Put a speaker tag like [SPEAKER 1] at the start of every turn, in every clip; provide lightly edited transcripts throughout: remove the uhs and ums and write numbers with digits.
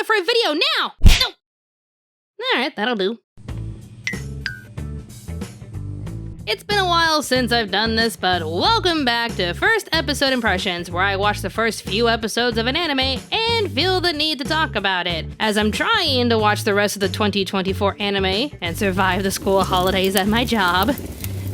[SPEAKER 1] for a video now! No! Alright, that'll do. It's been a while since I've done this, but welcome back to First Episode Impressions, where I watch the first few episodes of an anime and feel the need to talk about it, as I'm trying to watch the rest of the 2024 anime and survive the school holidays at my job.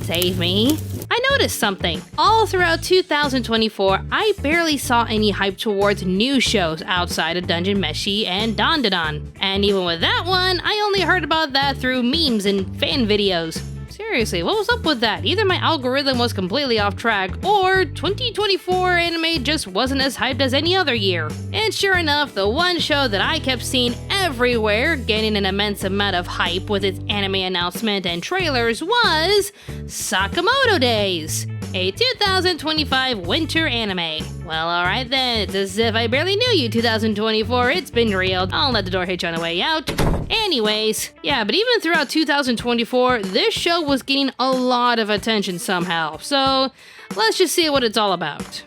[SPEAKER 1] Save me. I noticed something. All throughout 2024, I barely saw any hype towards new shows outside of Dungeon Meshi and Dandadan. And even with that one, I only heard about that through memes and fan videos. Seriously, what was up with that? Either my algorithm was completely off track, or 2024 anime just wasn't as hyped as any other year. And sure enough, the one show that I kept seeing everywhere, getting an immense amount of hype with its anime announcement and trailers, was Sakamoto Days, a 2025 winter anime. Well, alright then, it's as if I barely knew you 2024, it's been real. I'll let the door hit you on the way out. Anyways, yeah, but even throughout 2024, this show was getting a lot of attention somehow, so let's just see what it's all about.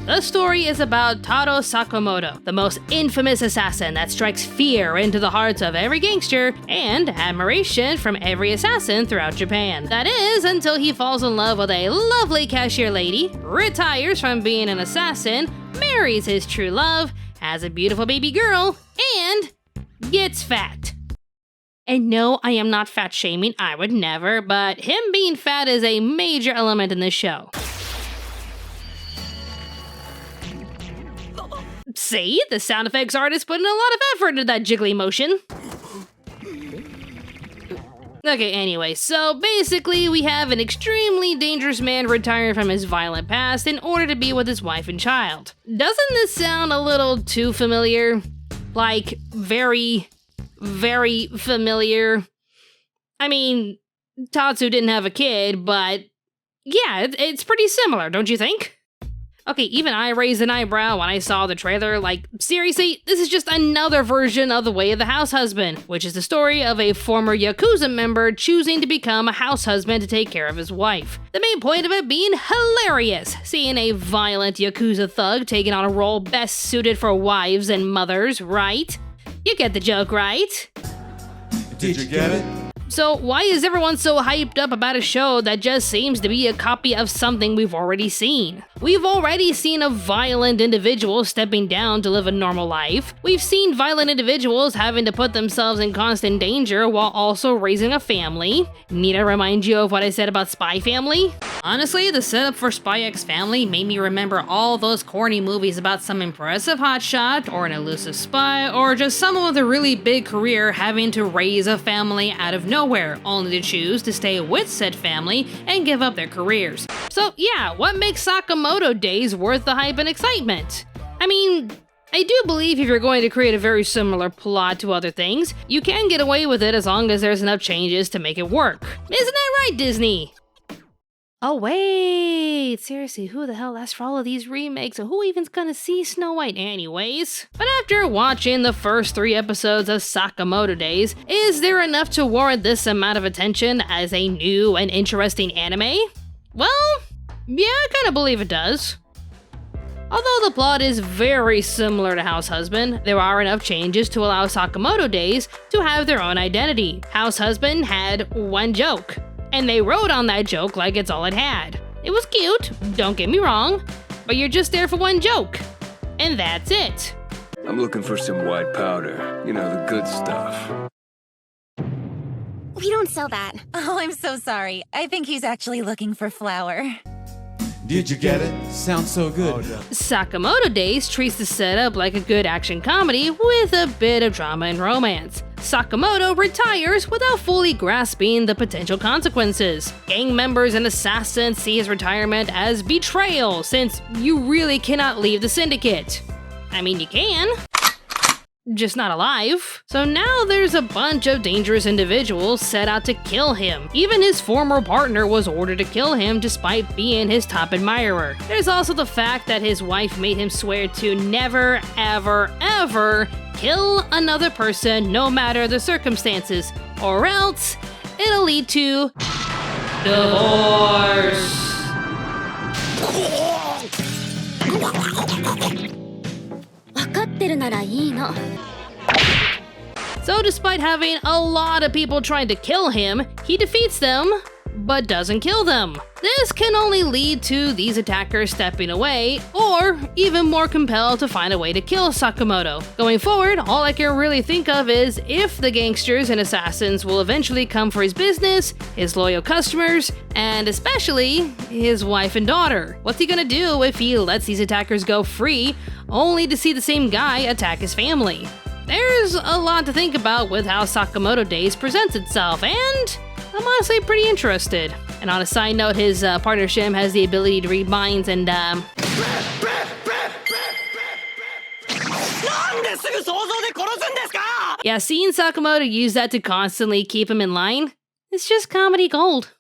[SPEAKER 1] The story is about Taro Sakamoto, the most infamous assassin that strikes fear into the hearts of every gangster and admiration from every assassin throughout Japan. That is, until he falls in love with a lovely cashier lady, retires from being an assassin, marries his true love, has a beautiful baby girl, and gets fat. And no, I am not fat shaming, I would never, but him being fat is a major element in this show. See, the sound effects artist put in a lot of effort into that jiggly motion. Okay, anyway, so basically we have an extremely dangerous man retiring from his violent past in order to be with his wife and child. Doesn't this sound a little too familiar? Like, very, very familiar. I mean, Tatsu didn't have a kid, but yeah, it's pretty similar, don't you think? Okay, even I raised an eyebrow when I saw the trailer, like, seriously, this is just another version of The Way of the House Husband, which is the story of a former Yakuza member choosing to become a house husband to take care of his wife. The main point of it being hilarious, seeing a violent Yakuza thug taking on a role best suited for wives and mothers, right? You get the joke, right?
[SPEAKER 2] Did you get it?
[SPEAKER 1] So why is everyone so hyped up about a show that just seems to be a copy of something we've already seen? We've already seen a violent individual stepping down to live a normal life. We've seen violent individuals having to put themselves in constant danger while also raising a family. Need I remind you of what I said about Spy Family? Honestly, the setup for Spy X Family made me remember all those corny movies about some impressive hotshot, or an elusive spy, or just someone with a really big career having to raise a family out of nowhere, only to choose to stay with said family and give up their careers. So yeah, what makes Sakamoto Days worth the hype and excitement? I mean, I do believe if you're going to create a very similar plot to other things, you can get away with it as long as there's enough changes to make it work. Isn't that right, Disney? Oh wait, seriously, who the hell asked for all of these remakes? Who even's gonna see Snow White anyways? But after watching the first 3 episodes of Sakamoto Days, is there enough to warrant this amount of attention as a new and interesting anime? Well, yeah, I kinda believe it does. Although the plot is very similar to House Husband, there are enough changes to allow Sakamoto Days to have their own identity. House Husband had one joke, and they wrote on that joke like it's all it had. It was cute, don't get me wrong, but you're just there for one joke, and that's it.
[SPEAKER 2] I'm looking for some white powder, you know, the good stuff.
[SPEAKER 3] We don't sell that.
[SPEAKER 4] Oh, I'm so sorry. I think he's actually looking for flour.
[SPEAKER 5] Did you get it? Sounds so good. Oh, no.
[SPEAKER 1] Sakamoto Days treats the setup like a good action comedy with a bit of drama and romance. Sakamoto retires without fully grasping the potential consequences. Gang members and assassins see his retirement as betrayal, since you really cannot leave the syndicate. I mean, you can, just not alive. So now there's a bunch of dangerous individuals set out to kill him. Even his former partner was ordered to kill him despite being his top admirer. There's also the fact that his wife made him swear to never, ever, ever kill another person no matter the circumstances, or else it'll lead to divorce.
[SPEAKER 3] ってるならいいの。
[SPEAKER 1] So despite having a lot of people trying to kill him, he defeats them, but doesn't kill them. This can only lead to these attackers stepping away, or even more compelled to find a way to kill Sakamoto. Going forward, all I can really think of is if the gangsters and assassins will eventually come for his business, his loyal customers, and especially his wife and daughter. What's he gonna do if he lets these attackers go free, only to see the same guy attack his family? There's a lot to think about with how Sakamoto Days presents itself, and I'm honestly pretty interested. And on a side note, his partner Shim has the ability to read minds and yeah, seeing Sakamoto use that to constantly keep him in line, it's just comedy gold.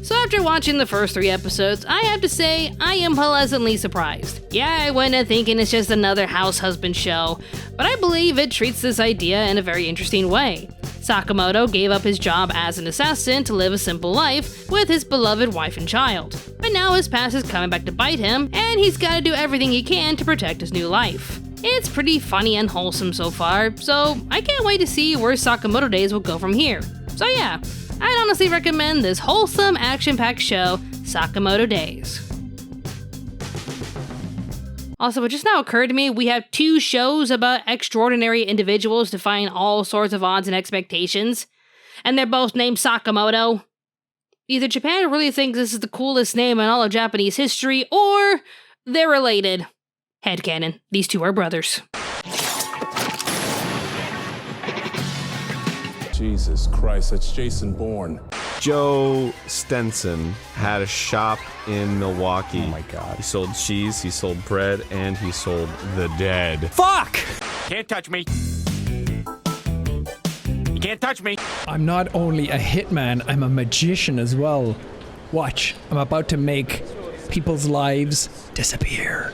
[SPEAKER 1] So after watching the first 3 episodes, I have to say I am pleasantly surprised. Yeah, I went in thinking it's just another house husband show, but I believe it treats this idea in a very interesting way. Sakamoto gave up his job as an assassin to live a simple life with his beloved wife and child. But now his past is coming back to bite him, and he's gotta do everything he can to protect his new life. It's pretty funny and wholesome so far, so I can't wait to see where Sakamoto Days will go from here. So yeah, I'd honestly recommend this wholesome, action-packed show, Sakamoto Days. Also, it just now occurred to me we have 2 shows about extraordinary individuals defying all sorts of odds and expectations, and they're both named Sakamoto. Either Japan really thinks this is the coolest name in all of Japanese history, or they're related. Headcanon, these 2 are brothers.
[SPEAKER 5] Jesus Christ, that's Jason Bourne.
[SPEAKER 6] Joe Stenson had a shop in Milwaukee.
[SPEAKER 5] Oh my God.
[SPEAKER 6] He sold cheese, he sold bread, and he sold the dead.
[SPEAKER 7] Fuck! Can't touch me. You can't touch me.
[SPEAKER 8] I'm not only a hitman, I'm a magician as well. Watch, I'm about to make people's lives disappear.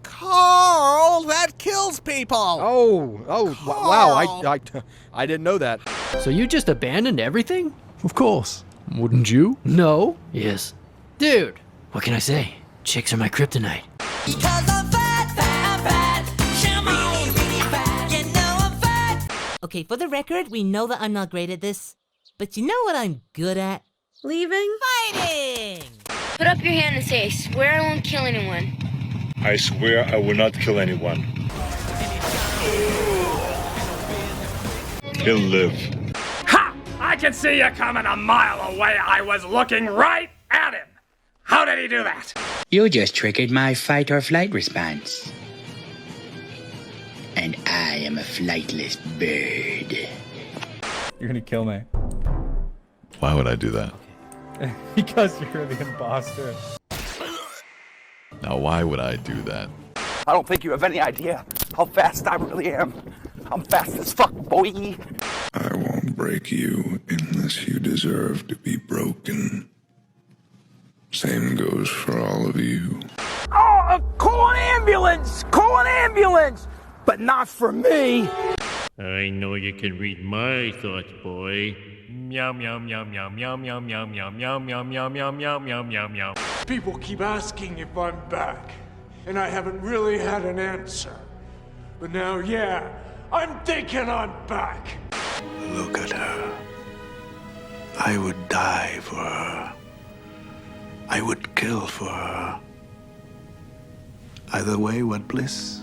[SPEAKER 9] Carl, that kills people! Wow, I didn't know that.
[SPEAKER 10] So you just abandoned everything?
[SPEAKER 5] Of course. Wouldn't you?
[SPEAKER 10] No. Yes. Dude, what can I say? Chicks are my kryptonite.
[SPEAKER 4] Because I'm fat, fat, fat. Really, really fat. You know I'm fat.
[SPEAKER 11] Okay, for the record, we know that I'm not great at this, but you know what I'm good at?
[SPEAKER 3] Leaving?
[SPEAKER 11] Fighting!
[SPEAKER 3] Put up your hand and say, I swear I won't kill anyone.
[SPEAKER 2] I swear I will not kill anyone. He'll live.
[SPEAKER 7] Ha! I can see you coming a mile away. I was looking right at him. How did he do that?
[SPEAKER 12] You just triggered my fight or flight response. And I am a flightless bird.
[SPEAKER 13] You're gonna kill me.
[SPEAKER 14] Why would I do that?
[SPEAKER 13] Because you're the imposter.
[SPEAKER 14] Now, why would I do that?
[SPEAKER 9] I don't think you have any idea how fast I really am. I'm fast as fuck, boy.
[SPEAKER 2] I won't break you unless you deserve to be broken. Same goes for all of you.
[SPEAKER 7] Oh, call an ambulance! Call an ambulance! But not for me!
[SPEAKER 15] I know you can read my thoughts, boy. Meow meow meow meow meow meow meow meow meow meow meow meow meow meow meow meow.
[SPEAKER 16] People keep asking if I'm back, and I haven't really had an answer. But now, yeah, I'm thinking I'm back.
[SPEAKER 17] Look at her. I would die for her. I would kill for her. Either way, what bliss?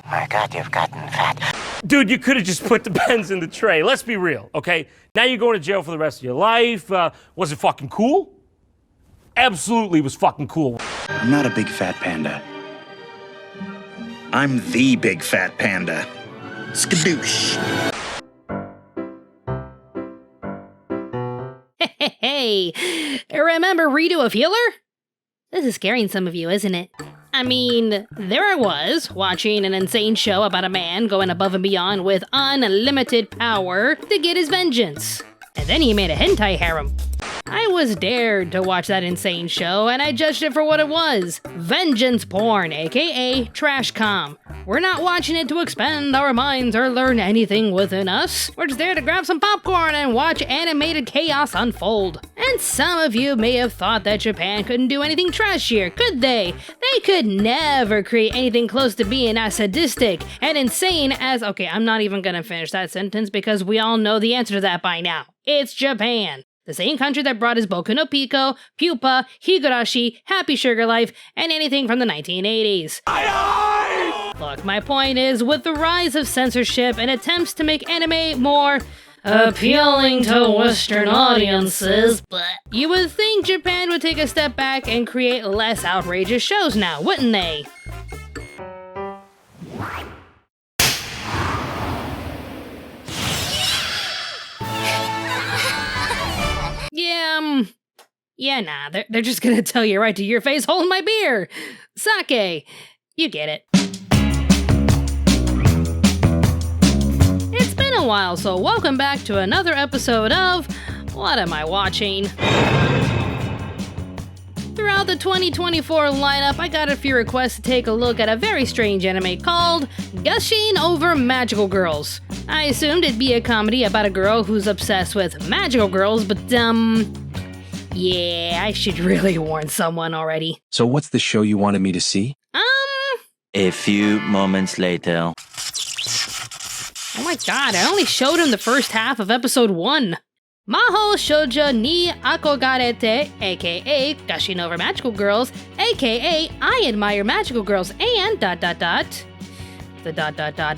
[SPEAKER 12] My God, you've gotten fat.
[SPEAKER 15] Dude, you could have just put the pens in the tray. Let's be real, okay? Now you're going to jail for the rest of your life. Was it fucking cool? Absolutely was fucking cool.
[SPEAKER 17] I'm not a big fat panda. I'm the big fat panda. Skadoosh.
[SPEAKER 1] Hey, remember Redo of Healer? This is scaring some of you, isn't it? I mean, there I was, watching an insane show about a man going above and beyond with unlimited power to get his vengeance. And then he made a hentai harem. I was dared to watch that insane show, and I judged it for what it was. Vengeance porn, aka trash com. We're not watching it to expand our minds or learn anything within us. We're just there to grab some popcorn and watch animated chaos unfold. And some of you may have thought that Japan couldn't do anything trashier, could they? They could never create anything close to being as sadistic and insane as— okay, I'm not even gonna finish that sentence because we all know the answer to that by now. It's Japan. The same country that brought us Boku no Pico, Pupa, Higurashi, Happy Sugar Life, and anything from the 1980s. Look, my point is, with the rise of censorship and attempts to make anime more appealing to Western audiences, you would think Japan would take a step back and create less outrageous shows now, wouldn't they? Yeah, they're just gonna tell you right to your face, hold my beer! Sake! You get it. It's been a while, so welcome back to another episode of What Am I Watching? Throughout the 2024 lineup, I got a few requests to take a look at a very strange anime called Gushing Over Magical Girls. I assumed it'd be a comedy about a girl who's obsessed with magical girls, but yeah, I should really warn someone already.
[SPEAKER 18] So what's the show you wanted me to see?
[SPEAKER 19] A few moments later.
[SPEAKER 1] Oh my god, I only showed him the first half of episode 1. Maho Shoujo ni Akogarete, aka Gushing Over Magical Girls, aka I Admire Magical Girls, and ... The ...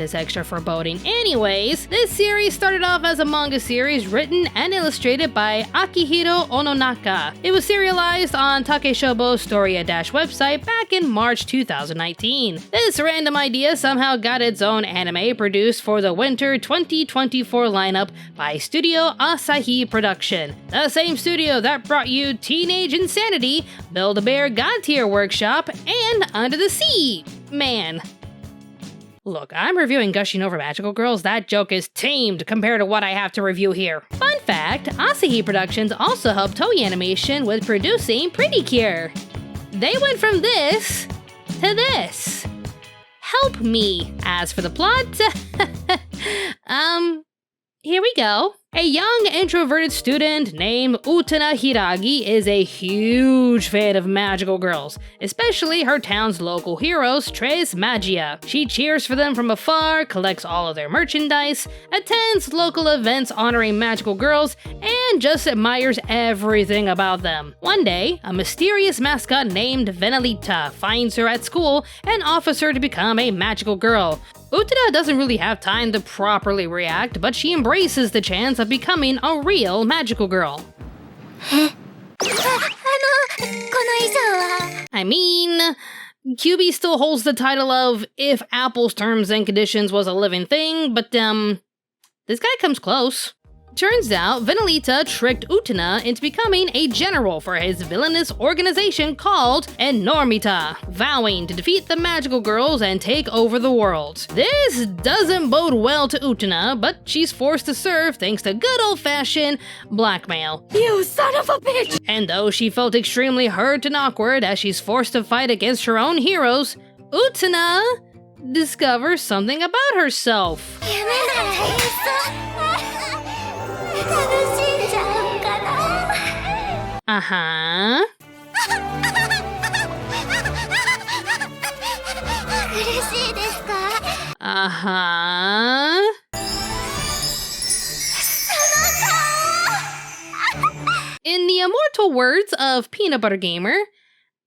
[SPEAKER 1] is extra foreboding. Anyways, this series started off as a manga series written and illustrated by Akihiro Ononaka. It was serialized on Takeshobo's Storia Dash website back in March 2019. This random idea somehow got its own anime produced for the winter 2024 lineup by Studio Asahi Production, the same studio that brought you Teenage Insanity, Build-A-Bear God Tier Workshop, and Under the Sea. Man. Look, I'm reviewing Gushing Over Magical Girls. That joke is tamed compared to what I have to review here. Fun fact, Asahi Productions also helped Toei Animation with producing Pretty Cure. They went from this to this. Help me. As for the plot, here we go. A young introverted student named Utena Hiragi is a huge fan of magical girls, especially her town's local heroes, Tres Magia. She cheers for them from afar, collects all of their merchandise, attends local events honoring magical girls, and just admires everything about them. One day, a mysterious mascot named Venalita finds her at school and offers her to become a magical girl. Utena doesn't really have time to properly react, but she embraces the chance of becoming a real magical girl. I mean, QB still holds the title of If Apple's Terms and Conditions Was a Living Thing, but this guy comes close. Turns out, Venalita tricked Utena into becoming a general for his villainous organization called Enormita, vowing to defeat the magical girls and take over the world. This doesn't bode well to Utena, but she's forced to serve thanks to good old-fashioned blackmail.
[SPEAKER 3] You son of a bitch!
[SPEAKER 1] And though she felt extremely hurt and awkward as she's forced to fight against her own heroes, Utena discovers something about herself. Uh-huh. Uh-huh. In the immortal words of Peanut Butter Gamer,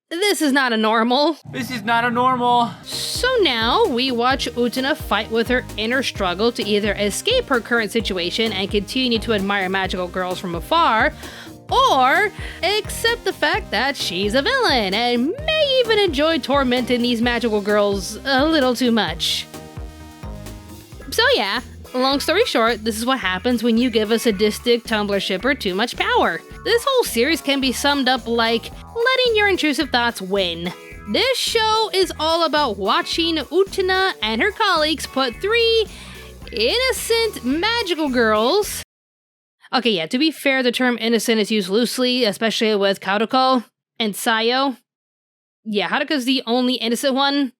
[SPEAKER 1] this is not a normal.
[SPEAKER 5] This is not a normal.
[SPEAKER 1] So now we watch Utena fight with her inner struggle to either escape her current situation and continue to admire magical girls from afar, or accept the fact that she's a villain and may even enjoy tormenting these magical girls a little too much. So yeah, long story short, this is what happens when you give a sadistic Tumblr shipper too much power. This whole series can be summed up like letting your intrusive thoughts win. This show is all about watching Utena and her colleagues put 3 innocent magical girls Okay, yeah, to be fair, the term innocent is used loosely, especially with Karuko and Sayo. Yeah, Haruka's the only innocent one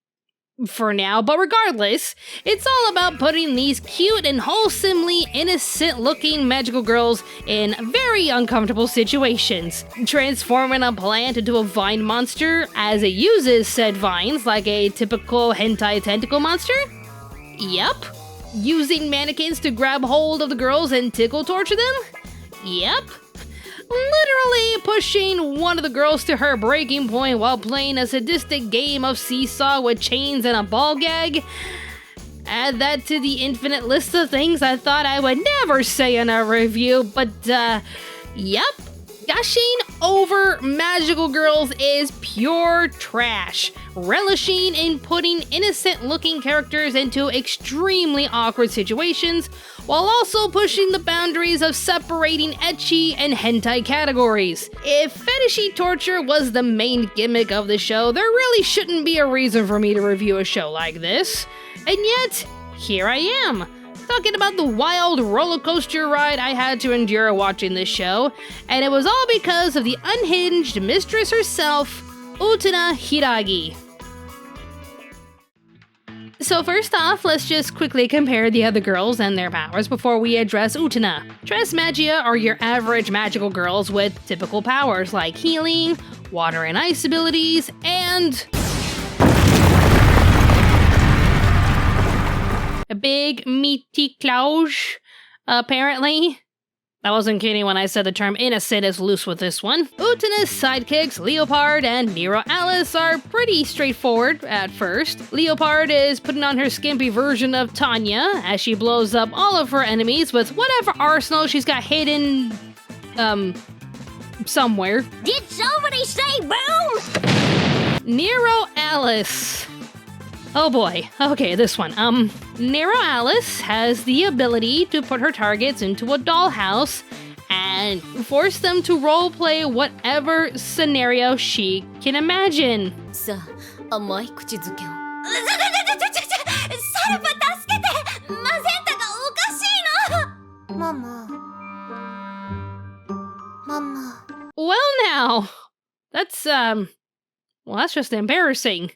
[SPEAKER 1] for now, but regardless, it's all about putting these cute and wholesomely innocent-looking magical girls in very uncomfortable situations. Transforming a plant into a vine monster as it uses said vines like a typical hentai tentacle monster? Yep. Using mannequins to grab hold of the girls and tickle torture them? Yep. Literally pushing one of the girls to her breaking point while playing a sadistic game of seesaw with chains and a ball gag. Add that to the infinite list of things I thought I would never say in a review, but yep. Gushing over magical girls is pure trash, relishing in putting innocent-looking characters into extremely awkward situations, while also pushing the boundaries of separating ecchi and hentai categories. If fetishy torture was the main gimmick of the show, there really shouldn't be a reason for me to review a show like this. And yet, here I am, talking about the wild roller coaster ride I had to endure watching this show, and it was all because of the unhinged mistress herself, Utena Hiragi. So first off, let's just quickly compare the other girls and their powers before we address Utena. Tres Magia are your average magical girls with typical powers like healing, water and ice abilities, and a big meaty clouge, apparently. I wasn't kidding when I said the term innocent is loose with this one. Utena's sidekicks, Leopard and Nero Alice, are pretty straightforward at first. Leopard is putting on her skimpy version of Tanya as she blows up all of her enemies with whatever arsenal she's got hidden, somewhere.
[SPEAKER 3] Did somebody say boom?
[SPEAKER 1] Nero Alice. Oh boy, okay, this one. Nero Alice has the ability to put her targets into a dollhouse and force them to roleplay whatever scenario she can imagine.
[SPEAKER 3] Sa, amai kuchizuke o. サルバ助けて! マゼンタがおかしいの! Mama.
[SPEAKER 1] Well now, that's just embarrassing.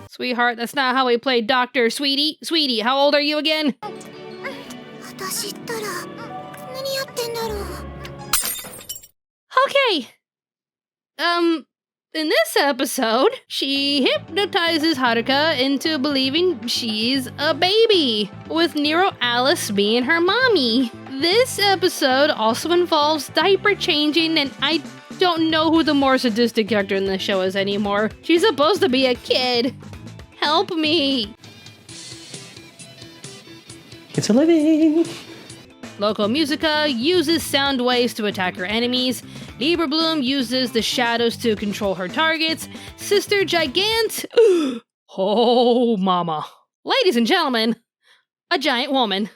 [SPEAKER 1] Sweetheart, that's not how we play doctor, sweetie. Sweetie, how old are you again? Okay. In this episode, she hypnotizes Haruka into believing she's a baby, with Nero Alice being her mommy. This episode also involves diaper changing, and I don't know who the more sadistic character in the show is anymore. She's supposed to be a kid. Help me!
[SPEAKER 15] It's a living!
[SPEAKER 1] Loco Musica uses sound waves to attack her enemies. Libra Bloom uses the shadows to control her targets. Sister Gigant... oh, mama. Ladies and gentlemen, a giant woman.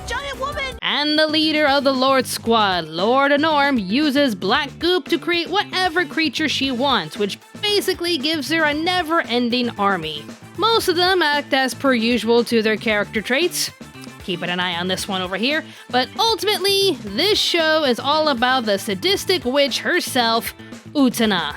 [SPEAKER 3] Giant woman!
[SPEAKER 1] And the leader of the Lord Squad, Lord Anorm, uses black goop to create whatever creature she wants, which basically gives her a never-ending army. Most of them act as per usual to their character traits. Keeping an eye on this one over here, but ultimately, this show is all about the sadistic witch herself, Utena.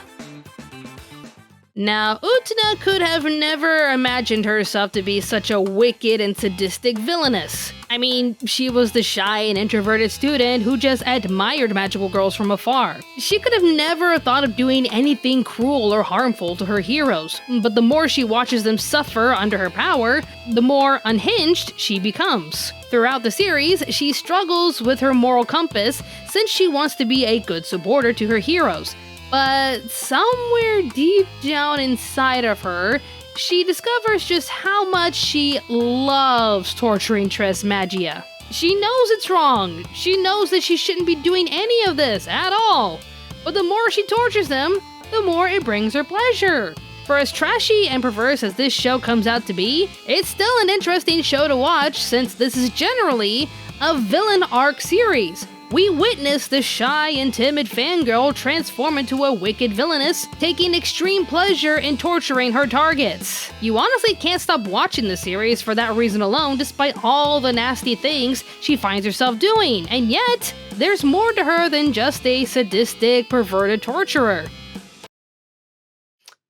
[SPEAKER 1] Now, Utena could have never imagined herself to be such a wicked and sadistic villainess. I mean, she was the shy and introverted student who just admired magical girls from afar. She could have never thought of doing anything cruel or harmful to her heroes, but the more she watches them suffer under her power, the more unhinged she becomes. Throughout the series, she struggles with her moral compass since she wants to be a good supporter to her heroes. But somewhere deep down inside of her, she discovers just how much she loves torturing Tres Magia. She knows it's wrong. She knows that she shouldn't be doing any of this at all. But the more she tortures them, the more it brings her pleasure. For as trashy and perverse as this show comes out to be, it's still an interesting show to watch since this is generally a villain arc series. we witness the shy and timid fangirl transform into a wicked villainess, taking extreme pleasure in torturing her targets. You honestly can't stop watching the series for that reason alone, despite all the nasty things she finds herself doing, and yet, there's more to her than just a sadistic, perverted torturer.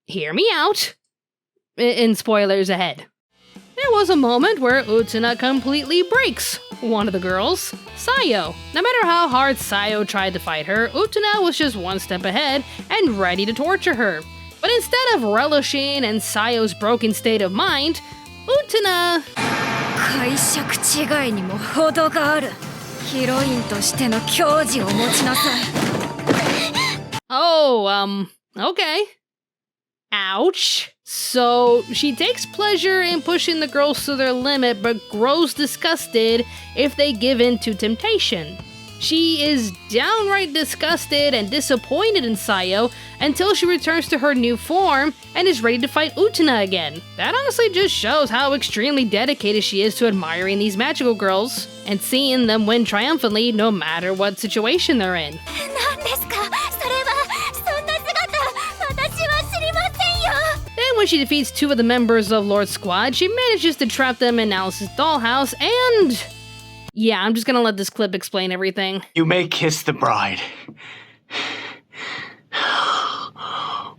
[SPEAKER 1] Hear me out. In spoilers ahead. There was a moment where Utena completely breaks one of the girls, Sayo. No matter how hard Sayo tried to fight her, Utena was just one step ahead and ready to torture her. But instead of relishing in Sayo's broken state of mind, Utena... Oh, okay. Ouch. So, she takes pleasure in pushing the girls to their limit, but grows disgusted if they give in to temptation. She is downright disgusted and disappointed in Sayo until she returns to her new form and is ready to fight Utena again. That honestly just shows how extremely dedicated she is to admiring these magical girls and seeing them win triumphantly no matter what situation they're in. Then when she defeats two of the members of Lord's squad, she manages to trap them in Alice's dollhouse and... yeah, I'm just gonna let this clip explain everything.
[SPEAKER 9] You may kiss the bride.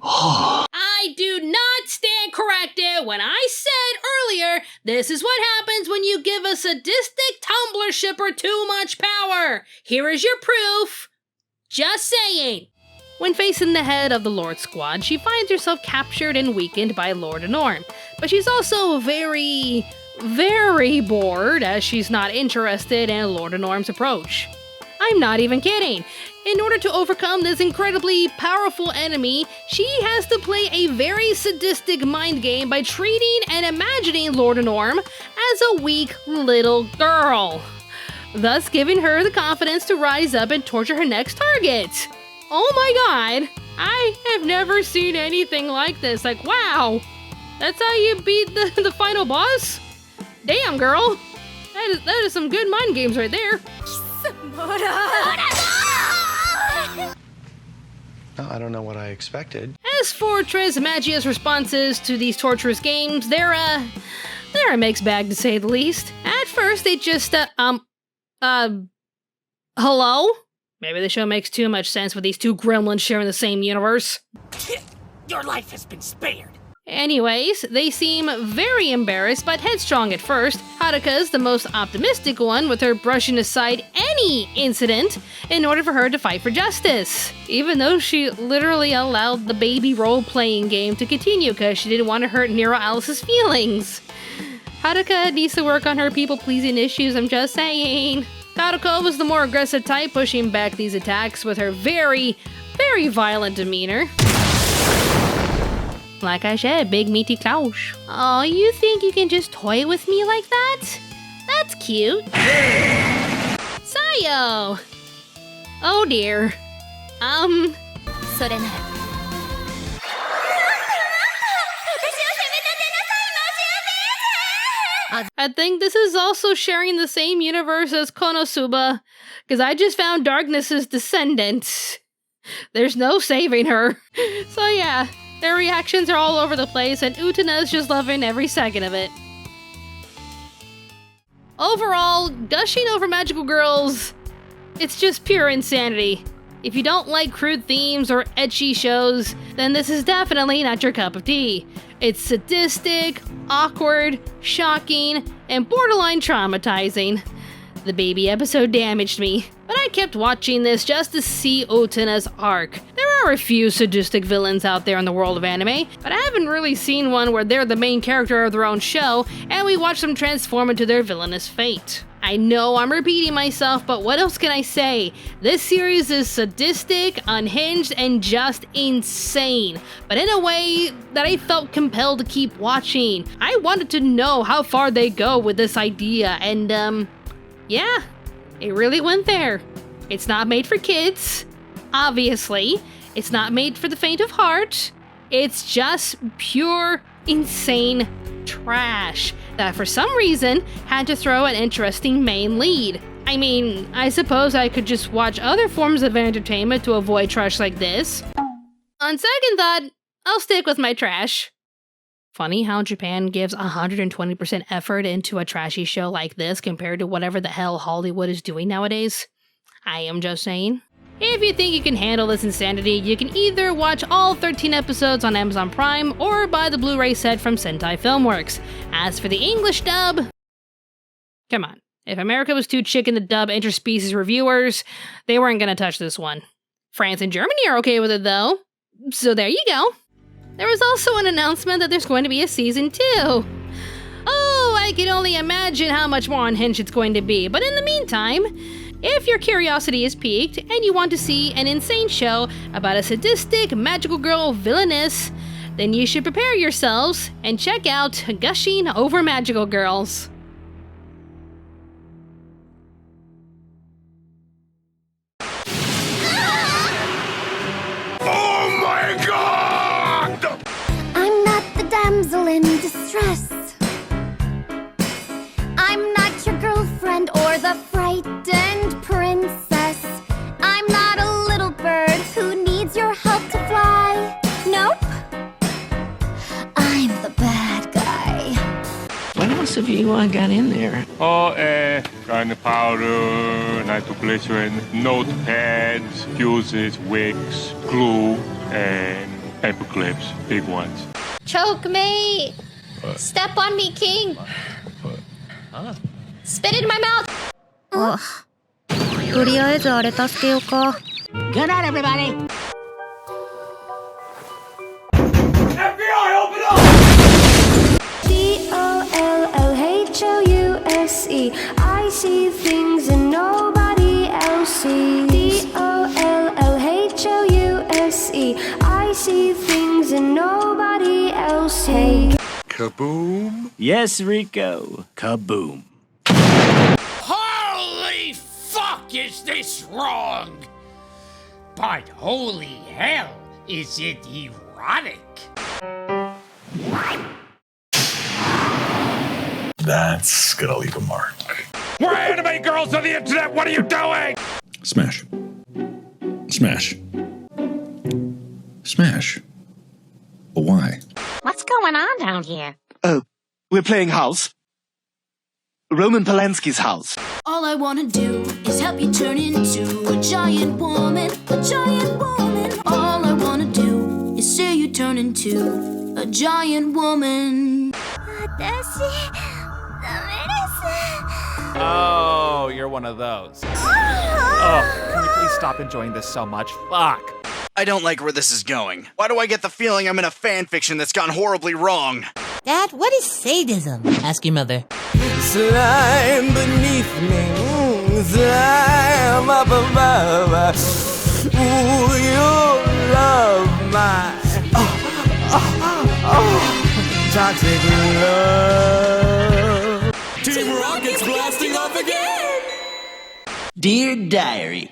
[SPEAKER 1] I do not stand corrected when I said earlier, this is what happens when you give a sadistic Tumblr shipper too much power. Here is your proof. Just saying. When facing the head of the Lord squad, she finds herself captured and weakened by Lord Norm. But she's also very bored as she's not interested in Lord Norm's approach. I'm not even kidding. In order to overcome this incredibly powerful enemy, she has to play a very sadistic mind game by treating and imagining Lord Norm as a weak little girl, thus giving her the confidence to rise up and torture her next target. Oh my god, I have never seen anything like this. Like, wow, that's how you beat the final boss? Damn, girl. That is some good mind games right there.
[SPEAKER 18] No, I don't know what I expected.
[SPEAKER 1] As for Trismagia's responses to these torturous games, they're a mixed bag to say the least. At first, they just, hello? Maybe the show makes too much sense with these two gremlins sharing the same universe.
[SPEAKER 15] Your life has been spared.
[SPEAKER 1] Anyways, they seem very embarrassed but headstrong at first. Haruka's the most optimistic one, with her brushing aside any incident in order for her to fight for justice. Even though she literally allowed the baby role-playing game to continue because she didn't want to hurt Nero Alice's feelings. Haruka needs to work on her people-pleasing issues, I'm just saying. Karuko was the more aggressive type, pushing back these attacks with her very violent demeanor. Like I said, big meaty Klaus. Oh, you think you can just toy with me like that? That's cute. Sayo! Oh dear. I think this is also sharing the same universe as Konosuba, because I just found Darkness's descendant. There's no saving her. So yeah, their reactions are all over the place, and Utena's just loving every second of it. Overall, gushing over magical girls, it's just pure insanity. If you don't like crude themes or ecchi shows, then this is definitely not your cup of tea. It's sadistic, awkward, shocking, and borderline traumatizing. The baby episode damaged me, but I kept watching this just to see Utena's arc. There are a few sadistic villains out there in the world of anime, but I haven't really seen one where they're the main character of their own show, and we watch them transform into their villainous fate. I know I'm repeating myself, but what else can I say? This series is sadistic, unhinged, and just insane, but in a way that I felt compelled to keep watching. I wanted to know how far they go with this idea, and yeah, it really went there. It's not made for kids, obviously. It's not made for the faint of heart. It's just pure, insane trash that for some reason had to throw an interesting main lead. I mean, I suppose I could just watch other forms of entertainment to avoid trash like this. On second thought, I'll stick with my trash. Funny how Japan gives 120% effort into a trashy show like this compared to whatever the hell Hollywood is doing nowadays. I am just saying. If you think you can handle this insanity, you can either watch all 13 episodes on Amazon Prime or buy the Blu-ray set from Sentai Filmworks. As for the English dub, come on. If America was too chicken to dub interspecies reviewers, they weren't gonna touch this one. France and Germany are okay with it though. So there you go. There was also an announcement that there's going to be a season 2. Oh, I can only imagine how much more unhinged it's going to be. But in the meantime, if your curiosity is piqued and you want to see an insane show about a sadistic magical girl villainess, then you should prepare yourselves and check out Gushing Over Magical Girls.
[SPEAKER 2] Oh my god!
[SPEAKER 3] I'm not the damsel in distress. I'm not your girlfriend or the frightened princess. I'm not a little bird who needs your help to fly. Nope. I'm the bad guy.
[SPEAKER 10] What else have you got in there?
[SPEAKER 7] Oh, gunpowder, nitroglycerin, notepads, fuses, wicks, glue, and paper clips, big ones.
[SPEAKER 3] Choke me. Step on me, king. Spit in my mouth. Ugh. とりあえずあれ助けようか。
[SPEAKER 4] Good night, everybody.
[SPEAKER 7] FBI, open up!
[SPEAKER 20] DOLLHOUSE. I see things and nobody else sees. DOLLHOUSE. I see things and nobody else sees.
[SPEAKER 17] Kaboom?
[SPEAKER 10] Yes, Rico. Kaboom.
[SPEAKER 7] Holy fuck, is this wrong? But holy hell, is it erotic?
[SPEAKER 2] That's gonna leave a mark.
[SPEAKER 7] We're anime girls on the internet, what are you doing?
[SPEAKER 2] Smash. Smash. Smash. But why?
[SPEAKER 12] What's going on down here?
[SPEAKER 9] Oh, we're playing house. Roman Polanski's house.
[SPEAKER 20] All I wanna do is help you turn into a giant woman, a giant woman. All I wanna do is see you turn into a giant woman.
[SPEAKER 5] Oh, you're one of those. Oh, can you please stop enjoying this so much? Fuck.
[SPEAKER 9] I don't like where this is going. Why do I get the feeling I'm in a fanfiction that's gone horribly wrong?
[SPEAKER 11] Dad, what is sadism? Ask your mother.
[SPEAKER 4] Slime beneath me, slime up above. Ooh, you love my toxic love. Team Rocket's blasting off again.
[SPEAKER 9] Dear Diary,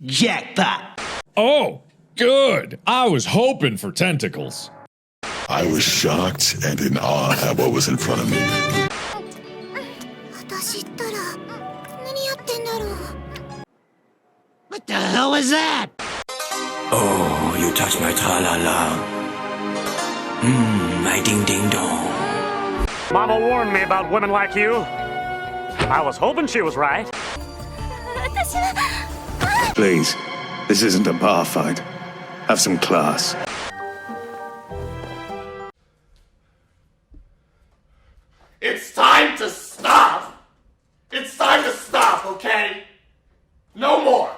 [SPEAKER 9] jackpot.
[SPEAKER 21] Oh, good. I was hoping for tentacles.
[SPEAKER 2] I was shocked and in awe at what was in front of me.
[SPEAKER 4] What the hell was that?
[SPEAKER 10] Oh, you touch my tra-la-la. My ding-ding-dong.
[SPEAKER 7] Mama warned me about women like you. I was hoping she was right.
[SPEAKER 2] Please, this isn't a bar fight. Have some class.
[SPEAKER 7] It's time to stop! It's time to stop, okay? No more!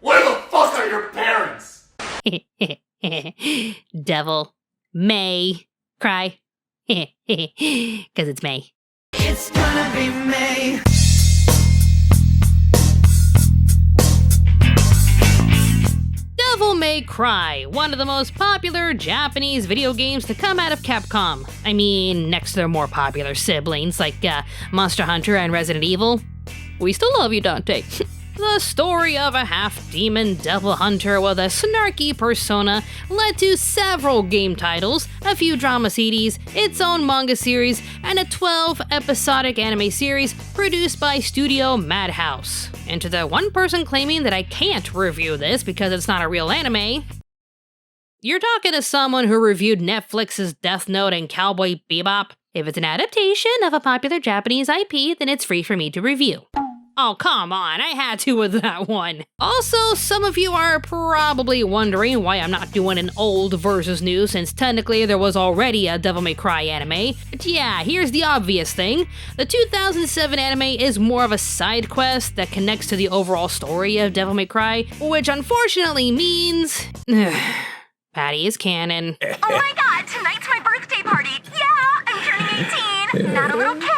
[SPEAKER 7] Where the fuck are your parents?
[SPEAKER 1] Devil. May. Cry. Cause it's May.
[SPEAKER 4] It's gonna be May.
[SPEAKER 1] Devil May Cry, one of the most popular Japanese video games to come out of Capcom. I mean, next to their more popular siblings like Monster Hunter and Resident Evil. We still love you, Dante. The story of a half-demon devil hunter with a snarky persona led to several game titles, a few drama CDs, its own manga series, and a 12-episodic anime series produced by Studio Madhouse. And to the one person claiming that I can't review this because it's not a real anime, you're talking to someone who reviewed Netflix's Death Note and Cowboy Bebop. If it's an adaptation of a popular Japanese IP, then it's free for me to review. Oh, come on, I had to with that one. Also, some of you are probably wondering why I'm not doing an old versus new, since technically there was already a Devil May Cry anime. But yeah, here's the obvious thing. The 2007 anime is more of a side quest that connects to the overall story of Devil May Cry, which unfortunately means... Patty is canon.
[SPEAKER 3] Oh my god, tonight's my birthday party! Yeah, I'm turning 18, not a little kid!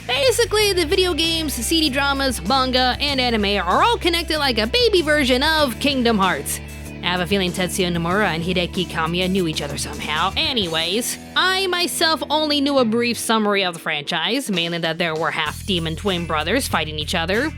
[SPEAKER 1] Basically, the video games, CD dramas, manga, and anime are all connected like a baby version of Kingdom Hearts. I have a feeling Tetsuya Nomura and Hideki Kamiya knew each other somehow. Anyways, I myself only knew a brief summary of the franchise, mainly that there were half-demon twin brothers fighting each other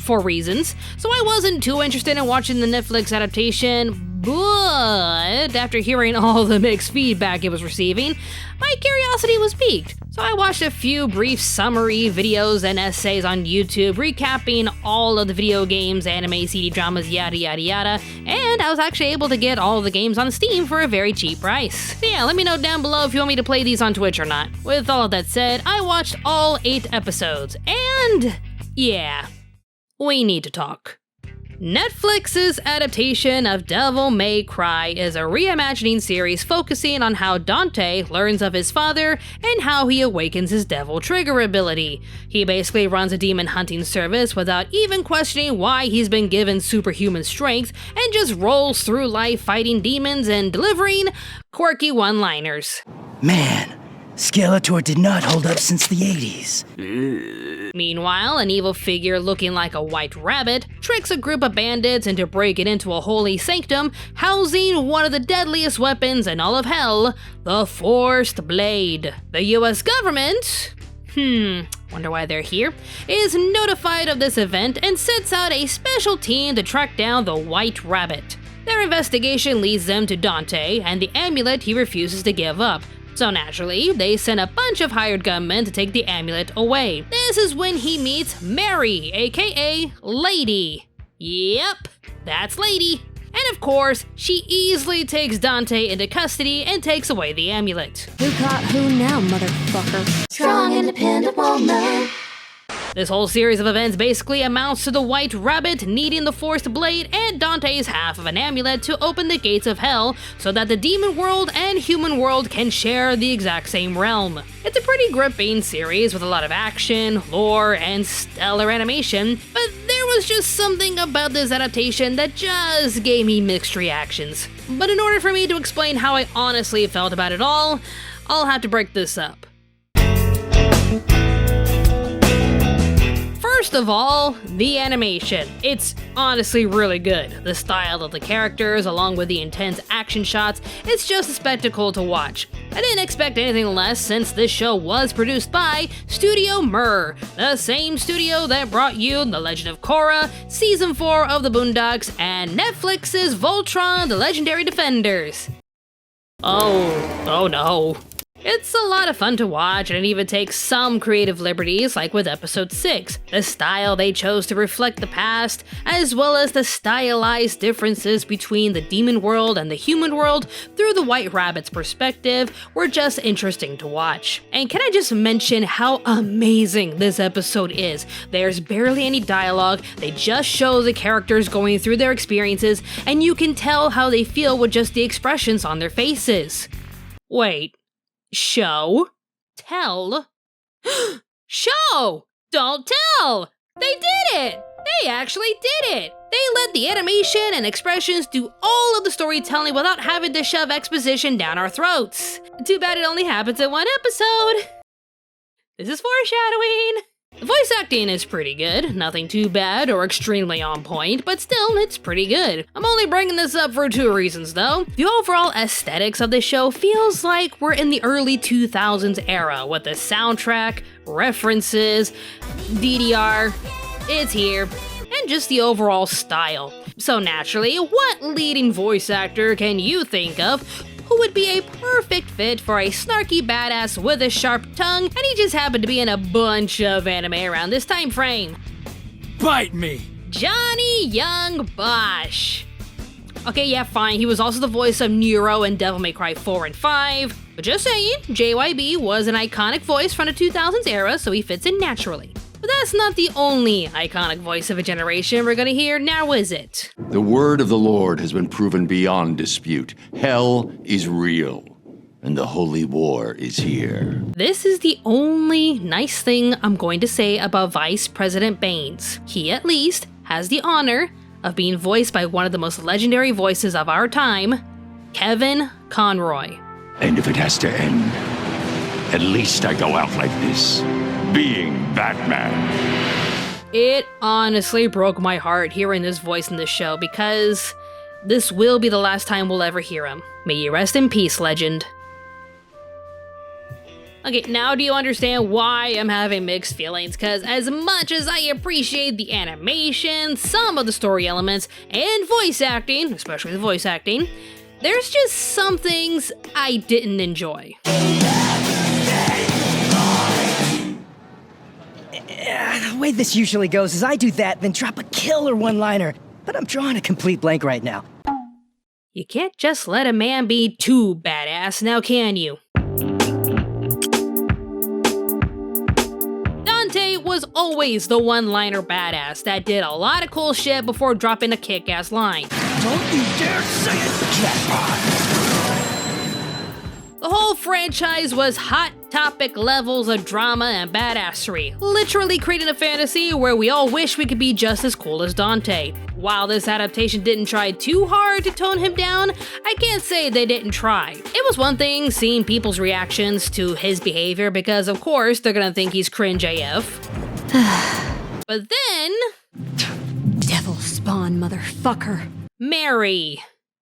[SPEAKER 1] for reasons, so I wasn't too interested in watching the Netflix adaptation, but after hearing all the mixed feedback it was receiving, my curiosity was piqued. So I watched a few brief summary videos and essays on YouTube recapping all of the video games, anime, CD dramas, yada yada yada, and I was actually able to get all of the games on Steam for a very cheap price. So yeah, let me know down below if you want me to play these on Twitch or not. With all of that said, I watched all 8 episodes, and yeah, we need to talk. Netflix's adaptation of Devil May Cry is a reimagining series focusing on how Dante learns of his father and how he awakens his devil trigger ability. He basically runs a demon hunting service without even questioning why he's been given superhuman strength and just rolls through life fighting demons and delivering quirky one-liners.
[SPEAKER 6] Man, Skelter did not hold up since the 80s.
[SPEAKER 1] Meanwhile, an evil figure looking like a white rabbit tricks a group of bandits into breaking into a holy sanctum housing one of the deadliest weapons in all of hell, the Forced Blade. The US government, wonder why they're here, is notified of this event and sets out a special team to track down the white rabbit. Their investigation leads them to Dante and the amulet he refuses to give up. So naturally, they send a bunch of hired gunmen to take the amulet away. This is when he meets Mary, aka Lady. Yep, that's Lady. And of course, she easily takes Dante into custody and takes away the amulet.
[SPEAKER 3] Who caught who now, motherfucker? Strong, independent woman.
[SPEAKER 1] This whole series of events basically amounts to the White Rabbit needing the Forced Blade and Dante's half of an amulet to open the gates of hell so that the demon world and human world can share the exact same realm. It's a pretty gripping series with a lot of action, lore, and stellar animation, but there was just something about this adaptation that just gave me mixed reactions. But in order for me to explain how I honestly felt about it all, I'll have to break this up. First of all, the animation. It's honestly really good. The style of the characters, along with the intense action shots, it's just a spectacle to watch. I didn't expect anything less since this show was produced by Studio Mir, the same studio that brought you The Legend of Korra, Season 4 of The Boondocks, and Netflix's Voltron: The Legendary Defenders. Oh no. It's a lot of fun to watch, and it even takes some creative liberties, like with episode 6. The style they chose to reflect the past, as well as the stylized differences between the demon world and the human world through the White Rabbit's perspective, were just interesting to watch. And can I just mention how amazing this episode is? There's barely any dialogue, they just show the characters going through their experiences, and you can tell how they feel with just the expressions on their faces. Wait. Show? Tell? Show! Don't tell! They did it! They actually did it! They let the animation and expressions do all of the storytelling without having to shove exposition down our throats. Too bad it only happens in one episode. This is foreshadowing. The voice acting is pretty good, nothing too bad or extremely on point, but still, it's pretty good. I'm only bringing this up for 2 reasons though. The overall aesthetics of this show feels like we're in the early 2000s era with the soundtrack, references, DDR, it's here. and just the overall style. So naturally, what leading voice actor can you think of who would be a perfect fit for a snarky badass with a sharp tongue, and he just happened to be in a bunch of anime around this time frame?
[SPEAKER 10] Bite me!
[SPEAKER 1] Johnny Young Bosch. Okay, yeah, fine, he was also the voice of Nero in Devil May Cry 4 and 5, but just saying, JYB was an iconic voice from the 2000s era, so he fits in naturally. But that's not the only iconic voice of a generation we're gonna hear, now is it?
[SPEAKER 8] The word of the Lord has been proven beyond dispute. Hell is real, and the holy war is here.
[SPEAKER 1] This is the only nice thing I'm going to say about Vice President Baines. He at least has the honor of being voiced by one of the most legendary voices of our time, Kevin Conroy.
[SPEAKER 8] And if it has to end, at least I go out like this, being Batman.
[SPEAKER 1] It honestly broke my heart hearing this voice in this show because this will be the last time we'll ever hear him. May you rest in peace, legend. Okay, now do you understand why I'm having mixed feelings? Because as much as I appreciate the animation, some of the story elements, and voice acting, especially the voice acting, there's just some things I didn't enjoy.
[SPEAKER 6] The way this usually goes is I do that, then drop a killer one-liner. But I'm drawing a complete blank right now.
[SPEAKER 1] You can't just let a man be too badass, now can you? Dante was always the one-liner badass that did a lot of cool shit before dropping a kick-ass line.
[SPEAKER 6] Don't you dare say it, jackpot!
[SPEAKER 1] The whole franchise was hot topic levels of drama and badassery, literally creating a fantasy where we all wish we could be just as cool as Dante. While this adaptation didn't try too hard to tone him down, I can't say they didn't try. It was one thing seeing people's reactions to his behavior because of course they're gonna think he's cringe AF. But then...
[SPEAKER 22] Devil spawn, motherfucker.
[SPEAKER 1] Mary.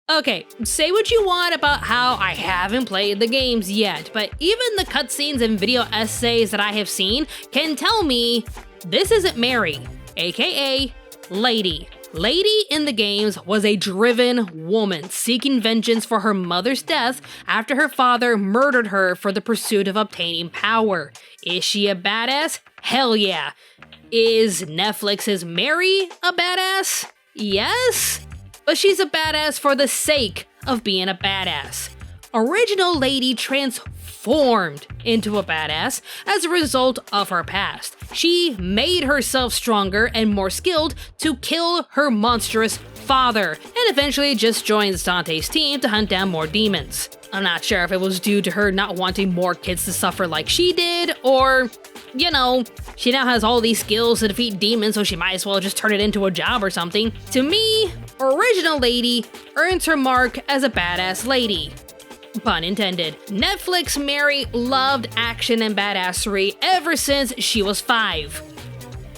[SPEAKER 1] Okay, say what you want about how I haven't played the games yet, but even the cutscenes and video essays that I have seen can tell me this isn't Mary, aka Lady. Lady in the games was a driven woman seeking vengeance for her mother's death after her father murdered her for the pursuit of obtaining power. Is she a badass? Hell yeah. Is Netflix's Mary a badass? Yes? But she's a badass for the sake of being a badass. Original Lady transformed into a badass as a result of her past. She made herself stronger and more skilled to kill her monstrous father, and eventually just joins Dante's team to hunt down more demons. I'm not sure if it was due to her not wanting more kids to suffer like she did, or, you know, she now has all these skills to defeat demons, so she might as well just turn it into a job or something. To me, Original Lady earns her mark as a badass lady. Pun intended. Netflix Mary loved action and badassery ever since she was 5.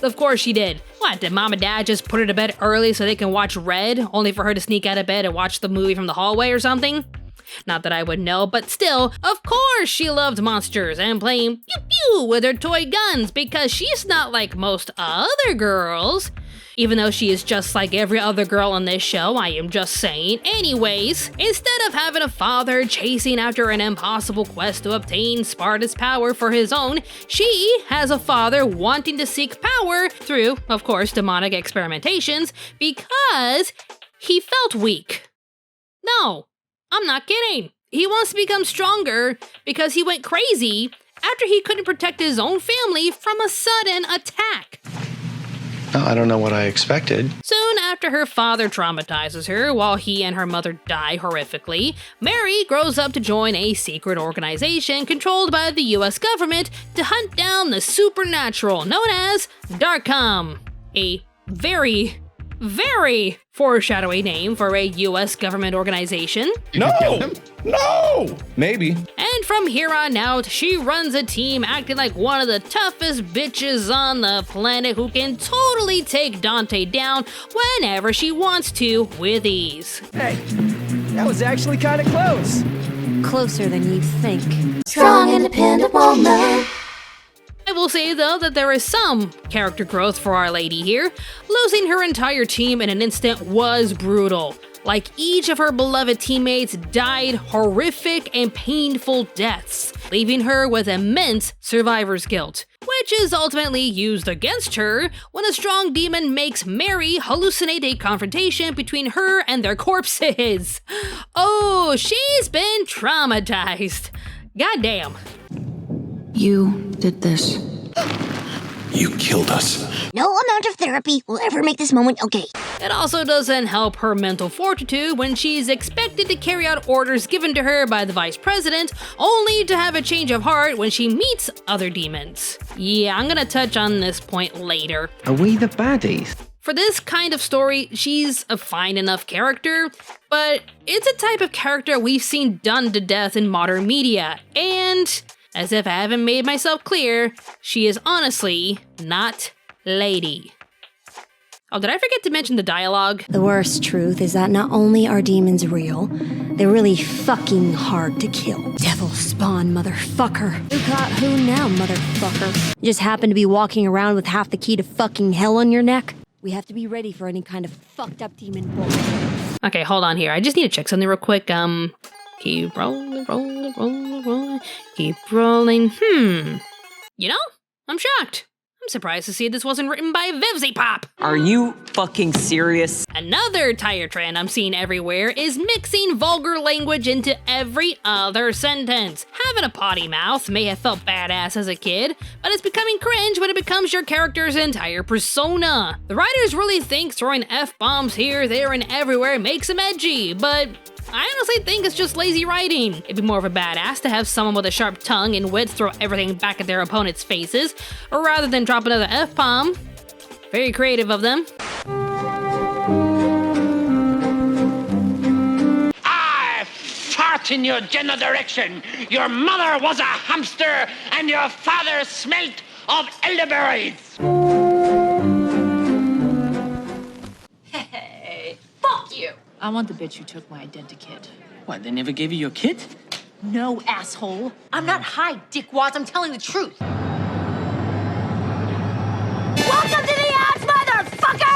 [SPEAKER 1] Of course she did. What, did mom and dad just put her to bed early so they can watch Red, only for her to sneak out of bed and watch the movie from the hallway or something? Not that I would know, but still, of course she loved monsters and playing pew-pew with her toy guns because she's not like most other girls. Even though she is just like every other girl on this show, I am just saying. Anyways, instead of having a father chasing after an impossible quest to obtain Sparta's power for his own, she has a father wanting to seek power through, of course, demonic experimentations because he felt weak. No, I'm not kidding. He wants to become stronger because he went crazy after he couldn't protect his own family from a sudden attack.
[SPEAKER 18] Oh, I don't know what I expected.
[SPEAKER 1] Soon after her father traumatizes her while he and her mother die horrifically, Mary grows up to join a secret organization controlled by the US government to hunt down the supernatural known as Darkham. A very foreshadowing name for a US government organization.
[SPEAKER 21] No! No! Maybe.
[SPEAKER 1] And from here on out, she runs a team acting like one of the toughest bitches on the planet who can totally take Dante down whenever she wants to with ease.
[SPEAKER 6] Hey, that was actually kind of close.
[SPEAKER 22] Closer than you think.
[SPEAKER 20] Strong, independent woman.
[SPEAKER 1] I will say though that there is some character growth for our lady here. Losing her entire team in an instant was brutal. Like, each of her beloved teammates died horrific and painful deaths, leaving her with immense survivor's guilt, which is ultimately used against her when a strong demon makes Mary hallucinate a confrontation between her and their corpses. Oh, she's been traumatized. Goddamn.
[SPEAKER 20] You did this.
[SPEAKER 17] You killed us.
[SPEAKER 3] No amount of therapy will ever make this moment okay.
[SPEAKER 1] It also doesn't help her mental fortitude when she's expected to carry out orders given to her by the vice president, only to have a change of heart when she meets other demons. Yeah, I'm gonna touch on this point later.
[SPEAKER 13] Are we the baddies?
[SPEAKER 1] For this kind of story, she's a fine enough character, but it's a type of character we've seen done to death in modern media, and as if I haven't made myself clear, she is honestly not lady. Oh, did I forget to mention the dialogue?
[SPEAKER 14] The worst truth is that not only are demons real, they're really fucking hard to kill.
[SPEAKER 22] Devil spawn, motherfucker.
[SPEAKER 14] Who caught who now, motherfucker? You just happen to be walking around with half the key to fucking hell on your neck? We have to be ready for any kind of fucked up demon bullshit.
[SPEAKER 1] Okay, hold on here. I just need to check something real quick. Keep rolling. Keep rolling. You know, I'm shocked. I'm surprised to see this wasn't written by Vivzy Pop.
[SPEAKER 23] Are you fucking serious?
[SPEAKER 1] Another tire trend I'm seeing everywhere is mixing vulgar language into every other sentence. Having a potty mouth may have felt badass as a kid, but it's becoming cringe when it becomes your character's entire persona. The writers really think throwing F-bombs here, there, and everywhere makes them edgy, but I honestly think it's just lazy writing. It'd be more of a badass to have someone with a sharp tongue and wit throw everything back at their opponent's faces, rather than drop another F-bomb. Very creative of them.
[SPEAKER 12] I fart in your general direction. Your mother was a hamster, and your father smelt of elderberries.
[SPEAKER 24] Hey, fuck you. I want the bitch who took my identikit.
[SPEAKER 10] What, they never gave you your kit?
[SPEAKER 24] No, asshole. I'm not high, dickwads. I'm telling the truth.
[SPEAKER 3] Welcome to the axe, motherfuckers!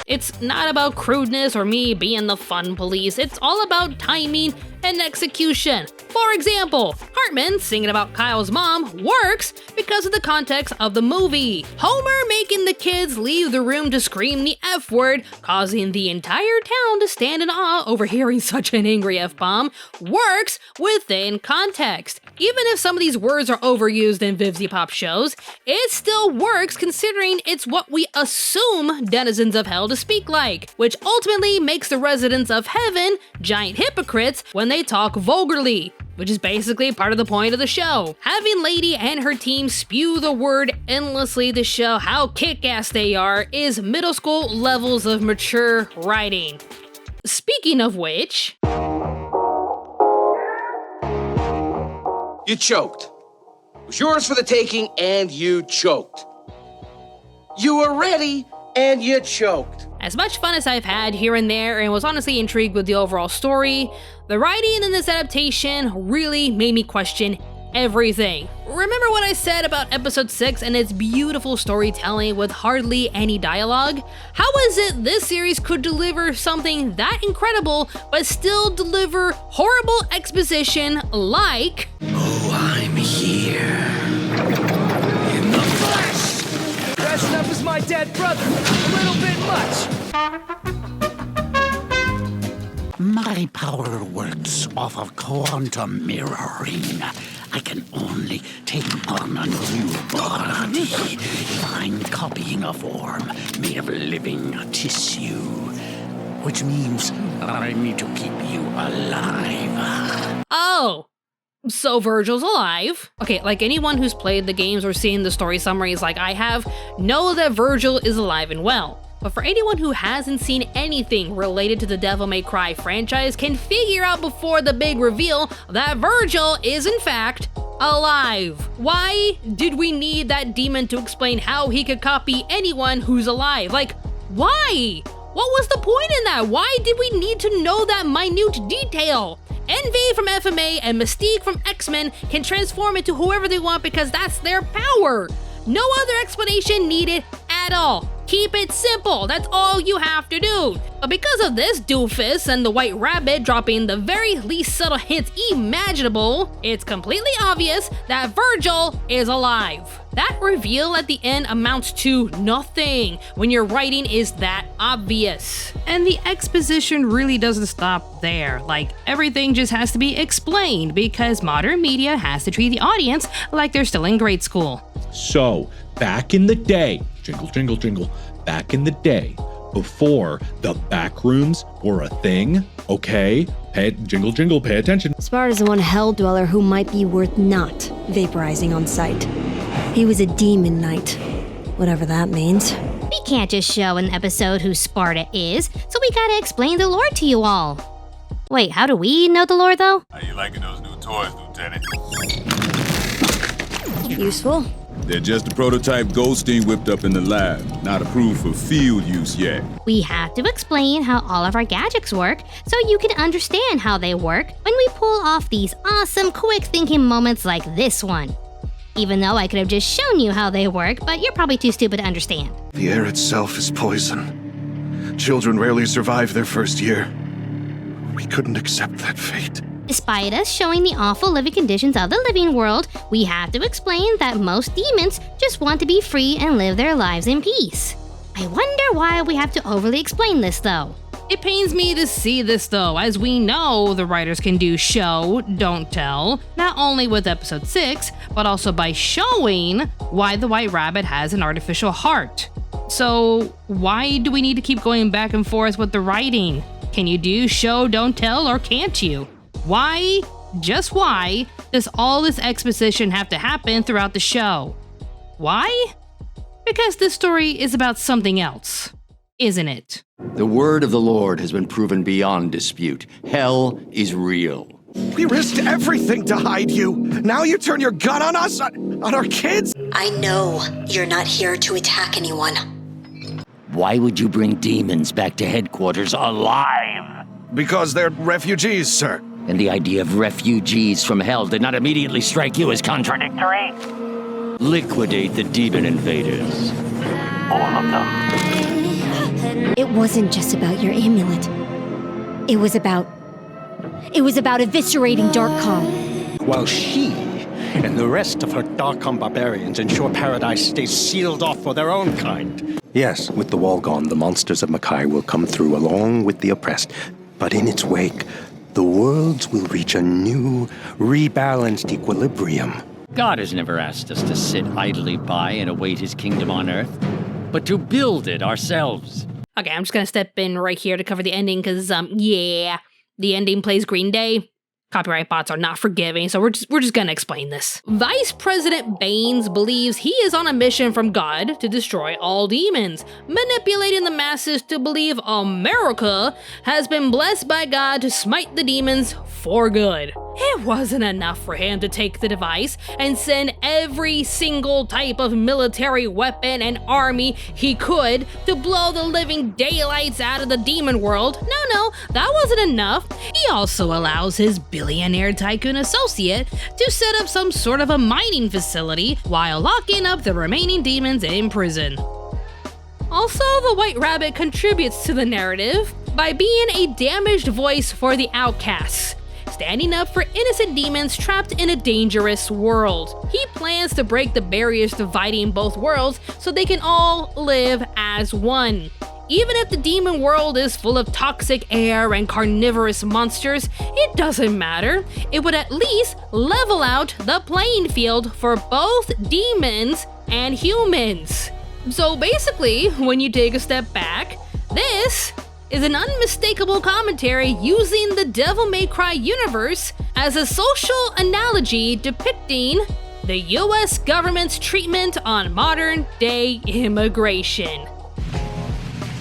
[SPEAKER 1] It's not about crudeness or me being the fun police. It's all about timing and execution. For example, Hartman singing about Kyle's mom works because of the context of the movie. Homer making the kids leave the room to scream the F word, causing the entire town to stand in awe over hearing such an angry F-bomb, works within context. Even if some of these words are overused in Vivzy Pop shows, it still works considering it's what we assume denizens of hell to speak like, which ultimately makes the residents of heaven giant hypocrites when they talk vulgarly, which is basically part of the point of the show. Having Lady and her team spew the word endlessly to show how kick-ass they are is middle school levels of mature writing. Speaking of which...
[SPEAKER 25] You choked. It was yours for the taking, and you choked. You were ready, and you choked.
[SPEAKER 1] As much fun as I've had here and there and was honestly intrigued with the overall story, the writing in this adaptation really made me question everything. Remember what I said about episode 6 and its beautiful storytelling with hardly any dialogue? How is it this series could deliver something that incredible but still deliver horrible exposition like...
[SPEAKER 17] Oh, I'm here. In the flesh!
[SPEAKER 6] Dressing up as my dead brother, a little bit much.
[SPEAKER 17] My power works off of quantum mirroring. I can only take on a new body if I'm copying a form made of living tissue, which means I need to keep you alive.
[SPEAKER 1] Oh, so Virgil's alive. Okay, like anyone who's played the games or seen the story summaries like I have, know that Virgil is alive and well. But for anyone who hasn't seen anything related to the Devil May Cry franchise can figure out before the big reveal that Virgil is in fact alive. Why did we need that demon to explain how he could copy anyone who's alive? Like, why? What was the point in that? Why did we need to know that minute detail? Envy from FMA and Mystique from X-Men can transform into whoever they want because that's their power. No other explanation needed at all. Keep it simple, that's all you have to do. But because of this doofus and the White Rabbit dropping the very least subtle hints imaginable, it's completely obvious that Virgil is alive. That reveal at the end amounts to nothing when your writing is that obvious. And the exposition really doesn't stop there. Like, everything just has to be explained because modern media has to treat the audience like they're still in grade school.
[SPEAKER 21] So, back in the day, jingle, jingle, jingle, back in the day, before the back rooms were a thing, okay? Jingle, jingle, pay attention.
[SPEAKER 14] Smart as one hell dweller who might be worth not vaporizing on sight. He was a demon knight, whatever that means.
[SPEAKER 3] We can't just show an episode who Sparta is, so we gotta explain the lore to you all. Wait, how do we know the lore though?
[SPEAKER 5] How you liking those new toys, Lieutenant?
[SPEAKER 14] Useful.
[SPEAKER 5] They're just a prototype Goldstein whipped up in the lab, not approved for field use yet.
[SPEAKER 3] We have to explain how all of our gadgets work so you can understand how they work when we pull off these awesome quick thinking moments like this one. Even though I could have just shown you how they work, but you're probably too stupid to understand.
[SPEAKER 13] The air itself is poison. Children rarely survive their first year. We couldn't accept that fate.
[SPEAKER 3] Despite us showing the awful living conditions of the living world, we have to explain that most demons just want to be free and live their lives in peace. I wonder why we have to overly explain this though.
[SPEAKER 1] It pains me to see this though, as we know the writers can do show, don't tell, not only with episode 6, but also by showing why the White Rabbit has an artificial heart. So why do we need to keep going back and forth with the writing? Can you do show, don't tell, or can't you? Why, just why, does all this exposition have to happen throughout the show? Why? Because this story is about something else, isn't it?
[SPEAKER 8] The word of the Lord has been proven beyond dispute. Hell is real.
[SPEAKER 13] We risked everything to hide you. Now you turn your gun on us, on our kids?
[SPEAKER 15] I know you're not here to attack anyone.
[SPEAKER 17] Why would you bring demons back to headquarters alive?
[SPEAKER 13] Because they're refugees, sir.
[SPEAKER 17] And the idea of refugees from hell did not immediately strike you as contradictory? Liquidate the demon invaders. All of them.
[SPEAKER 14] It wasn't just about your amulet. It was about eviscerating Darkcom.
[SPEAKER 16] While she and the rest of her Darkcom barbarians ensure Paradise stays sealed off for their own kind.
[SPEAKER 19] Yes, with the wall gone, the monsters of Makai will come through along with the oppressed. But in its wake, the worlds will reach a new, rebalanced equilibrium.
[SPEAKER 10] God has never asked us to sit idly by and await his kingdom on earth, but to build it ourselves.
[SPEAKER 1] Okay, I'm just gonna step in right here to cover the ending because, yeah, the ending plays Green Day. Copyright bots are not forgiving, so we're just gonna explain this. Vice President Baines believes he is on a mission from God to destroy all demons, manipulating the masses to believe America has been blessed by God to smite the demons for good. It wasn't enough for him to take the device and send every single type of military weapon and army he could to blow the living daylights out of the demon world. No, that wasn't enough. He also allows his billionaire tycoon associate to set up some sort of a mining facility while locking up the remaining demons in prison. Also, the White Rabbit contributes to the narrative by being a damaged voice for the outcasts, standing up for innocent demons trapped in a dangerous world. He plans to break the barriers dividing both worlds so they can all live as one. Even if the demon world is full of toxic air and carnivorous monsters, it doesn't matter. It would at least level out the playing field for both demons and humans. So basically, when you take a step back, this is an unmistakable commentary using the Devil May Cry universe as a social analogy depicting the US government's treatment on modern-day immigration.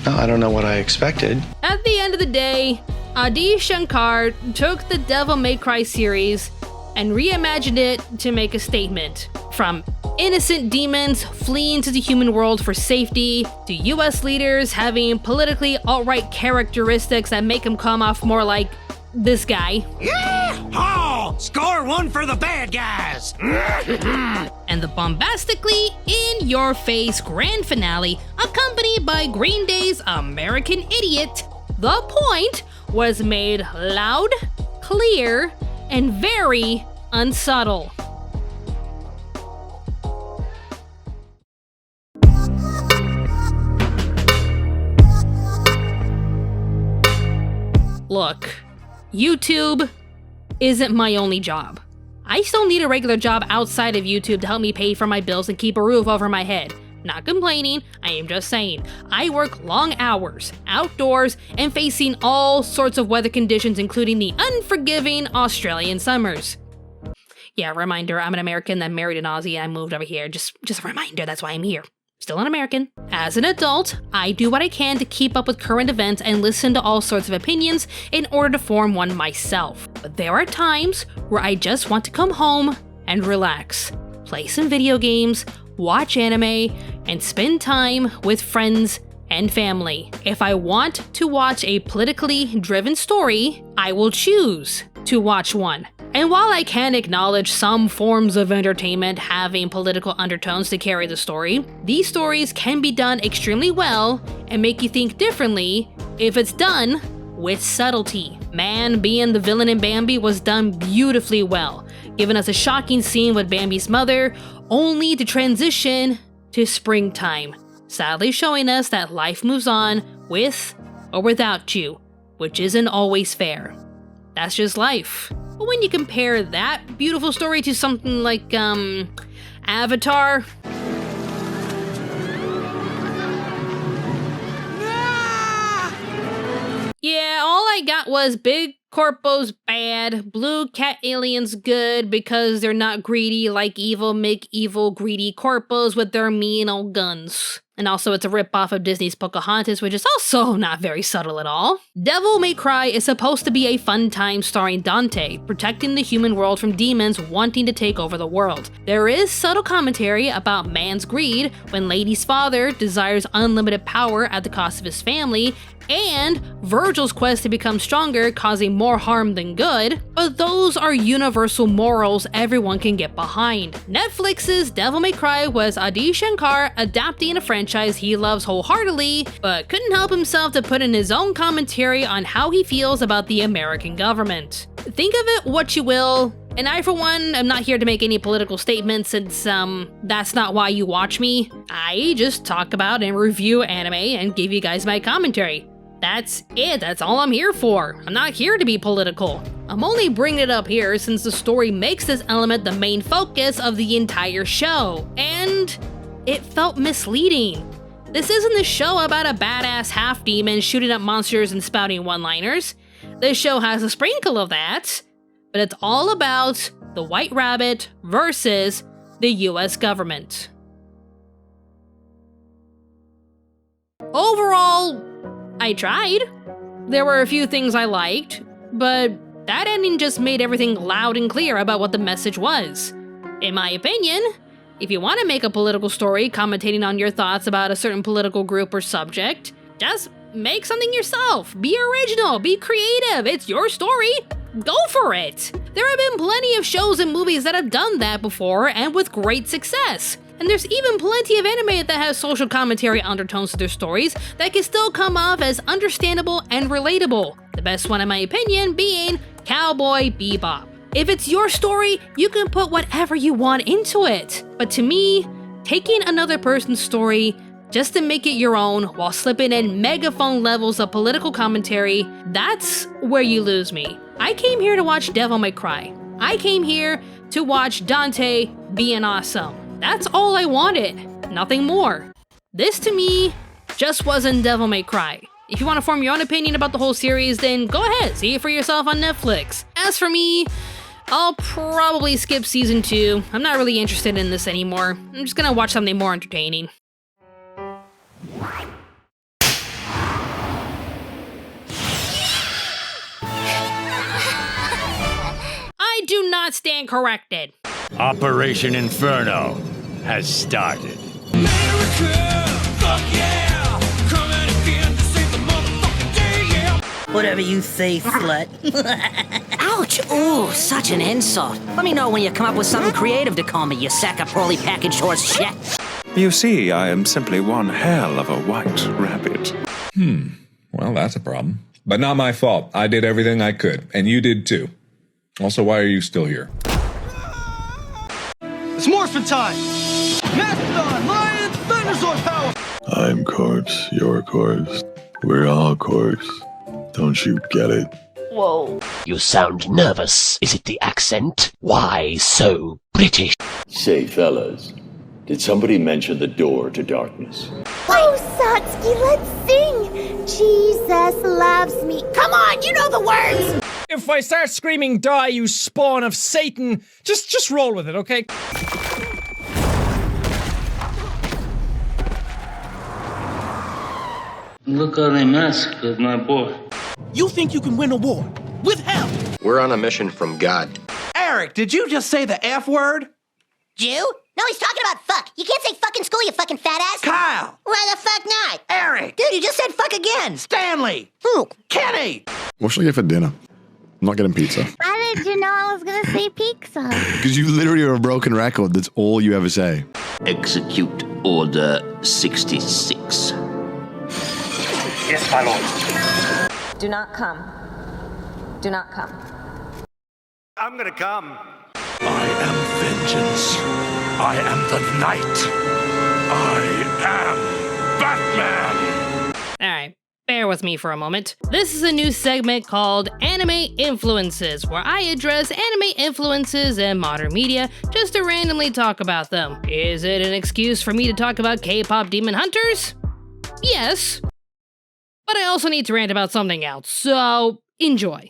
[SPEAKER 18] Oh, I don't know what I expected.
[SPEAKER 1] At the end of the day, Adi Shankar took the Devil May Cry series and reimagined it to make a statement. From innocent demons fleeing to the human world for safety, to US leaders having politically alt-right characteristics that make them come off more like this guy.
[SPEAKER 17] Yeehaw! Score one for the bad guys!
[SPEAKER 1] And the bombastically in-your-face grand finale, accompanied by Green Day's American Idiot. The point was made loud, clear, and very unsubtle. Look, YouTube isn't my only job. I still need a regular job outside of YouTube to help me pay for my bills and keep a roof over my head. Not complaining, I am just saying, I work long hours, outdoors, and facing all sorts of weather conditions, including the unforgiving Australian summers. Yeah, reminder, I'm an American that married an Aussie and I moved over here. Just a reminder, that's why I'm here. Still an American. As an adult, I do what I can to keep up with current events and listen to all sorts of opinions in order to form one myself. But there are times where I just want to come home and relax, play some video games, watch anime, and spend time with friends and family. If I want to watch a politically driven story, I will choose to watch one. And while I can acknowledge some forms of entertainment having political undertones to carry the story, these stories can be done extremely well and make you think differently if it's done with subtlety. Man being the villain in Bambi was done beautifully well, giving us a shocking scene with Bambi's mother, only to transition to springtime, sadly showing us that life moves on with or without you, which isn't always fair. That's just life. But when you compare that beautiful story to something like, Avatar, yeah, all I got was big corpos bad, blue cat aliens good because they're not greedy like evil make evil greedy corpos with their mean old guns. And also it's a ripoff of Disney's Pocahontas, which is also not very subtle at all. Devil May Cry is supposed to be a fun time starring Dante, protecting the human world from demons wanting to take over the world. There is subtle commentary about man's greed when Lady's father desires unlimited power at the cost of his family, and Virgil's quest to become stronger causing more harm than good, but those are universal morals everyone can get behind. Netflix's Devil May Cry was Adi Shankar adapting a franchise he loves wholeheartedly, but couldn't help himself to put in his own commentary on how he feels about the American government. Think of it what you will, and I for one am not here to make any political statements since, that's not why you watch me. I just talk about and review anime and give you guys my commentary. That's it, that's all I'm here for. I'm not here to be political. I'm only bringing it up here since the story makes this element the main focus of the entire show, and it felt misleading. This isn't a show about a badass half-demon shooting up monsters and spouting one-liners. This show has a sprinkle of that, but it's all about the White Rabbit versus the US government. Overall, I tried. There were a few things I liked, but that ending just made everything loud and clear about what the message was. In my opinion, if you want to make a political story commentating on your thoughts about a certain political group or subject, just make something yourself. Be original, be creative, it's your story. Go for it. There have been plenty of shows and movies that have done that before and with great success. And there's even plenty of anime that has social commentary undertones to their stories that can still come off as understandable and relatable. The best one in my opinion being Cowboy Bebop. If it's your story, you can put whatever you want into it. But to me, taking another person's story just to make it your own while slipping in megaphone levels of political commentary, that's where you lose me. I came here to watch Devil May Cry. I came here to watch Dante being awesome. That's all I wanted, nothing more. This to me just wasn't Devil May Cry. If you want to form your own opinion about the whole series, then go ahead, see it for yourself on Netflix. As for me, I'll probably skip season 2. I'm not really interested in this anymore. I'm just gonna watch something more entertaining. I do not stand corrected.
[SPEAKER 10] Operation Inferno has started.
[SPEAKER 2] Whatever you say, slut.
[SPEAKER 4] Ouch! Ooh, such an insult. Let me know when you come up with something creative to call me, you sack of poorly packaged horse shit.
[SPEAKER 7] You see, I am simply one hell of a white rabbit.
[SPEAKER 9] Well, that's a problem. But not my fault. I did everything I could, and you did too. Also, why are you still here?
[SPEAKER 11] It's morphin' time! Mastodon, Lions, Thunderzord power!
[SPEAKER 13] I'm corpse, you're corpse. We're all corpse. Don't you get it?
[SPEAKER 26] Whoa. You sound nervous. Is it the accent? Why so British?
[SPEAKER 8] Say, fellas, did somebody mention the door to darkness?
[SPEAKER 27] Oh, Satsuki, let's sing! Jesus loves me. Come on, you know the words!
[SPEAKER 28] If I start screaming, die, you spawn of Satan, just roll with it, okay?
[SPEAKER 29] Look how they massacred my boy.
[SPEAKER 11] You think you can win a war with hell?
[SPEAKER 18] We're on a mission from God.
[SPEAKER 11] Eric, did you just say the F word?
[SPEAKER 27] Jew? No, he's talking about fuck. You can't say fuck in school, you fucking fat ass.
[SPEAKER 11] Kyle!
[SPEAKER 27] Why the fuck not?
[SPEAKER 11] Eric!
[SPEAKER 27] Dude, you just said fuck again.
[SPEAKER 11] Stanley!
[SPEAKER 27] Who?
[SPEAKER 11] Kenny!
[SPEAKER 30] What should I get for dinner? I'm not getting pizza.
[SPEAKER 27] How did you know I was gonna say pizza?
[SPEAKER 30] Because you literally are a broken record. That's all you ever say.
[SPEAKER 8] Execute Order 66.
[SPEAKER 29] Yes, my lord.
[SPEAKER 31] Do not come. Do not come.
[SPEAKER 29] I'm gonna come.
[SPEAKER 17] I am vengeance. I am the night. I am Batman.
[SPEAKER 1] Alright, bear with me for a moment. This is a new segment called Anime Influences, where I address anime influences in modern media just to randomly talk about them. Is it an excuse for me to talk about K-pop demon hunters? Yes. But I also need to rant about something else, so enjoy.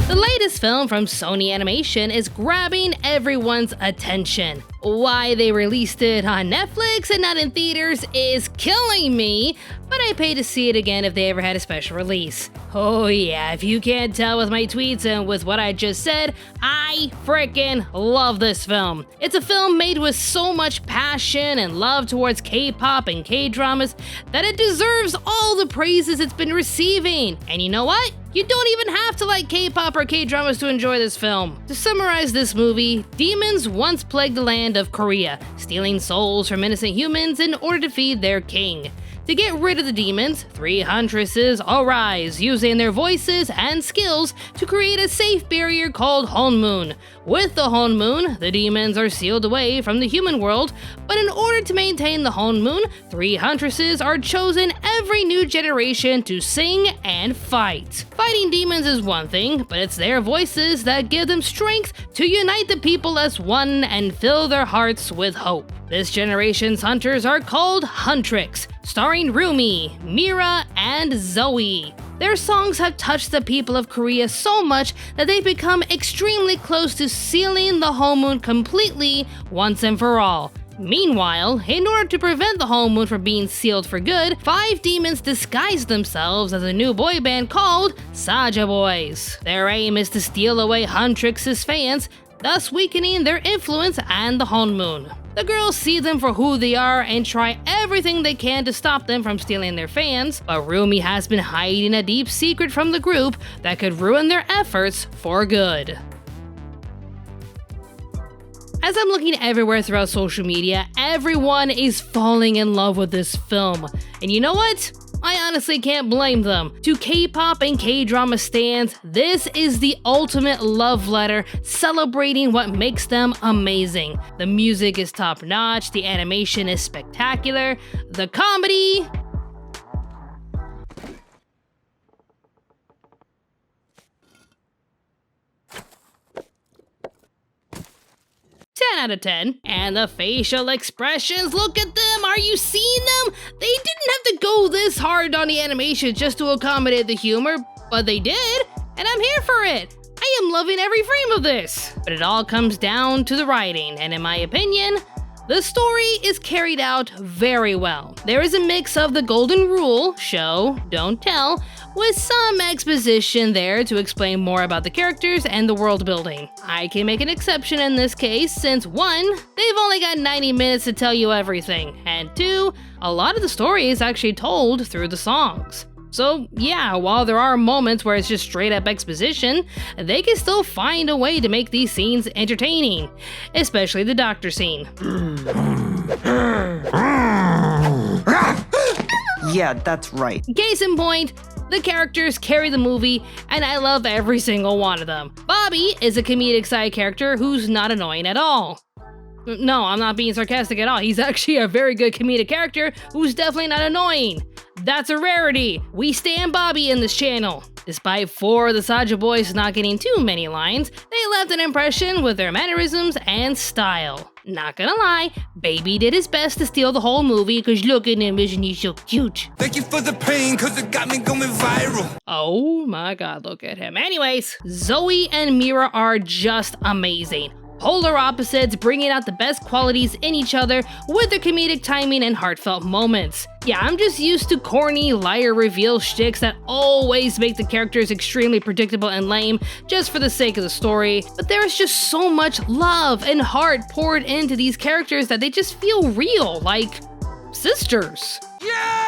[SPEAKER 1] The latest film from Sony Animation is grabbing everyone's attention. Why they released it on Netflix and not in theaters is killing me, but I pay to see it again if they ever had a special release. Oh yeah, if you can't tell with my tweets and with what I just said, I frickin' love this film. It's a film made with so much passion and love towards K-pop and K-dramas that it deserves all the praises it's been receiving. And you know what? You don't even have to like K-pop or K-dramas to enjoy this film. To summarize this movie, demons once plagued the land of Korea, stealing souls from innocent humans in order to feed their king. To get rid of the demons, 3 huntresses arise, using their voices and skills to create a safe barrier called Honmoon. With the Honmoon, the demons are sealed away from the human world, but in order to maintain the Honmoon, 3 huntresses are chosen every new generation to sing and fight. Fighting demons is one thing, but it's their voices that give them strength to unite the people as one and fill their hearts with hope. This generation's hunters are called Huntrix, starring Rumi, Mira, and Zoe. Their songs have touched the people of Korea so much that they've become extremely close to sealing the Honmoon completely once and for all. Meanwhile, in order to prevent the Honmoon from being sealed for good, 5 demons disguise themselves as a new boy band called Saja Boys. Their aim is to steal away Huntrix's fans, thus weakening their influence and the Honmoon. The girls see them for who they are and try everything they can to stop them from stealing their fans, but Rumi has been hiding a deep secret from the group that could ruin their efforts for good. As I'm looking everywhere throughout social media, everyone is falling in love with this film. And you know what? I honestly can't blame them. To K-pop and K-drama stans, this is the ultimate love letter celebrating what makes them amazing. The music is top-notch, the animation is spectacular, the comedy... 10 out of 10. And the facial expressions, look at them, are you seeing them? They didn't have to go this hard on the animation just to accommodate the humor, but they did, and I'm here for it. I am loving every frame of this. But it all comes down to the writing, and in my opinion, The story is carried out very well. There is a mix of the golden rule, show, don't tell, with some exposition there to explain more about the characters and the world building. I can make an exception in this case since 1, they've only got 90 minutes to tell you everything, and 2, a lot of the story is actually told through the songs. So yeah, while there are moments where it's just straight up exposition, they can still find a way to make these scenes entertaining, especially the doctor scene.
[SPEAKER 2] Yeah, that's right.
[SPEAKER 1] Case in point, the characters carry the movie, and I love every single one of them. Bobby is a comedic side character who's not annoying at all. No, I'm not being sarcastic at all. He's actually a very good comedic character who's definitely not annoying. That's a rarity. We stand Bobby in this channel. Despite 4 of the Saja boys not getting too many lines, they left an impression with their mannerisms and style. Not gonna lie, Baby did his best to steal the whole movie cause look at him, isn't he so cute?
[SPEAKER 3] Thank you for the pain cause it got me going viral.
[SPEAKER 1] Oh my god, look at him. Anyways, Zoe and Mira are just amazing. Polar opposites bringing out the best qualities in each other with their comedic timing and heartfelt moments. Yeah, I'm just used to corny liar reveal shticks that always make the characters extremely predictable and lame just for the sake of the story, but there is just so much love and heart poured into these characters that they just feel real, like sisters.
[SPEAKER 3] Yeah!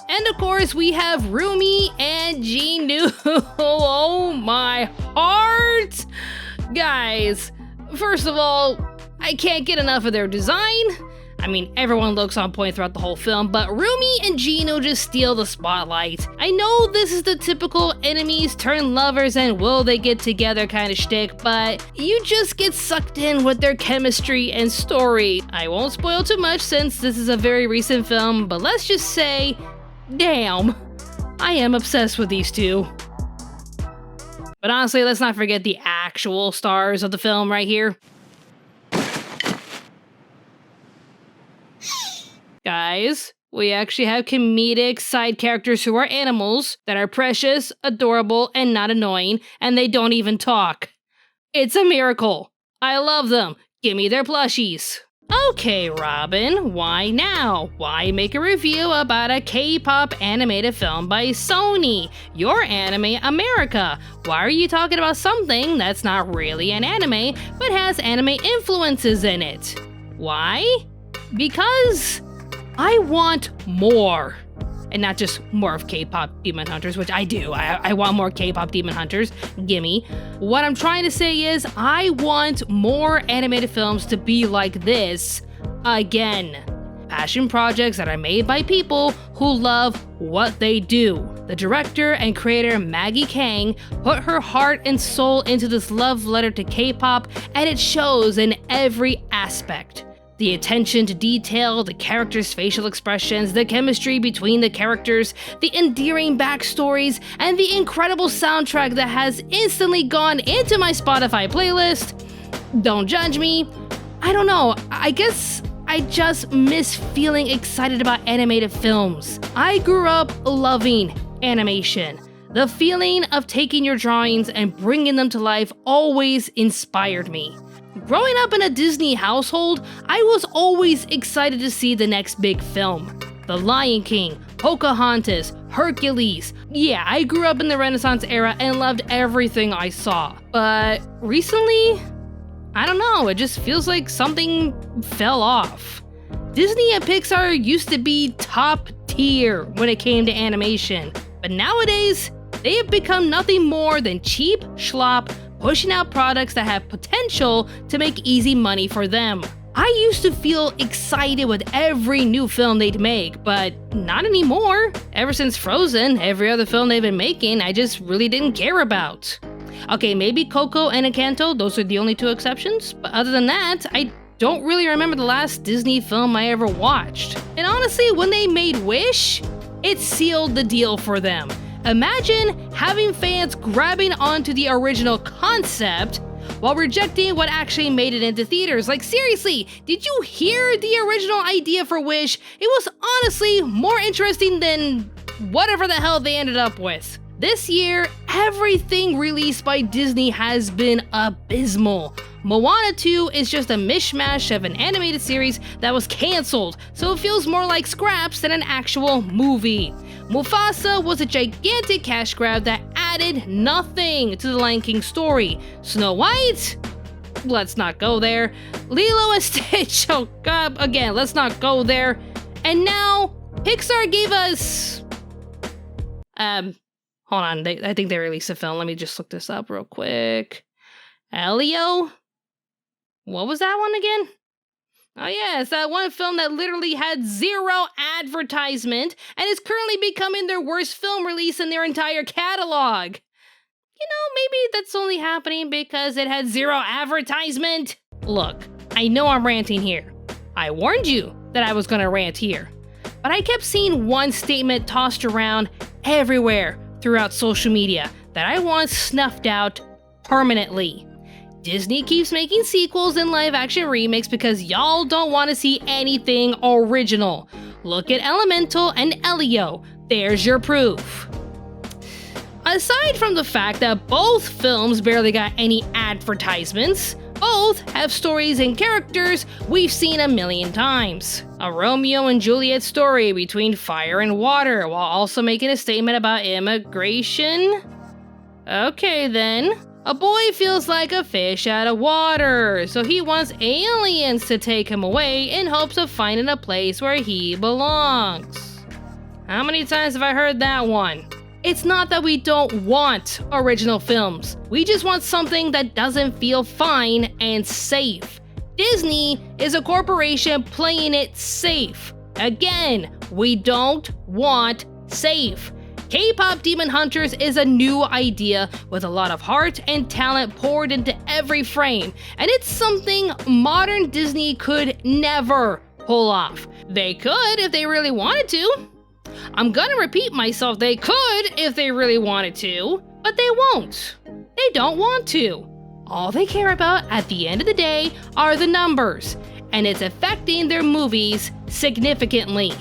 [SPEAKER 1] And of course, we have Rumi and Jinu. Oh my heart! Guys, first of all, I can't get enough of their design. I mean, everyone looks on point throughout the whole film, but Rumi and Jinu just steal the spotlight. I know this is the typical enemies turn lovers and will they get together kind of shtick, but you just get sucked in with their chemistry and story. I won't spoil too much since this is a very recent film, but let's just say, damn, I am obsessed with these two. But honestly, let's not forget the actual stars of the film right here. Guys, we actually have comedic side characters who are animals that are precious, adorable, and not annoying, and they don't even talk. It's a miracle. I love them. Give me their plushies. Okay, Robin, why now? Why make a review about a K-pop animated film by Sony? Your Anime America. Why are you talking about something that's not really an anime, but has anime influences in it? Why? Because I want more. And not just more of K-pop Demon Hunters, which I do. I want more K-pop Demon Hunters. Gimme. What I'm trying to say is I want more animated films to be like this again. Passion projects that are made by people who love what they do. The director and creator Maggie Kang put her heart and soul into this love letter to K-pop, and it shows in every aspect. The attention to detail, the characters' facial expressions, the chemistry between the characters, the endearing backstories, and the incredible soundtrack that has instantly gone into my Spotify playlist. Don't judge me. I don't know, I guess I just miss feeling excited about animated films. I grew up loving animation. The feeling of taking your drawings and bringing them to life always inspired me. Growing up in a Disney household, I was always excited to see the next big film. The Lion King, Pocahontas, Hercules. Yeah, I grew up in the Renaissance era and loved everything I saw. But recently, I don't know, it just feels like something fell off. Disney and Pixar used to be top tier when it came to animation, but nowadays, they have become nothing more than cheap schlop, pushing out products that have potential to make easy money for them. I used to feel excited with every new film they'd make, but not anymore. Ever since Frozen, every other film they've been making, I just really didn't care about. Okay, maybe Coco and Encanto, those are the only 2 exceptions, but other than that, I don't really remember the last Disney film I ever watched. And honestly, when they made Wish, it sealed the deal for them. Imagine having fans grabbing onto the original concept while rejecting what actually made it into theaters. Like seriously, did you hear the original idea for Wish? It was honestly more interesting than whatever the hell they ended up with. This year, everything released by Disney has been abysmal. Moana 2 is just a mishmash of an animated series that was cancelled, so it feels more like scraps than an actual movie. Mufasa was a gigantic cash grab that added nothing to the Lion King story. Snow White? Let's not go there. Lilo and Stitch, oh god, again, let's not go there. And now, Pixar gave us... hold on, I think they released a film. Let me just look this up real quick. Elio? What was that one again? Oh yeah, it's that one film that literally had zero advertisement and is currently becoming their worst film release in their entire catalog. You know, maybe that's only happening because it had zero advertisement. Look, I know I'm ranting here. I warned you that I was gonna rant here. But I kept seeing one statement tossed around everywhere throughout social media that I want snuffed out permanently. Disney keeps making sequels and live-action remakes because y'all don't want to see anything original. Look at Elemental and Elio. There's your proof. Aside from the fact that both films barely got any advertisements, both have stories and characters we've seen a million times. A Romeo and Juliet story between fire and water, while also making a statement about immigration? Okay then. A boy feels like a fish out of water, so he wants aliens to take him away in hopes of finding a place where he belongs. How many times have I heard that one? It's not that we don't want original films. We just want something that doesn't feel fine and safe. Disney is a corporation playing it safe. Again, we don't want safe. K-pop Demon Hunters is a new idea with a lot of heart and talent poured into every frame, and it's something modern Disney could never pull off. They could if they really wanted to. I'm gonna repeat myself, they could if they really wanted to, but they won't. They don't want to. All they care about at the end of the day are the numbers, and it's affecting their movies significantly.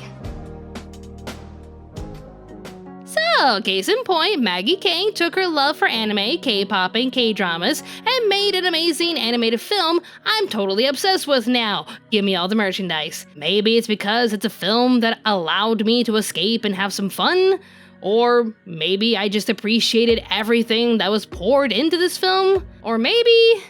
[SPEAKER 1] So, case in point, Maggie Kang took her love for anime, K-pop, and K-dramas and made an amazing animated film I'm totally obsessed with now. Give me all the merchandise. Maybe it's because it's a film that allowed me to escape and have some fun, or maybe I just appreciated everything that was poured into this film, or maybe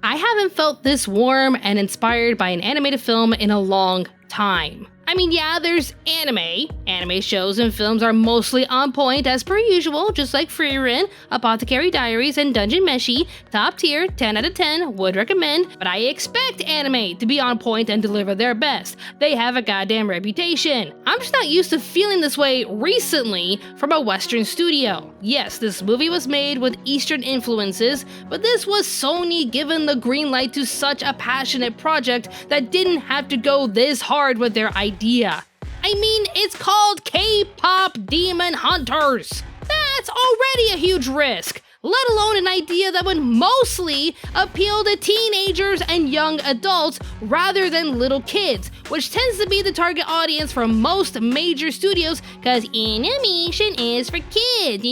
[SPEAKER 1] I haven't felt this warm and inspired by an animated film in a long time. I mean, yeah, there's anime. Anime shows and films are mostly on point as per usual, just like Frieren, Apothecary Diaries, and Dungeon Meshi. Top tier, 10 out of 10, would recommend, but I expect anime to be on point and deliver their best. They have a goddamn reputation. I'm just not used to feeling this way recently from a Western studio. Yes, this movie was made with Eastern influences, but this was Sony given the green light to such a passionate project that didn't have to go this hard with their idea. I mean, it's called K-pop Demon Hunters. That's already a huge risk, let alone an idea that would mostly appeal to teenagers and young adults rather than little kids, which tends to be the target audience for most major studios because animation is for kids.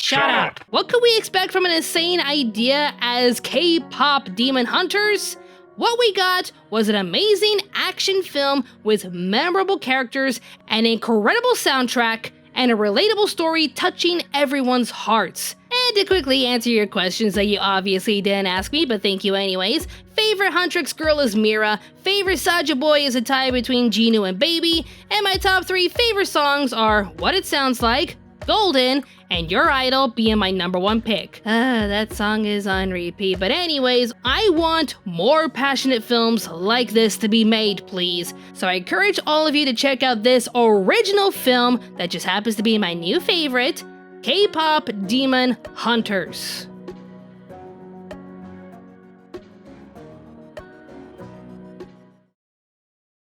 [SPEAKER 1] Shut up. What could we expect from an insane idea as K-pop Demon Hunters? What we got was an amazing action film with memorable characters, an incredible soundtrack, and a relatable story touching everyone's hearts. And to quickly answer your questions that you obviously didn't ask me, but thank you anyways, favorite Huntrix girl is Mira, favorite Saja boy is a tie between Genu and Baby, and my top 3 favorite songs are What It Sounds Like, Golden, and Your Idol being my number 1 pick. That song is on repeat. But anyways, I want more passionate films like this to be made, please. So I encourage all of you to check out this original film that just happens to be my new favorite, K-pop Demon Hunters.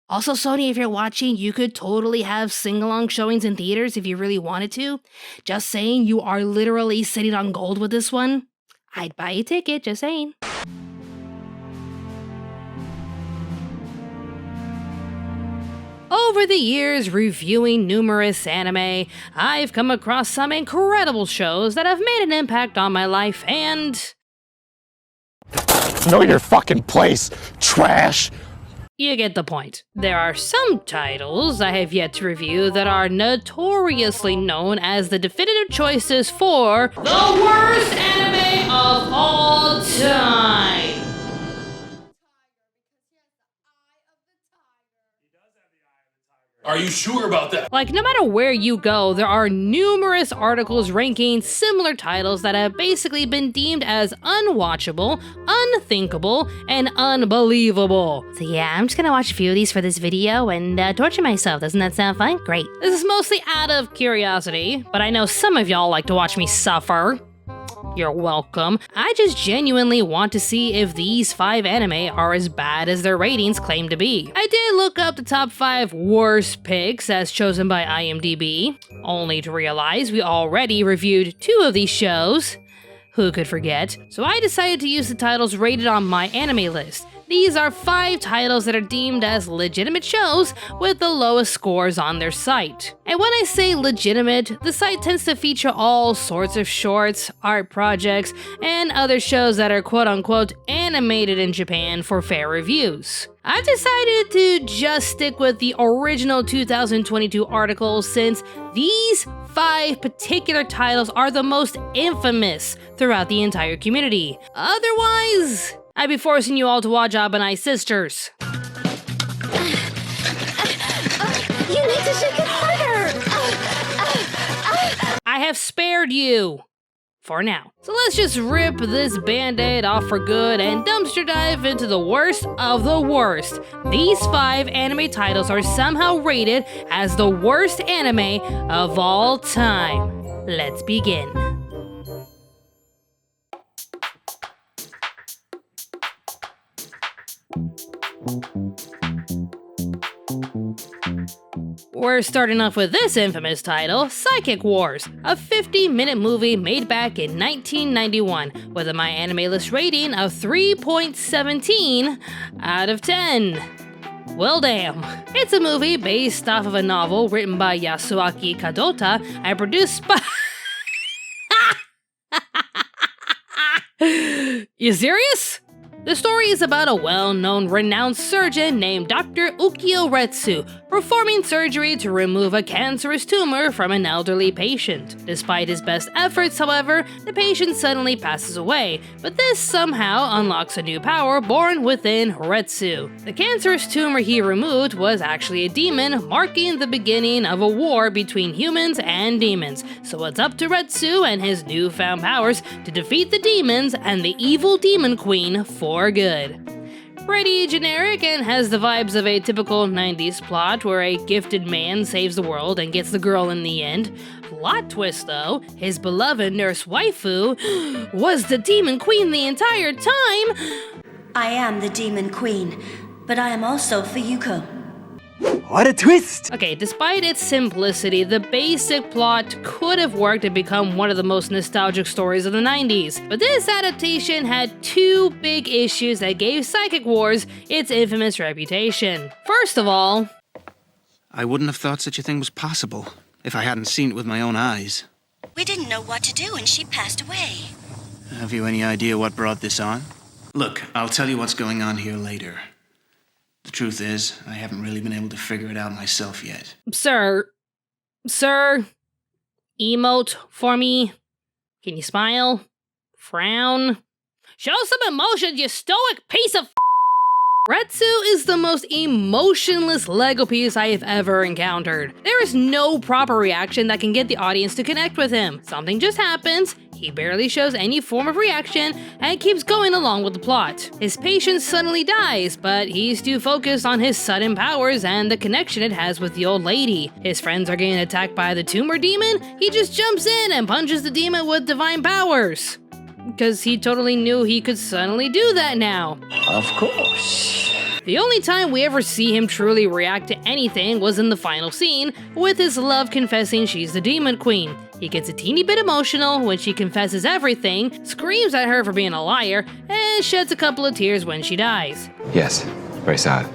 [SPEAKER 1] Also, Sony, if you're watching, you could totally have sing-along showings in theaters if you really wanted to. Just saying, you are literally sitting on gold with this one. I'd buy a ticket, just saying. Over the years, reviewing numerous anime, I've come across some incredible shows that have made an impact on my life and...
[SPEAKER 5] Know your fucking place, trash!
[SPEAKER 1] You get the point. There are some titles I have yet to review that are notoriously known as the definitive choices for the worst anime of all time.
[SPEAKER 6] Are you sure about that?
[SPEAKER 1] Like, no matter where you go, there are numerous articles ranking similar titles that have basically been deemed as unwatchable, unthinkable, and unbelievable. So yeah, I'm just gonna watch a few of these for this video and torture myself. Doesn't that sound fun? Great. This is mostly out of curiosity, but I know some of y'all like to watch me suffer. You're welcome. I just genuinely want to see if these 5 anime are as bad as their ratings claim to be. I did look up the top 5 worst picks as chosen by IMDb, only to realize we already reviewed 2 of these shows. Who could forget? So I decided to use the titles rated on my anime list. These are 5 titles that are deemed as legitimate shows with the lowest scores on their site. And when I say legitimate, the site tends to feature all sorts of shorts, art projects, and other shows that are quote-unquote animated in Japan for fair reviews. I've decided to just stick with the original 2022 articles since these 5 particular titles are the most infamous throughout the entire community. Otherwise, I'd be forcing you all to watch Abanai Sisters.
[SPEAKER 27] You need to shake it harder!
[SPEAKER 1] I have spared you. For now. So let's just rip this band-aid off for good and dumpster dive into the worst of the worst. These 5 anime titles are somehow rated as the worst anime of all time. Let's begin. We're starting off with this infamous title, Psychic Wars, a 50-minute movie made back in 1991 with a My Anime List rating of 3.17 out of 10. Well damn. It's a movie based off of a novel written by Yasuaki Kadota and produced by... You serious? The story is about a well-known renowned surgeon named Dr. Ukio Retsu performing surgery to remove a cancerous tumor from an elderly patient. Despite his best efforts, however, the patient suddenly passes away, but this somehow unlocks a new power born within Retsu. The cancerous tumor he removed was actually a demon, marking the beginning of a war between humans and demons, so it's up to Retsu and his newfound powers to defeat the demons and the evil demon queen for good. Pretty generic and has the vibes of a typical 90s plot where a gifted man saves the world and gets the girl in the end. Plot twist though, his beloved nurse waifu was the demon queen the entire time.
[SPEAKER 12] I am the demon queen, but I am also Fuyuko.
[SPEAKER 1] What a twist! Okay, despite its simplicity, the basic plot could have worked and become one of the most nostalgic stories of the 90s. But this adaptation had 2 big issues that gave Psychic Wars its infamous reputation. First of all,
[SPEAKER 14] I wouldn't have thought such a thing was possible if I hadn't seen it with my own eyes.
[SPEAKER 12] We didn't know what to do and she passed away.
[SPEAKER 14] Have you any idea what brought this on? Look, I'll tell you what's going on here later. The truth is, I haven't really been able to figure it out myself yet.
[SPEAKER 1] Sir, emote for me. Can you smile? Frown? Show some emotion, you stoic piece of Retsu is the most emotionless Lego piece I have ever encountered. There is no proper reaction that can get the audience to connect with him. Something just happens, he barely shows any form of reaction, and keeps going along with the plot. His patient suddenly dies, but he's too focused on his sudden powers and the connection it has with the old lady. His friends are getting attacked by the tumor demon, he just jumps in and punches the demon with divine powers. Because he totally knew he could suddenly do that now.
[SPEAKER 19] Of course.
[SPEAKER 1] The only time we ever see him truly react to anything was in the final scene, with his love confessing she's the demon queen. He gets a teeny bit emotional when she confesses everything, screams at her for being a liar, and sheds a couple of tears when she dies.
[SPEAKER 15] Yes, very sad.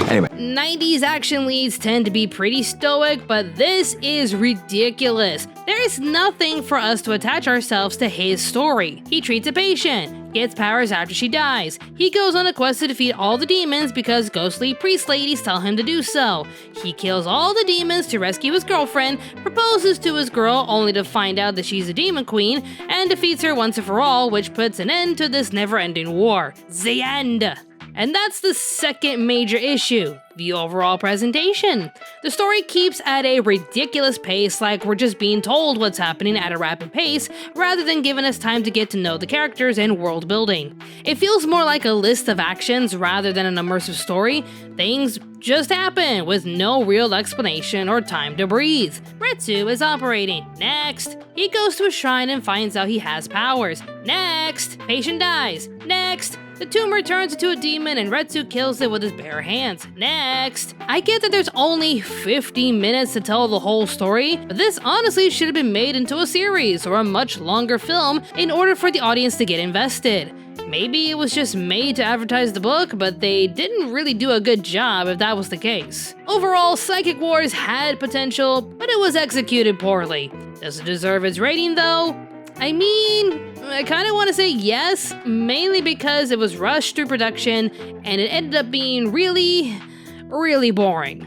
[SPEAKER 30] Anyway.
[SPEAKER 1] 90s action leads tend to be pretty stoic, but this is ridiculous. There is nothing for us to attach ourselves to his story. He treats a patient, gets powers after she dies. He goes on a quest to defeat all the demons because ghostly priest ladies tell him to do so. He kills all the demons to rescue his girlfriend, proposes to his girl only to find out that she's a demon queen, and defeats her once and for all, which puts an end to this never-ending war. The end! And that's the second major issue, the overall presentation. The story keeps at a ridiculous pace, like we're just being told what's happening at a rapid pace, rather than giving us time to get to know the characters and world building. It feels more like a list of actions rather than an immersive story. Things just happen with no real explanation or time to breathe. Retsu is operating. Next. He goes to a shrine and finds out he has powers. Next. Patient dies. Next. The tumor turns into a demon and Retsu kills it with his bare hands. Next! I get that there's only 50 minutes to tell the whole story, but this honestly should have been made into a series or a much longer film in order for the audience to get invested. Maybe it was just made to advertise the book, but they didn't really do a good job if that was the case. Overall, Psychic Wars had potential, but it was executed poorly. Does it deserve its rating though? I mean, I kind of want to say yes, mainly because it was rushed through production and it ended up being really, really boring.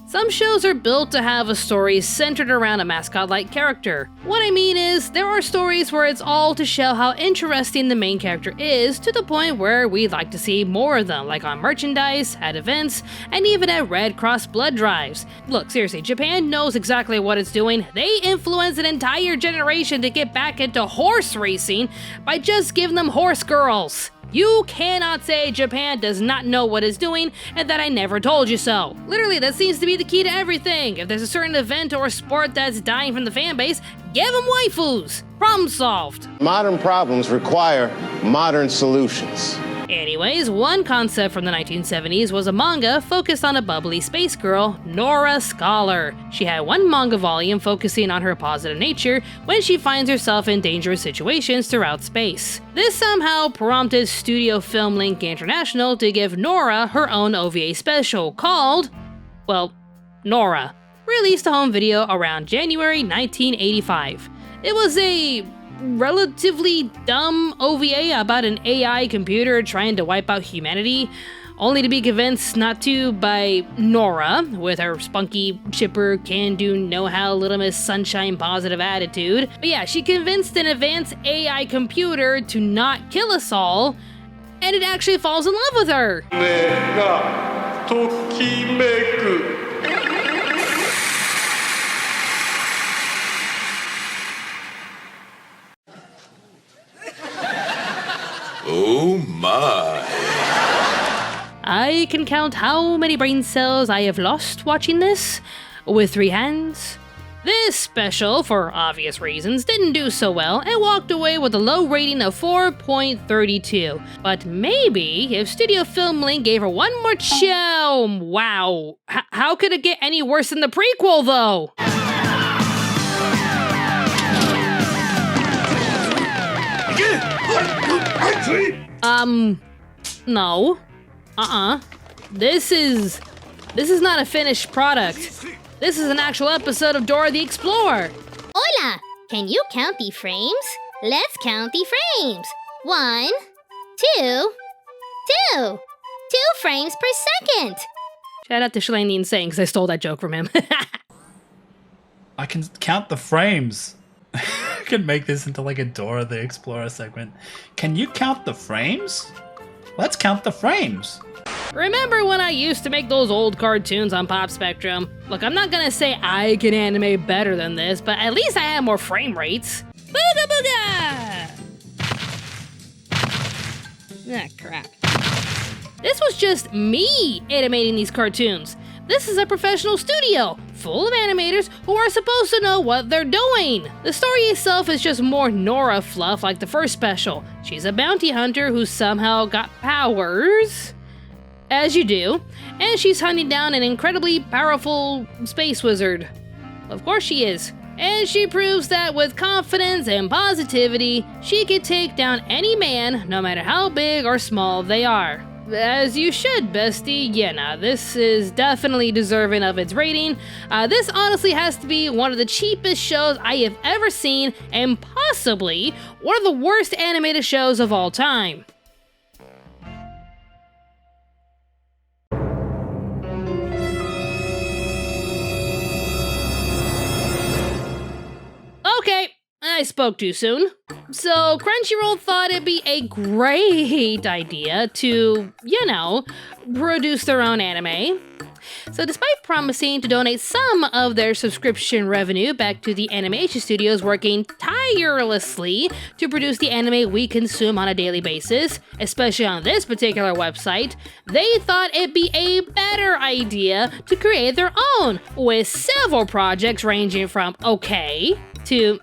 [SPEAKER 1] Some shows are built to have a story centered around a mascot-like character. What I mean is, there are stories where it's all to show how interesting the main character is, to the point where we'd like to see more of them, like on merchandise, at events, and even at Red Cross blood drives. Look, seriously, Japan knows exactly what it's doing. They influenced an entire generation to get back into horse racing by just giving them horse girls. You cannot say Japan does not know what it's doing and that I never told you so. Literally, that seems to be the key to everything. If there's a certain event or sport that's dying from the fanbase, give them waifus. Problem solved.
[SPEAKER 4] Modern problems require modern solutions.
[SPEAKER 1] Anyways, one concept from the 1970s was a manga focused on a bubbly space girl, Nora Scholar. She had one manga volume focusing on her positive nature when she finds herself in dangerous situations throughout space. This somehow prompted Studio Film Link International to give Nora her own OVA special called, well, Nora, released to home video around January 1985. It was a relatively dumb OVA about an AI computer trying to wipe out humanity, only to be convinced not to by Nora, with her spunky, chipper, can-do, know-how, Little Miss Sunshine positive attitude. But yeah, she convinced an advanced AI computer to not kill us all, and it actually falls in love with her.
[SPEAKER 6] Oh my.
[SPEAKER 1] I can count how many brain cells I have lost watching this with 3 hands. This special, for obvious reasons, didn't do so well and walked away with a low rating of 4.32. But maybe if Studio Film Link gave her one more wow. How could it get any worse than the prequel though? No. This is not a finished product. This is an actual episode of Dora the Explorer.
[SPEAKER 27] Hola! Can you count the frames? Let's count the frames. 1, 2, 2. 2 frames per second.
[SPEAKER 1] Shout out to Shalane the Insane, because I stole that joke from him.
[SPEAKER 7] I can count the frames. I can make this into like a Dora the Explorer segment. Can you count the frames? Let's count the frames.
[SPEAKER 1] Remember when I used to make those old cartoons on Pop Spectrum? Look, I'm not gonna say I can animate better than this, but at least I have more frame rates. Booga booga! Ah, crap. This was just me animating these cartoons. This is a professional studio, full of animators who are supposed to know what they're doing. The story itself is just more Nora fluff like the first special. She's a bounty hunter who somehow got powers, as you do, and she's hunting down an incredibly powerful space wizard. Of course she is. And she proves that with confidence and positivity, she can take down any man, no matter how big or small they are. As you should, bestie. Yeah, nah, this is definitely deserving of its rating. This honestly has to be one of the cheapest shows I have ever seen, and possibly one of the worst animated shows of all time. Okay, I spoke too soon. So Crunchyroll thought it'd be a great idea to, produce their own anime. So despite promising to donate some of their subscription revenue back to the animation studios working tirelessly to produce the anime we consume on a daily basis, especially on this particular website, they thought it'd be a better idea to create their own, with several projects ranging from okay to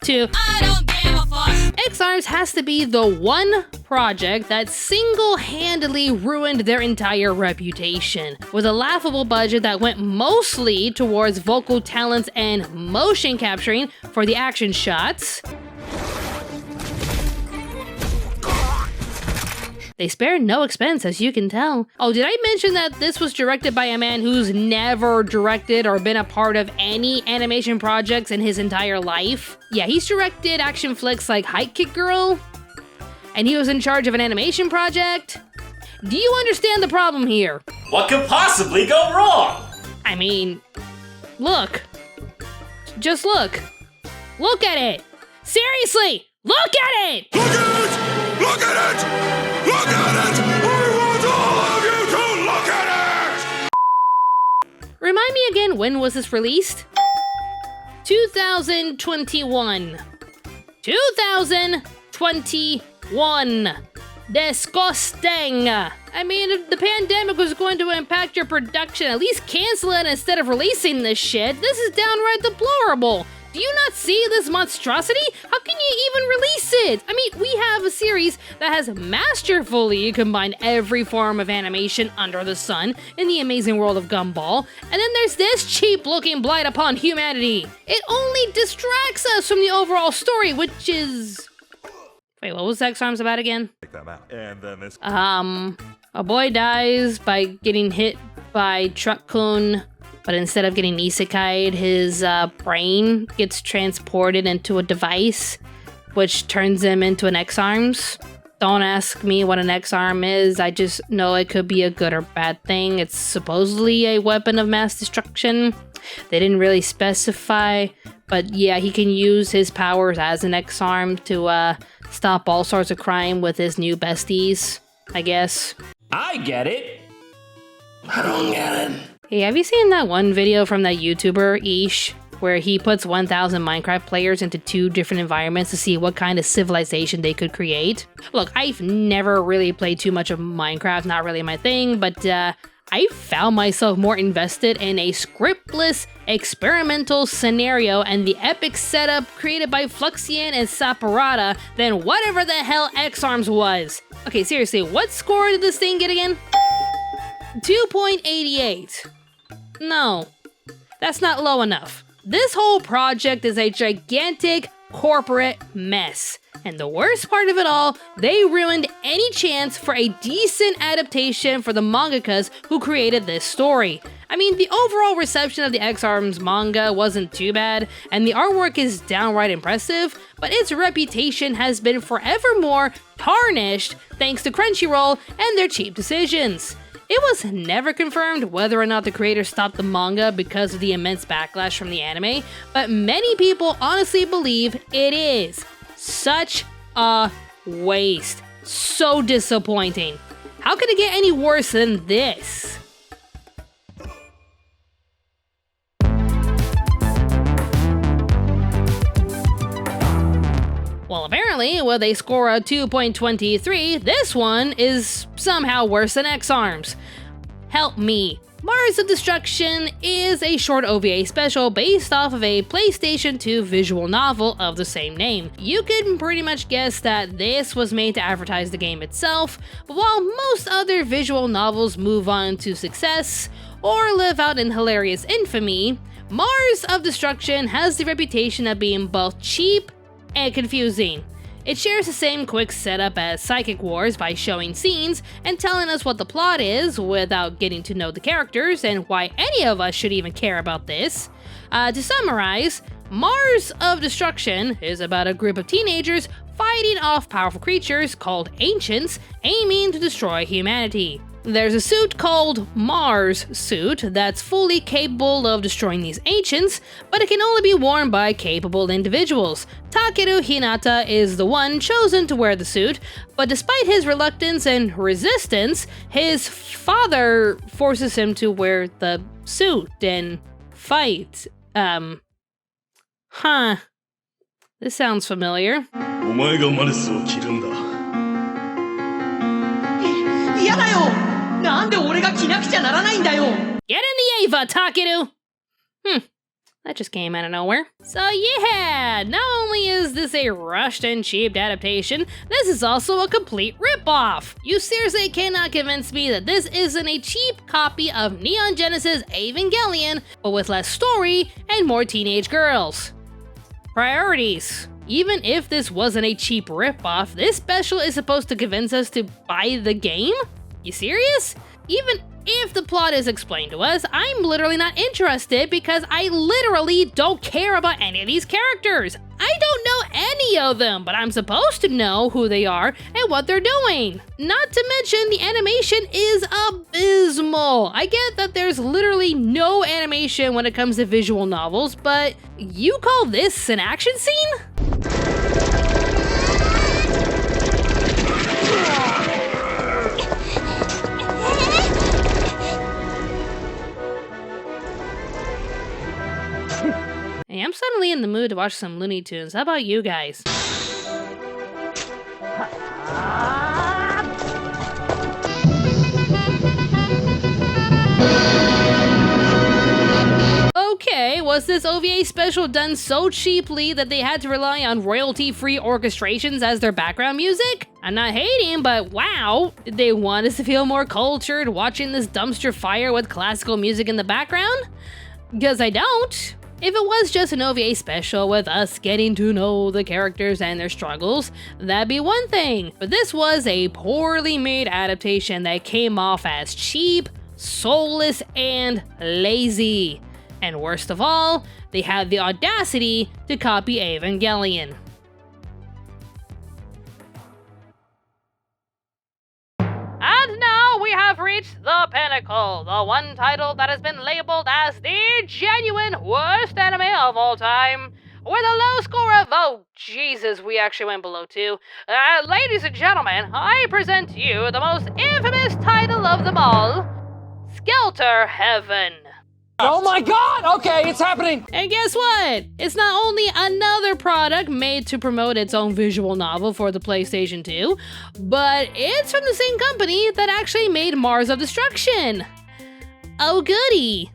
[SPEAKER 1] I don't give a fuck. X-Arms has to be the one project that single-handedly ruined their entire reputation. With a laughable budget that went mostly towards vocal talents and motion capturing for the action shots, they spared no expense, as you can tell. Oh, did I mention that this was directed by a man who's never directed or been a part of any animation projects in his entire life? Yeah, he's directed action flicks like Hike Kick Girl, and he was in charge of an animation project. Do you understand the problem here?
[SPEAKER 9] What could possibly go wrong?
[SPEAKER 1] I mean, look. Just look. Look at it. Seriously, look at it!
[SPEAKER 3] Look at it! Look at it! Look at it! I want all of you to look at it!
[SPEAKER 1] Remind me again, when was this released? 2021. 2021. Disgusting. I mean, if the pandemic was going to impact your production, at least cancel it instead of releasing this shit. This is downright deplorable. Do you not see this monstrosity? How can you even release it? I mean, we have a series that has masterfully combined every form of animation under the sun in the amazing world of Gumball, and then there's this cheap-looking blight upon humanity. It only distracts us from the overall story, which is... Wait, what was X-Arms about again?
[SPEAKER 10] Take them out. And then this...
[SPEAKER 1] A boy dies by getting hit by Truck-kun, but instead of getting isekai'd, his brain gets transported into a device, which turns him into an X-Arms. Don't ask me what an X-Arm is, I just know it could be a good or bad thing. It's supposedly a weapon of mass destruction. They didn't really specify, but yeah, he can use his powers as an X-Arm to stop all sorts of crime with his new besties, I guess.
[SPEAKER 9] I get it.
[SPEAKER 17] I don't get it.
[SPEAKER 1] Hey, have you seen that one video from that YouTuber, Ish, where he puts 1,000 Minecraft players into 2 different environments to see what kind of civilization they could create? Look, I've never really played too much of Minecraft, not really my thing, but I found myself more invested in a scriptless, experimental scenario and the epic setup created by Fluxian and Saparata than whatever the hell X-Arms was. Okay, seriously, what score did this thing get again? 2.88. No, that's not low enough. This whole project is a gigantic corporate mess. And the worst part of it all, they ruined any chance for a decent adaptation for the mangakas who created this story. I mean, the overall reception of the X-Arms manga wasn't too bad, and the artwork is downright impressive, but its reputation has been forevermore tarnished thanks to Crunchyroll and their cheap decisions. It was never confirmed whether or not the creator stopped the manga because of the immense backlash from the anime, but many people honestly believe it is. Such a waste. So disappointing. How could it get any worse than this? Well, apparently, with a score of 2.23, this one is somehow worse than X-Arms. Help me. Mars of Destruction is a short OVA special based off of a PlayStation 2 visual novel of the same name. You can pretty much guess that this was made to advertise the game itself, but while most other visual novels move on to success or live out in hilarious infamy, Mars of Destruction has the reputation of being both cheap and confusing. It shares the same quick setup as Psychic Wars by showing scenes and telling us what the plot is without getting to know the characters and why any of us should even care about this. To summarize, Mars of Destruction is about a group of teenagers fighting off powerful creatures called Ancients aiming to destroy humanity. There's a suit called Mars Suit that's fully capable of destroying these Ancients, but it can only be worn by capable individuals. Takeru Hinata is the one chosen to wear the suit, but despite his reluctance and resistance, his father forces him to wear the suit and fight. This sounds familiar.
[SPEAKER 29] お前がマルスを着るんだ。
[SPEAKER 11] 嫌だよ。なんで俺が着なくちゃならないんだよ。
[SPEAKER 1] Get in the Ava, Takeru! That just came out of nowhere. So yeah, not only is this a rushed and cheap adaptation, this is also a complete ripoff. You seriously cannot convince me that this isn't a cheap copy of Neon Genesis Evangelion, but with less story and more teenage girls. Priorities. Even if this wasn't a cheap ripoff, this special is supposed to convince us to buy the game? You serious? Even if the plot is explained to us, I'm literally not interested because I literally don't care about any of these characters. I don't know any of them, but I'm supposed to know who they are and what they're doing. Not to mention, the animation is abysmal. I get that there's literally no animation when it comes to visual novels, but you call this an action scene? Hey, I'm suddenly in the mood to watch some Looney Tunes. How about you guys? Okay, was this OVA special done so cheaply that they had to rely on royalty-free orchestrations as their background music? I'm not hating, but wow, did they want us to feel more cultured watching this dumpster fire with classical music in the background? Because I don't. If it was just an OVA special with us getting to know the characters and their struggles, that'd be one thing. But this was a poorly made adaptation that came off as cheap, soulless, and lazy. And worst of all, they had the audacity to copy Evangelion. And now we have reached the pinnacle, the one title that has been labeled as the genuine worst anime of all time, with a low score of, oh Jesus, we actually went below 2. Ladies and gentlemen, I present to you the most infamous title of them all, Skelter Heaven.
[SPEAKER 28] Oh my god! Okay, it's happening!
[SPEAKER 1] And guess what? It's not only another product made to promote its own visual novel for the PlayStation 2, but it's from the same company that actually made Mars of Destruction. Oh goody!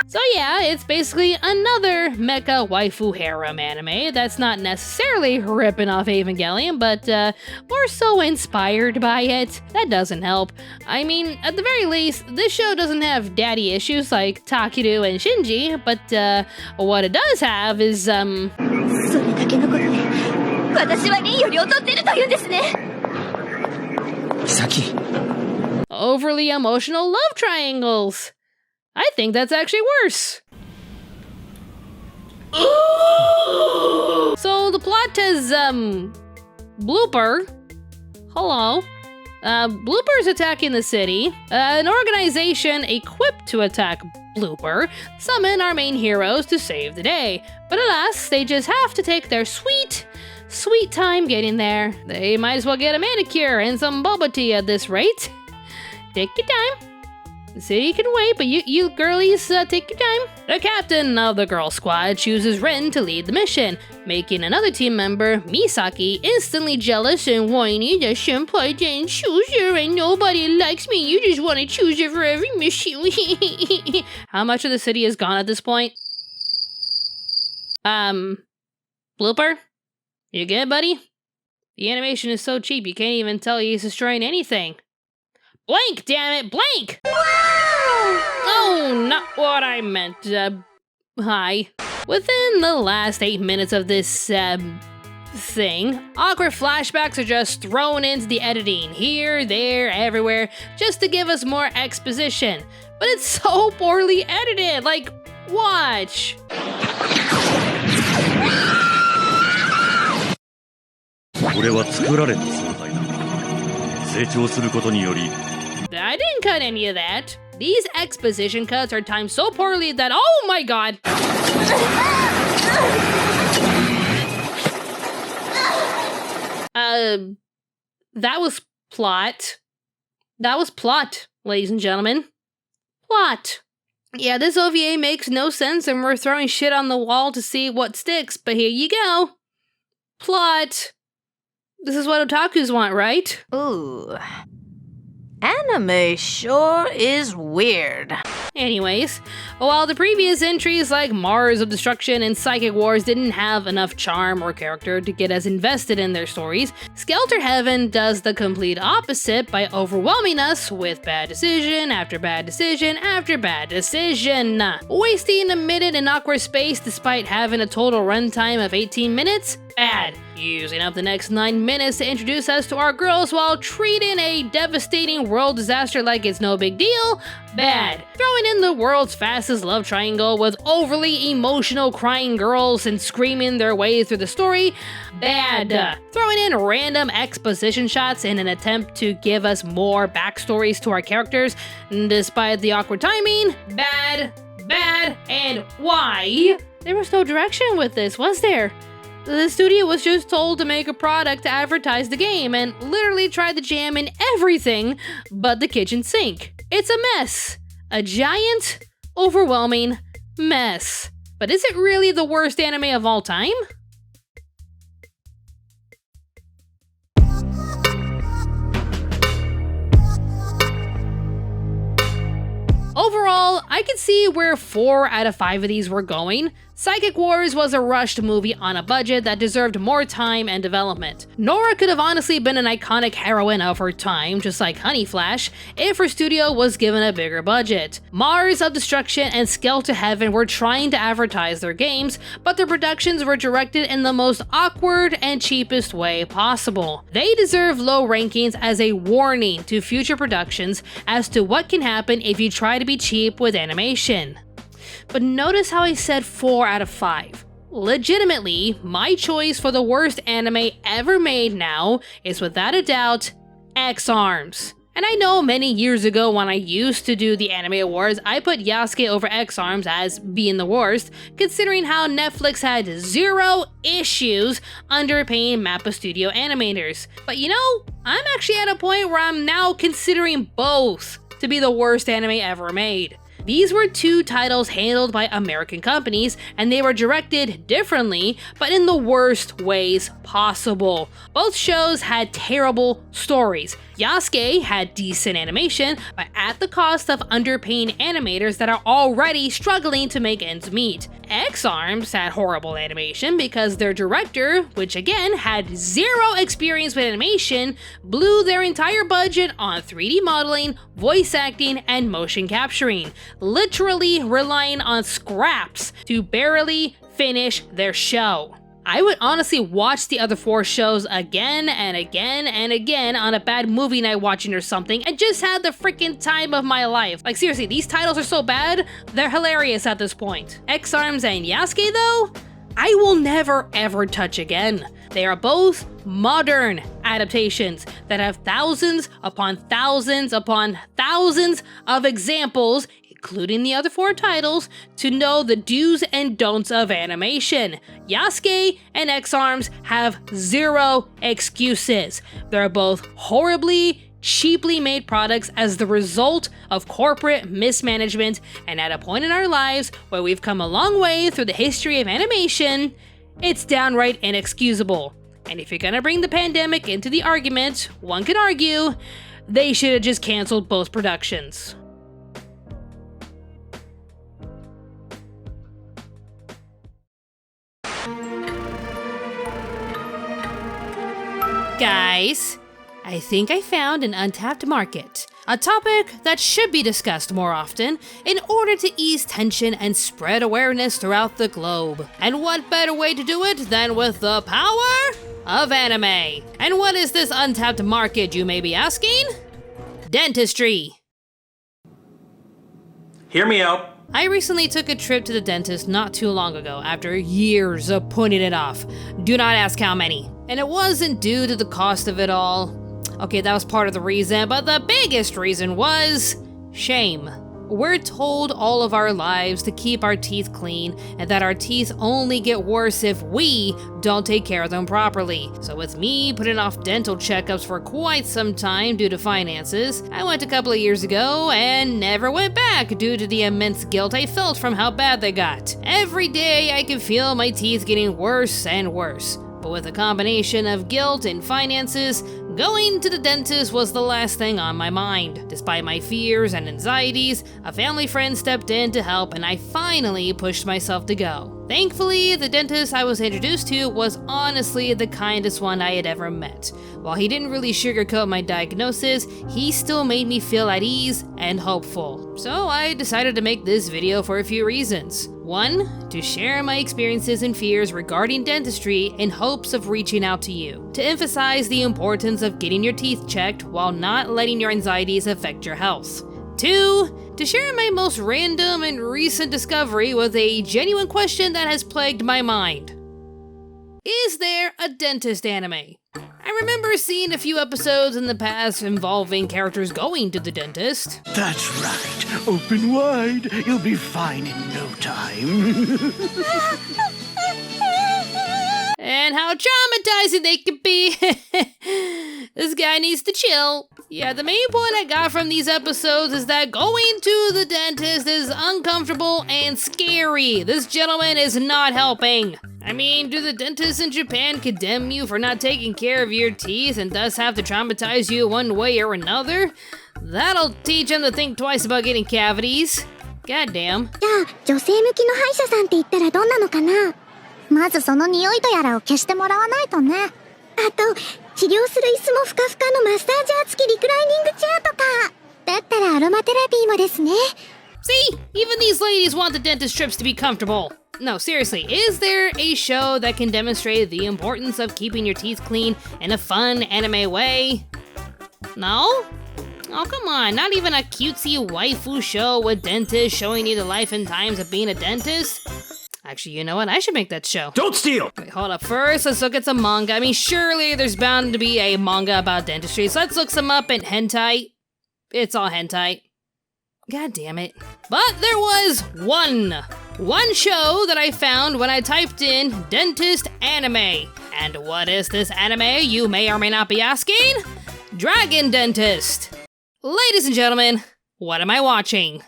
[SPEAKER 1] So yeah, it's basically another mecha waifu harem anime that's not necessarily ripping off Evangelion, but more so inspired by it. That doesn't help. I mean, at the very least, this show doesn't have daddy issues like Takeru and Shinji, but what it does have is, overly emotional love triangles. I think that's actually worse. So the plot is, Blooper. Hello. Blooper's attacking the city. An organization equipped to attack Blooper summon our main heroes to save the day. But alas, they just have to take their sweet time getting there. They might as well get a manicure and some boba tea at this rate. Take your time. The city can wait, but you girlies, take your time. The captain of the girl squad chooses Ren to lead the mission, making another team member, Misaki, instantly jealous and whiny that Senpai didn't choose her and nobody likes me. You just want to choose her for every mission. How much of the city is gone at this point? Blooper? You good, buddy? The animation is so cheap you can't even tell he's destroying anything. Blank, damn it, blank! Oh, not what I meant. Hi. Within the last 8 minutes of this, thing, awkward flashbacks are just thrown into the editing, here, there, everywhere, just to give us more exposition. But it's so poorly edited, like, watch. I didn't cut any of that. These exposition cuts are timed so poorly that, oh my god! That was plot. That was plot, ladies and gentlemen. Plot. Yeah, this OVA makes no sense and we're throwing shit on the wall to see what sticks, but here you go. Plot. This is what otakus want, right?
[SPEAKER 10] Ooh. Anime sure is weird.
[SPEAKER 1] Anyways, while the previous entries like Mars of Destruction and Psychic Wars didn't have enough charm or character to get us invested in their stories, Skelter Heaven does the complete opposite by overwhelming us with bad decision after bad decision after bad decision. Wasting a minute in awkward space despite having a total runtime of 18 minutes? Bad. Using up the next 9 minutes to introduce us to our girls while treating a devastating world disaster like it's no big deal? Bad. Throwing in the world's fastest love triangle with overly emotional crying girls and screaming their way through the story? Bad. Throwing in random exposition shots in an attempt to give us more backstories to our characters despite the awkward timing? Bad. Bad. And why? There was no direction with this, was there? The studio was just told to make a product to advertise the game and literally tried to jam in everything but the kitchen sink. It's a mess. A giant, overwhelming mess. But is it really the worst anime of all time? Overall, I could see where 4 out of 5 of these were going. Psychic Wars was a rushed movie on a budget that deserved more time and development. Nora could have honestly been an iconic heroine of her time, just like Honey Flash, if her studio was given a bigger budget. Mars of Destruction and Skelter Heaven were trying to advertise their games, but their productions were directed in the most awkward and cheapest way possible. They deserve low rankings as a warning to future productions as to what can happen if you try to be cheap with animation. But notice how I said 4 out of 5. Legitimately, my choice for the worst anime ever made now is without a doubt X-Arms. And I know many years ago when I used to do the anime awards, I put Yasuke over X-Arms as being the worst, considering how Netflix had 0 issues underpaying MAPPA Studio animators. But you know, I'm actually at a point where I'm now considering both to be the worst anime ever made. These were 2 titles handled by American companies, and they were directed differently, but in the worst ways possible. Both shows had terrible stories. Yasuke had decent animation, but at the cost of underpaying animators that are already struggling to make ends meet. X-Arms had horrible animation because their director, which again had 0 experience with animation, blew their entire budget on 3D modeling, voice acting, and motion capturing, literally relying on scraps to barely finish their show. I would honestly watch the other 4 shows again and again and again on a bad movie night watching or something and just had the freaking time of my life. Like seriously, these titles are so bad, they're hilarious at this point. X-Arms and Yasuke though, I will never ever touch again. They are both modern adaptations that have thousands upon thousands upon thousands of examples, including the other 4 titles, to know the do's and don'ts of animation. Yasuke and X-Arms have 0 excuses. They're both horribly, cheaply made products as the result of corporate mismanagement, and at a point in our lives where we've come a long way through the history of animation, it's downright inexcusable. And if you're gonna bring the pandemic into the argument, one could argue they should have just canceled both productions. Guys, I think I found an untapped market. A topic that should be discussed more often in order to ease tension and spread awareness throughout the globe. And what better way to do it than with the power of anime? And what is this untapped market, you may be asking? Dentistry.
[SPEAKER 9] Hear me out.
[SPEAKER 1] I recently took a trip to the dentist not too long ago after years of putting it off. Do not ask how many. And it wasn't due to the cost of it all. Okay, that was part of the reason, but the biggest reason was shame. We're told all of our lives to keep our teeth clean and that our teeth only get worse if we don't take care of them properly. So with me putting off dental checkups for quite some time due to finances, I went a couple of years ago and never went back due to the immense guilt I felt from how bad they got. Every day I could feel my teeth getting worse and worse. But with a combination of guilt and finances, going to the dentist was the last thing on my mind. Despite my fears and anxieties, a family friend stepped in to help and I finally pushed myself to go. Thankfully, the dentist I was introduced to was honestly the kindest one I had ever met. While he didn't really sugarcoat my diagnosis, he still made me feel at ease and hopeful. So I decided to make this video for a few reasons. 1, to share my experiences and fears regarding dentistry in hopes of reaching out to you. To emphasize the importance of getting your teeth checked while not letting your anxieties affect your health. 2, to share my most random and recent discovery with a genuine question that has plagued my mind. Is there a dentist anime? I remember seeing a few episodes in the past involving characters going to the dentist.
[SPEAKER 17] That's right. Open wide. You'll be fine in no time.
[SPEAKER 1] And how traumatizing they can be. This guy needs to chill. Yeah, the main point I got from these episodes is that going to the dentist is uncomfortable and scary. This gentleman is not helping. I mean, do the dentists in Japan condemn you for not taking care of your teeth and thus have to traumatize you one way or another? That'll teach him to think twice about getting cavities. Goddamn.
[SPEAKER 13] じゃあ、女性向きの歯医者さんって言ったらどんなのかな？まずその匂いとやらを消してもらわないとね。あと、治療する椅子もふかふかのマッサージャー付きリクライニングチェアとか。だったらアロマテラピーもですね。
[SPEAKER 1] See? Even these ladies want the dentist trips to be comfortable. No, seriously, is there a show that can demonstrate the importance of keeping your teeth clean in a fun anime way? No? Oh, come on, not even a cutesy waifu show with dentists showing you the life and times of being a dentist? Actually, you know what? I should make that show.
[SPEAKER 9] Don't steal!
[SPEAKER 1] Wait, hold up. First, let's look at some manga. I mean, surely there's bound to be a manga about dentistry, so let's look some up in hentai. It's all hentai. God damn it. But there was one show that I found when I typed in dentist anime. And what is this anime, you may or may not be asking? Dragon Dentist. Ladies and gentlemen, what am I watching?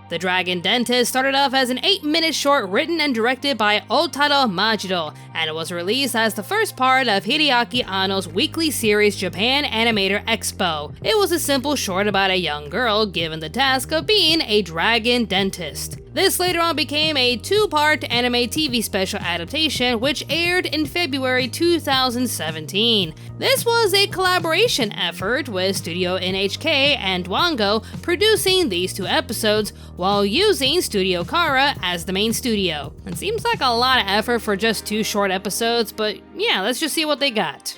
[SPEAKER 1] The Dragon Dentist started off as an 8-minute short written and directed by Otaro Majiro, and it was released as the first part of Hideaki Anno's weekly series Japan Animator Expo. It was a simple short about a young girl given the task of being a dragon dentist. This later on became a 2-part anime TV special adaptation which aired in February 2017. This was a collaboration effort with Studio NHK and Wango producing these 2 episodes while using Studio Kara as the main studio. It seems like a lot of effort for just 2 short episodes, but yeah, let's just see what they got.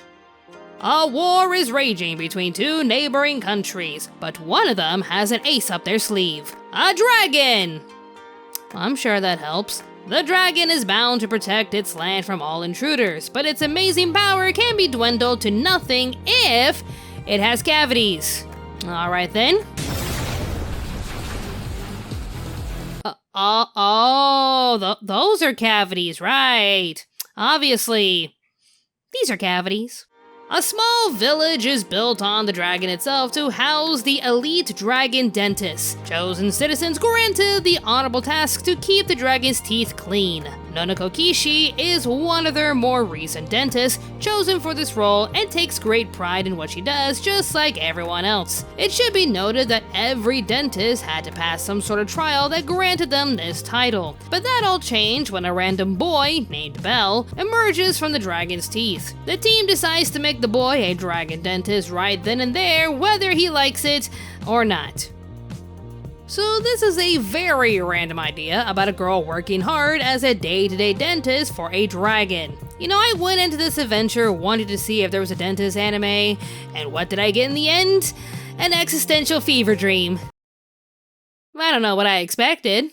[SPEAKER 1] A war is raging between 2 neighboring countries, but one of them has an ace up their sleeve. A dragon! I'm sure that helps. The dragon is bound to protect its land from all intruders, but its amazing power can be dwindled to nothing if it has cavities. Alright then. Those are cavities, right. Obviously, these are cavities. A small village is built on the dragon itself to house the elite dragon dentists. Chosen citizens granted the honorable task to keep the dragon's teeth clean. Nonoko Kishi is one of their more recent dentists chosen for this role and takes great pride in what she does, just like everyone else. It should be noted that every dentist had to pass some sort of trial that granted them this title, but that all changed when a random boy named Bell emerges from the dragon's teeth. The team decides to make the boy a dragon dentist right then and there, whether he likes it or not. So this is a very random idea about a girl working hard as a day-to-day dentist for a dragon. You know, I went into this adventure wanting to see if there was a dentist anime, and what did I get in the end? An existential fever dream. I don't know what I expected.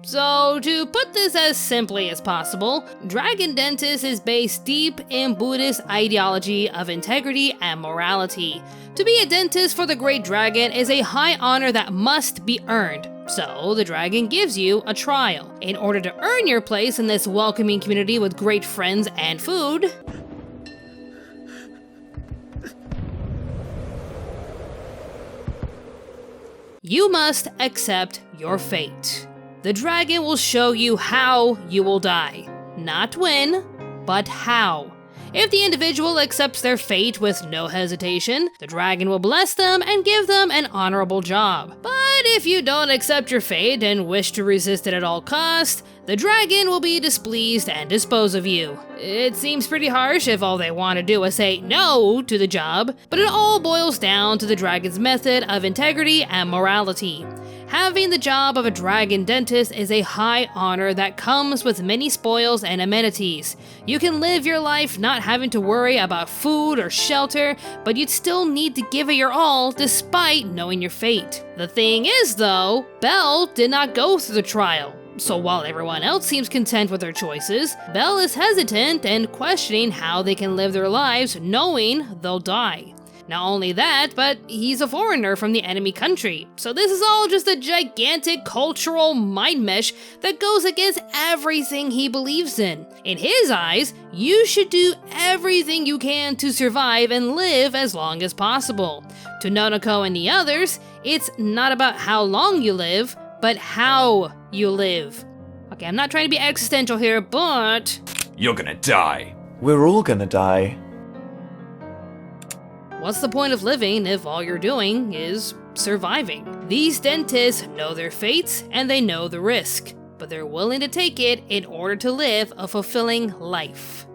[SPEAKER 1] So, to put this as simply as possible, Dragon Dentist is based deep in Buddhist ideology of integrity and morality. To be a dentist for the Great Dragon is a high honor that must be earned. So, the dragon gives you a trial. In order to earn your place in this welcoming community with great friends and food, you must accept your fate. The dragon will show you how you will die. Not when, but how. If the individual accepts their fate with no hesitation, the dragon will bless them and give them an honorable job. But if you don't accept your fate and wish to resist it at all costs, the dragon will be displeased and dispose of you. It seems pretty harsh if all they want to do is say no to the job, but it all boils down to the dragon's method of integrity and morality. Having the job of a dragon dentist is a high honor that comes with many spoils and amenities. You can live your life not having to worry about food or shelter, but you'd still need to give it your all despite knowing your fate. The thing is though, Belle did not go through the trial. So while everyone else seems content with their choices, Belle is hesitant and questioning how they can live their lives knowing they'll die. Not only that, but he's a foreigner from the enemy country, so this is all just a gigantic cultural mind mesh that goes against everything he believes in. In his eyes, you should do everything you can to survive and live as long as possible. To Nonoko and the others, it's not about how long you live, but how you live. Okay, I'm not trying to be existential here, but
[SPEAKER 6] You're gonna die.
[SPEAKER 8] We're all gonna die.
[SPEAKER 1] What's the point of living if all you're doing is surviving? These dentists know their fates and they know the risk, but they're willing to take it in order to live a fulfilling life.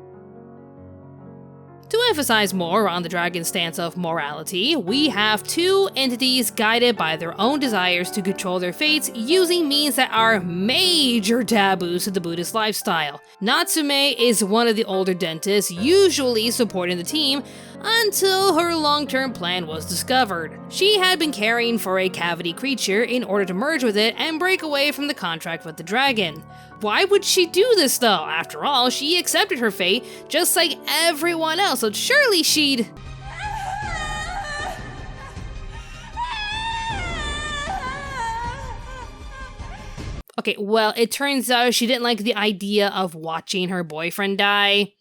[SPEAKER 1] To emphasize more on the dragon's stance of morality, we have two entities guided by their own desires to control their fates using means that are major taboos to the Buddhist lifestyle. Natsume is one of the older dentists usually supporting the team until her long-term plan was discovered. She had been caring for a cavity creature in order to merge with it and break away from the contract with the dragon. Why would she do this though? After all, she accepted her fate just like everyone else, so surely she'd... Okay, well, it turns out she didn't like the idea of watching her boyfriend die.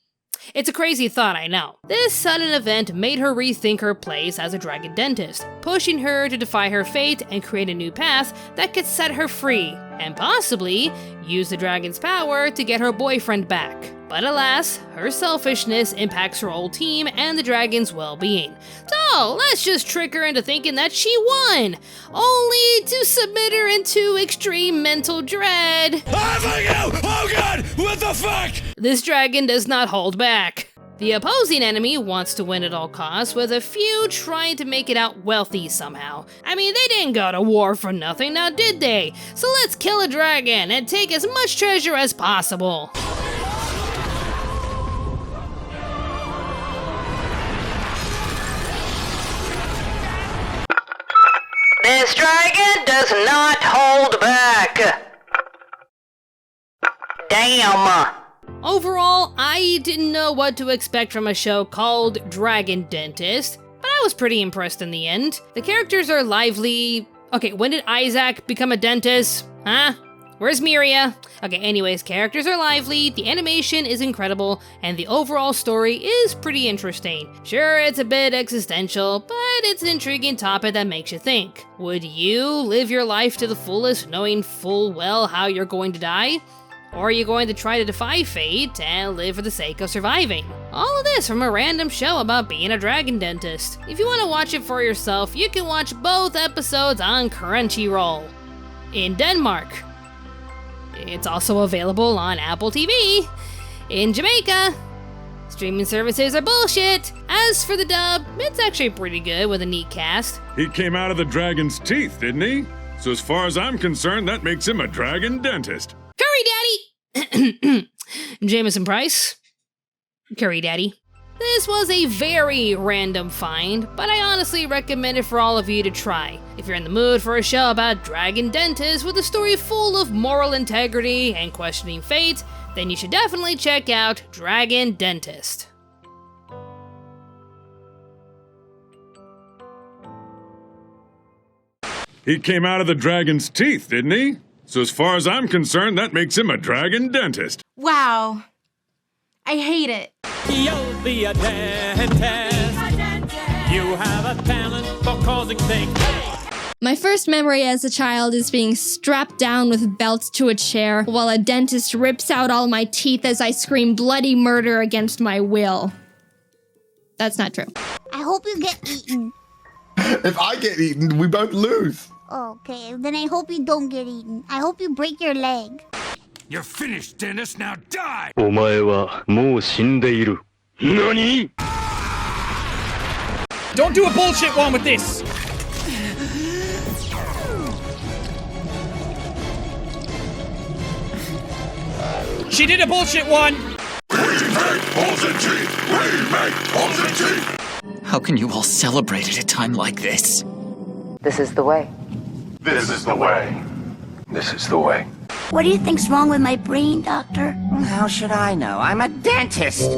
[SPEAKER 1] It's a crazy thought, I know. This sudden event made her rethink her place as a dragon dentist, pushing her to defy her fate and create a new path that could set her free, and possibly use the dragon's power to get her boyfriend back. But alas, her selfishness impacts her old team and the dragon's well-being. So let's just trick her into thinking that she won, only to submit her into extreme mental dread.
[SPEAKER 3] Oh god! What the fuck?
[SPEAKER 1] This dragon does not hold back. The opposing enemy wants to win at all costs, with a few trying to make it out wealthy somehow. I mean, they didn't go to war for nothing, now did they? So let's kill a dragon and take as much treasure as possible.
[SPEAKER 10] This dragon does not hold back. Damn.
[SPEAKER 1] Overall, I didn't know what to expect from a show called Dragon Dentist, but I was pretty impressed in the end. The characters are lively. Okay, when did Isaac become a dentist? Huh? Where's Miria? Okay, anyways, characters are lively, the animation is incredible, and the overall story is pretty interesting. Sure, it's a bit existential, but it's an intriguing topic that makes you think. Would you live your life to the fullest knowing full well how you're going to die? Or are you going to try to defy fate and live for the sake of surviving? All of this from a random show about being a dragon dentist. If you want to watch it for yourself, you can watch both episodes on Crunchyroll in Denmark. It's also available on Apple TV in Jamaica. Streaming services are bullshit. As for the dub, it's actually pretty good with a neat cast.
[SPEAKER 3] He came out of the dragon's teeth, didn't he? So as far as I'm concerned, that makes him a dragon dentist.
[SPEAKER 1] Curry Daddy! Jameson Price. Curry Daddy. This was a very random find, but I honestly recommend it for all of you to try. If you're in the mood for a show about dragon dentists with a story full of moral integrity and questioning fate, then you should definitely check out Dragon Dentist.
[SPEAKER 3] He came out of the dragon's teeth, didn't he? So as far as I'm concerned, that makes him a dragon dentist.
[SPEAKER 8] Wow. I hate it.
[SPEAKER 15] You'll be a dentist. You have a talent for causing things.
[SPEAKER 16] My first memory as a child is being strapped down with belts to a chair while a dentist rips out all my teeth as I scream bloody murder against my will. That's not true.
[SPEAKER 13] I hope you get eaten.
[SPEAKER 30] If I get eaten, we both lose.
[SPEAKER 13] Okay, then I hope you don't get eaten. I hope you break your leg.
[SPEAKER 3] You're finished, dentist. Now die!
[SPEAKER 18] お前はもう死んでいる。何?
[SPEAKER 28] Don't do a bullshit one with this! She did a bullshit one!
[SPEAKER 3] We make holes in teeth! We make holes in teeth!
[SPEAKER 20] How can you all celebrate at a time like this?
[SPEAKER 31] This is the way.
[SPEAKER 3] This is the way.
[SPEAKER 19] This is the way.
[SPEAKER 13] What do you think's wrong with my brain, Doctor?
[SPEAKER 10] How should I know? I'm a dentist.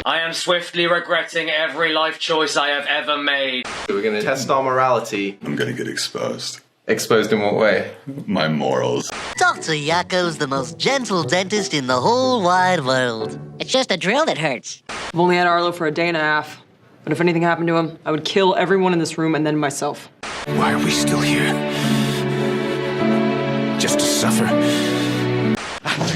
[SPEAKER 9] I am swiftly regretting every life choice I have ever made.
[SPEAKER 21] We're gonna test our morality.
[SPEAKER 3] I'm gonna get exposed.
[SPEAKER 21] Exposed in what way?
[SPEAKER 3] My morals.
[SPEAKER 10] Dr. Yakko's the most gentle dentist in the whole wide world. It's just a drill that hurts.
[SPEAKER 18] I've only had Arlo for a day and a half. But if anything happened to him, I would kill everyone in this room and then myself.
[SPEAKER 14] Why are we still here? Just to suffer?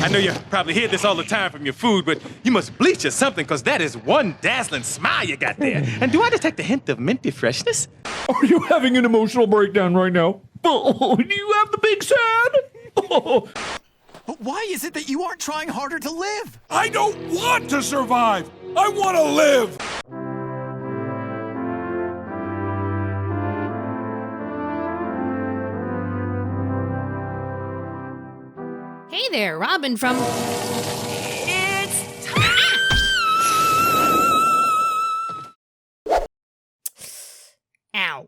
[SPEAKER 21] I know you probably hear this all the time from your food, but you must bleach or something, because that is one dazzling smile you got there. And do I detect a hint of minty freshness?
[SPEAKER 28] Are you having an emotional breakdown right now? Oh, do you have the big sad? Oh.
[SPEAKER 22] But why is it that you aren't trying harder to live?
[SPEAKER 3] I don't want to survive! I want to live!
[SPEAKER 1] Hey there, Robin from...
[SPEAKER 8] It's time!
[SPEAKER 1] Ow.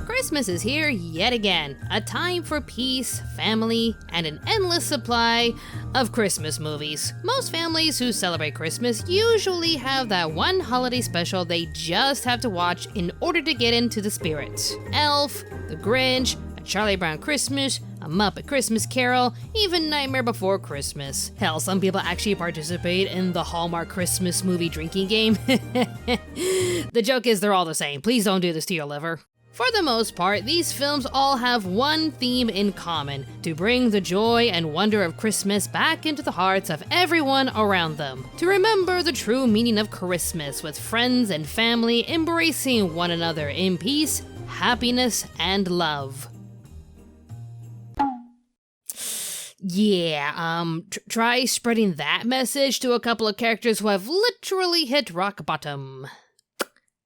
[SPEAKER 1] Christmas is here yet again. A time for peace, family, and an endless supply of Christmas movies. Most families who celebrate Christmas usually have that one holiday special they just have to watch in order to get into the spirit. Elf, The Grinch, A Charlie Brown Christmas, A Muppet Christmas Carol, even Nightmare Before Christmas. Hell, some people actually participate in the Hallmark Christmas movie drinking game. The joke is they're all the same. Please don't do this to your liver. For the most part, these films all have one theme in common: to bring the joy and wonder of Christmas back into the hearts of everyone around them. To remember the true meaning of Christmas with friends and family embracing one another in peace, happiness, and love. Yeah, try spreading that message to a couple of characters who have literally hit rock bottom.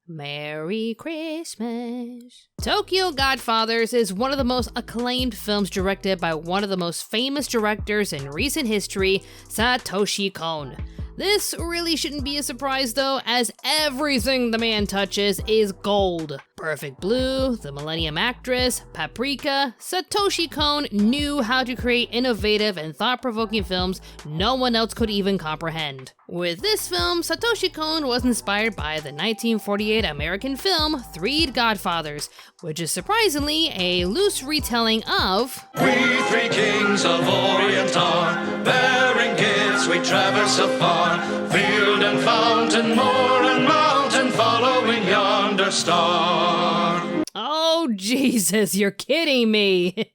[SPEAKER 1] Merry Christmas. Tokyo Godfathers is one of the most acclaimed films directed by one of the most famous directors in recent history, Satoshi Kon. This really shouldn't be a surprise though, as everything the man touches is gold. Perfect Blue, The Millennium Actress, Paprika, Satoshi Kon knew how to create innovative and thought-provoking films no one else could even comprehend. With this film, Satoshi Kon was inspired by the 1948 American film Three Godfathers, which is surprisingly a loose retelling of
[SPEAKER 23] We three kings of Orient are, bearing gifts we traverse afar, field and fountain, moor and mountain, following yonder star.
[SPEAKER 1] Oh, Jesus, you're kidding me.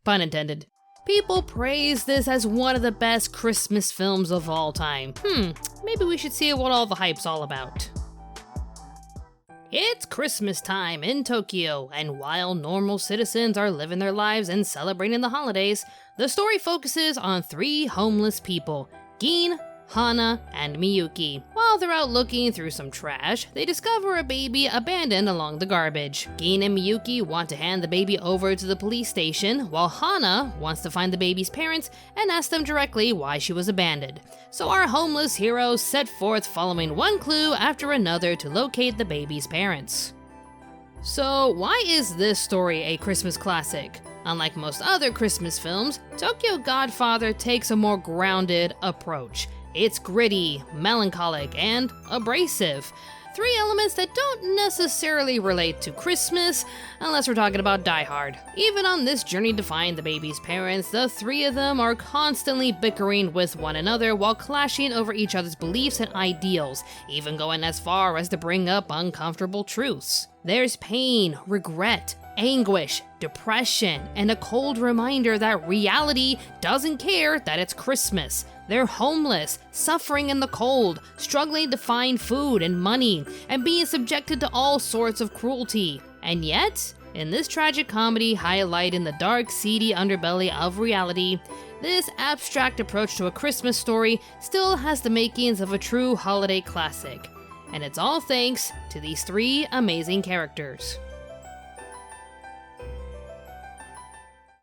[SPEAKER 1] Pun intended. People praise this as one of the best Christmas films of all time. Maybe we should see what all the hype's all about. It's Christmas time in Tokyo, and while normal citizens are living their lives and celebrating the holidays, the story focuses on 3 homeless people, Gin, Hana, and Miyuki. While they're out looking through some trash, they discover a baby abandoned along the garbage. Gin and Miyuki want to hand the baby over to the police station, while Hana wants to find the baby's parents and ask them directly why she was abandoned. So our homeless heroes set forth following one clue after another to locate the baby's parents. So why is this story a Christmas classic? Unlike most other Christmas films, Tokyo Godfather takes a more grounded approach. It's gritty, melancholic, and abrasive. 3 elements that don't necessarily relate to Christmas, unless we're talking about Die Hard. Even on this journey to find the baby's parents, the 3 of them are constantly bickering with one another while clashing over each other's beliefs and ideals, even going as far as to bring up uncomfortable truths. There's pain, regret, anguish, depression, and a cold reminder that reality doesn't care that it's Christmas. They're homeless, suffering in the cold, struggling to find food and money, and being subjected to all sorts of cruelty. And yet, in this tragic comedy highlighting the dark, seedy underbelly of reality, this abstract approach to a Christmas story still has the makings of a true holiday classic. And it's all thanks to these 3 amazing characters.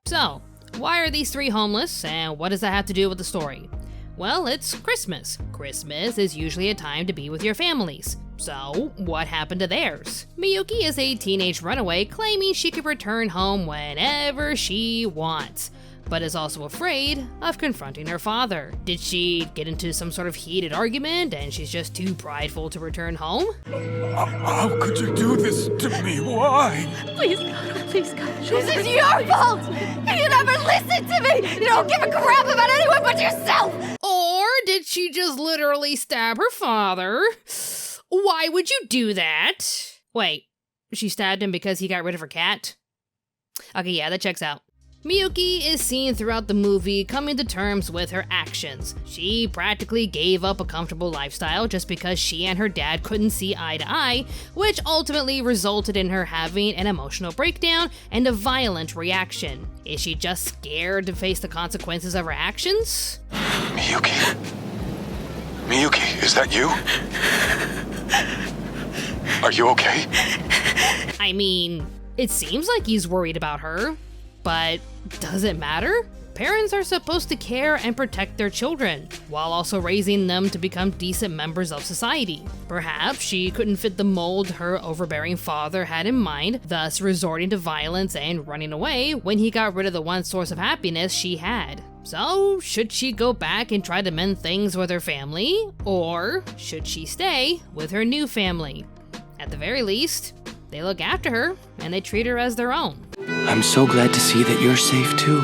[SPEAKER 1] So, why are these 3 homeless, and what does that have to do with the story? Well, it's Christmas. Christmas is usually a time to be with your families. So, what happened to theirs? Miyuki is a teenage runaway claiming she could return home whenever she wants, but is also afraid of confronting her father. Did she get into some sort of heated argument and she's just too prideful to return home?
[SPEAKER 3] How could you do this to me? Why?
[SPEAKER 2] Please, God, please, God. This is your fault! You never listen to me! You don't give a crap about anyone but yourself!
[SPEAKER 1] Or did she just literally stab her father? Why would you do that? Wait, she stabbed him because he got rid of her cat? Okay, yeah, that checks out. Miyuki is seen throughout the movie coming to terms with her actions. She practically gave up a comfortable lifestyle just because she and her dad couldn't see eye to eye, which ultimately resulted in her having an emotional breakdown and a violent reaction. Is she just scared to face the consequences of her actions?
[SPEAKER 3] Miyuki? Miyuki, is that you? Are you okay?
[SPEAKER 1] I mean, it seems like he's worried about her. But does it matter? Parents are supposed to care and protect their children, while also raising them to become decent members of society. Perhaps she couldn't fit the mold her overbearing father had in mind, thus resorting to violence and running away when he got rid of the one source of happiness she had. So, should she go back and try to mend things with her family? Or should she stay with her new family? At the very least, they look after her and they treat her as their own.
[SPEAKER 19] I'm so glad to see that you're safe too.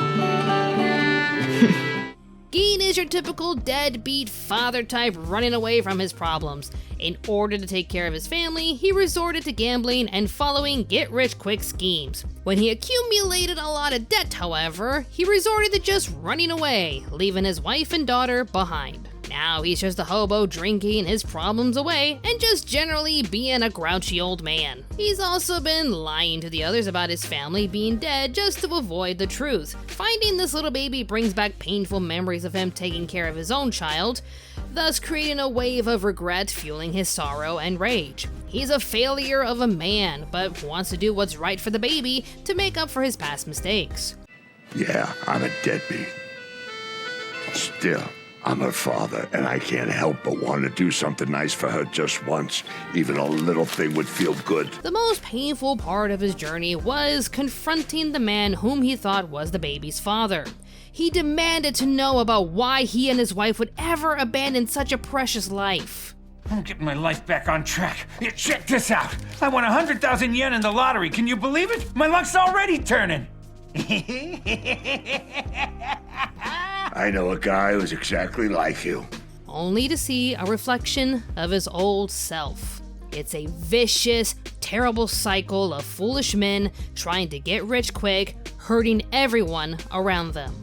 [SPEAKER 1] Gin is your typical deadbeat father type running away from his problems. In order to take care of his family, he resorted to gambling and following get-rich-quick schemes. When he accumulated a lot of debt, however, he resorted to just running away, leaving his wife and daughter behind. Now he's just a hobo drinking his problems away and just generally being a grouchy old man. He's also been lying to the others about his family being dead just to avoid the truth. Finding this little baby brings back painful memories of him taking care of his own child, thus creating a wave of regret fueling his sorrow and rage. He's a failure of a man, but wants to do what's right for the baby to make up for his past mistakes.
[SPEAKER 4] Yeah, I'm a deadbeat. Still, I'm her father, and I can't help but want to do something nice for her just once. Even a little thing would feel good.
[SPEAKER 1] The most painful part of his journey was confronting the man whom he thought was the baby's father. He demanded to know about why he and his wife would ever abandon such a precious life.
[SPEAKER 22] I'm getting my life back on track. Here, check this out. I won 100,000 yen in the lottery. Can you believe it? My luck's already turning.
[SPEAKER 4] I know a guy who's exactly like you.
[SPEAKER 1] Only to see a reflection of his old self. It's a vicious, terrible cycle of foolish men trying to get rich quick, hurting everyone around them.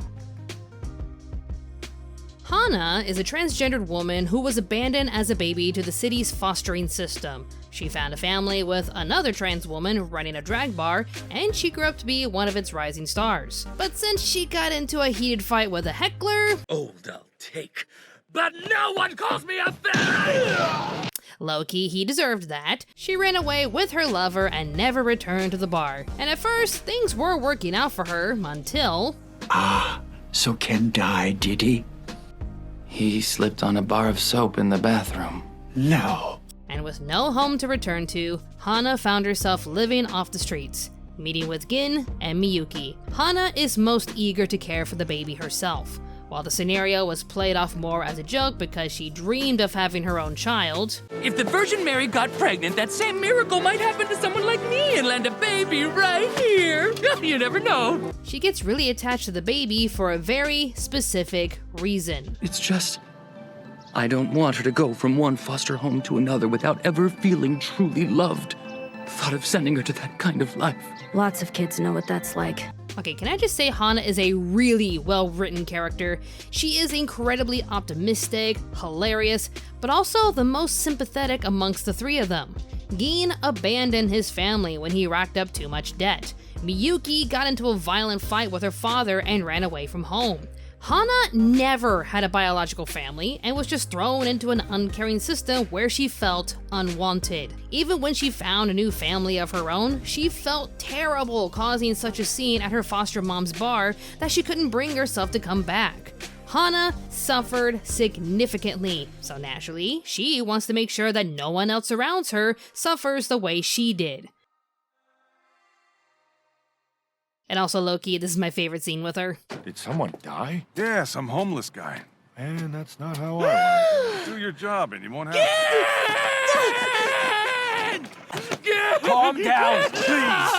[SPEAKER 1] Hana is a transgendered woman who was abandoned as a baby to the city's fostering system. She found a family with another trans woman running a drag bar, and she grew up to be one of its rising stars. But since she got into a heated fight with a heckler,
[SPEAKER 5] Old I'll take, but no one calls me a fairy!
[SPEAKER 1] low-key, he deserved that. She ran away with her lover and never returned to the bar. And at first, things were working out for her until...
[SPEAKER 20] So Ken died, did he? He slipped on a bar of soap in the bathroom. No.
[SPEAKER 1] And with no home to return to, Hana found herself living off the streets, meeting with Gin and Miyuki. Hana is most eager to care for the baby herself. While the scenario was played off more as a joke because she dreamed of having her own child.
[SPEAKER 5] If the Virgin Mary got pregnant, that same miracle might happen to someone like me and land a baby right here. You never know.
[SPEAKER 1] She gets really attached to the baby for a very specific reason.
[SPEAKER 20] It's just, I don't want her to go from one foster home to another without ever feeling truly loved. Thought of sending her to that kind of life.
[SPEAKER 2] Lots of kids know what that's like.
[SPEAKER 1] Okay, can I just say Hana is a really well-written character. She is incredibly optimistic, hilarious, but also the most sympathetic amongst the three of them. Gin abandoned his family when he racked up too much debt. Miyuki got into a violent fight with her father and ran away from home. Hana never had a biological family and was just thrown into an uncaring system where she felt unwanted. Even when she found a new family of her own, she felt terrible causing such a scene at her foster mom's bar that she couldn't bring herself to come back. Hana suffered significantly, so naturally, she wants to make sure that no one else around her suffers the way she did. And also, Loki, this is my favorite scene with her.
[SPEAKER 3] Did someone die?
[SPEAKER 6] Yeah, some homeless guy. Man, that's not how I want it. Do your job and you won't have to.
[SPEAKER 22] Calm down, please.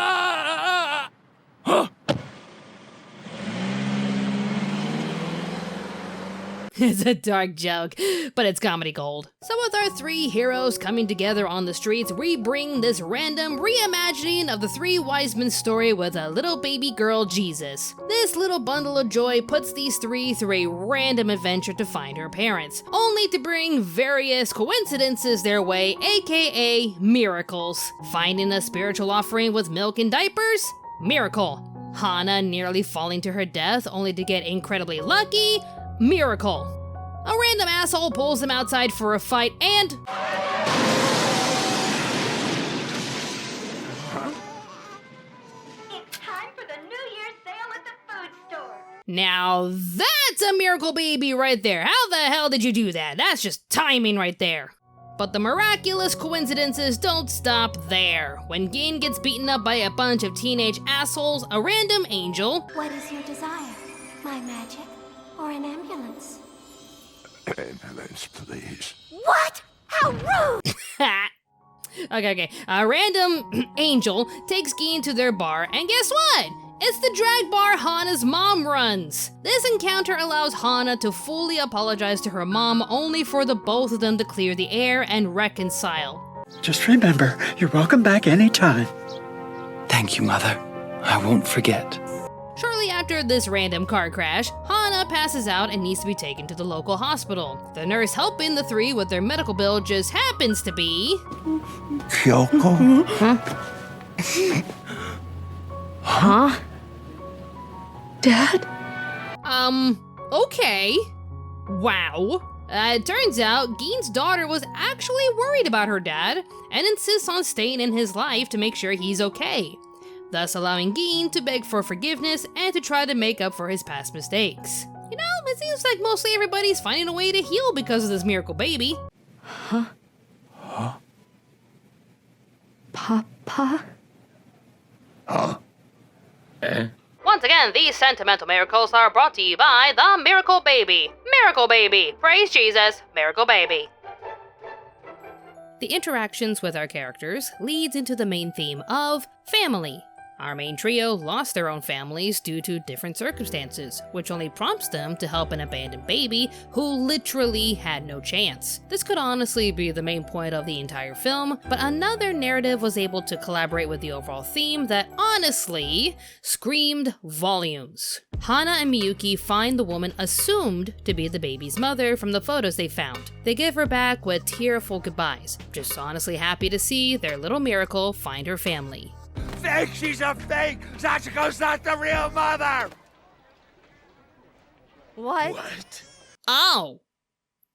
[SPEAKER 1] It's a dark joke, but it's comedy gold. So with our three heroes coming together on the streets, we bring this random reimagining of the Three Wise Men story with a little baby girl, Jesus. This little bundle of joy puts these three through a random adventure to find her parents, only to bring various coincidences their way, aka miracles. Finding a spiritual offering with milk and diapers? Miracle. Hana nearly falling to her death only to get incredibly lucky? Miracle. A random asshole pulls them outside for a fight and...
[SPEAKER 13] It's time for the New Year's sale at the food store.
[SPEAKER 1] Now that's a miracle baby right there. How the hell did you do that? That's just timing right there. But the miraculous coincidences don't stop there. When Gin gets beaten up by a bunch of teenage assholes, a random angel...
[SPEAKER 13] What is your desire? My magic? Or an ambulance?
[SPEAKER 4] Ambulance, please.
[SPEAKER 13] What? How rude!
[SPEAKER 1] Okay. A random angel takes Gin to their bar, and guess what? It's the drag bar Hana's mom runs. This encounter allows Hana to fully apologize to her mom, only for the both of them to clear the air and reconcile.
[SPEAKER 20] Just remember, you're welcome back anytime. Thank you, Mother. I won't forget.
[SPEAKER 1] Shortly after this random car crash, Hana passes out and needs to be taken to the local hospital. The nurse helping the three with their medical bill just happens to be...
[SPEAKER 20] Kyoko?
[SPEAKER 2] Huh? Dad?
[SPEAKER 1] Okay. Wow. It turns out Gin's daughter was actually worried about her dad and insists on staying in his life to make sure he's okay, thus allowing Gin to beg for forgiveness and to try to make up for his past mistakes. You know, it seems like mostly everybody's finding a way to heal because of this miracle baby.
[SPEAKER 2] Huh? Papa?
[SPEAKER 4] Huh?
[SPEAKER 1] Once again, these sentimental miracles are brought to you by the Miracle Baby. Miracle Baby! Praise Jesus, Miracle Baby. The interactions with our characters leads into the main theme of family. Our main trio lost their own families due to different circumstances, which only prompts them to help an abandoned baby who literally had no chance. This could honestly be the main point of the entire film, but another narrative was able to collaborate with the overall theme that honestly screamed volumes. Hana and Miyuki find the woman assumed to be the baby's mother from the photos they found. They give her back with tearful goodbyes, just honestly happy to see their little miracle find her family.
[SPEAKER 3] Fake! She's a fake! Sachiko's not the real mother!
[SPEAKER 2] What?
[SPEAKER 1] Oh!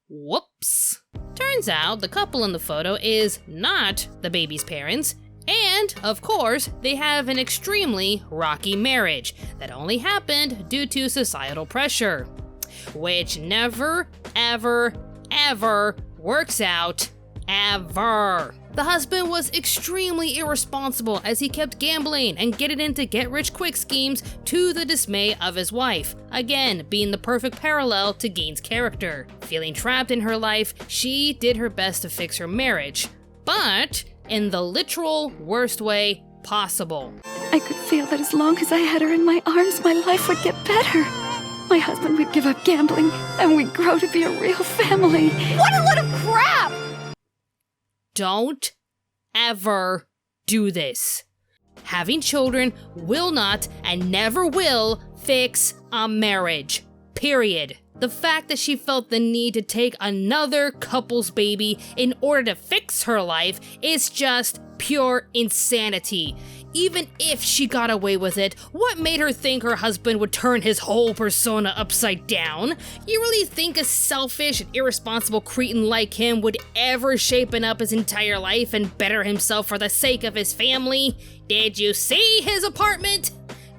[SPEAKER 1] Whoops. Turns out the couple in the photo is not the baby's parents, and, of course, they have an extremely rocky marriage that only happened due to societal pressure, which never, ever, ever works out, ever. The husband was extremely irresponsible as he kept gambling and getting into get-rich-quick schemes to the dismay of his wife, again being the perfect parallel to Gein's character. Feeling trapped in her life, she did her best to fix her marriage, but in the literal worst way possible.
[SPEAKER 2] I could feel that as long as I had her in my arms, my life would get better. My husband would give up gambling, and we'd grow to be a real family. What a load of crap!
[SPEAKER 1] Don't ever do this. Having children will not and never will fix a marriage. Period. The fact that she felt the need to take another couple's baby in order to fix her life is just pure insanity. Even if she got away with it, what made her think her husband would turn his whole persona upside down? You really think a selfish and irresponsible cretin like him would ever shapen up his entire life and better himself for the sake of his family? Did you see his apartment?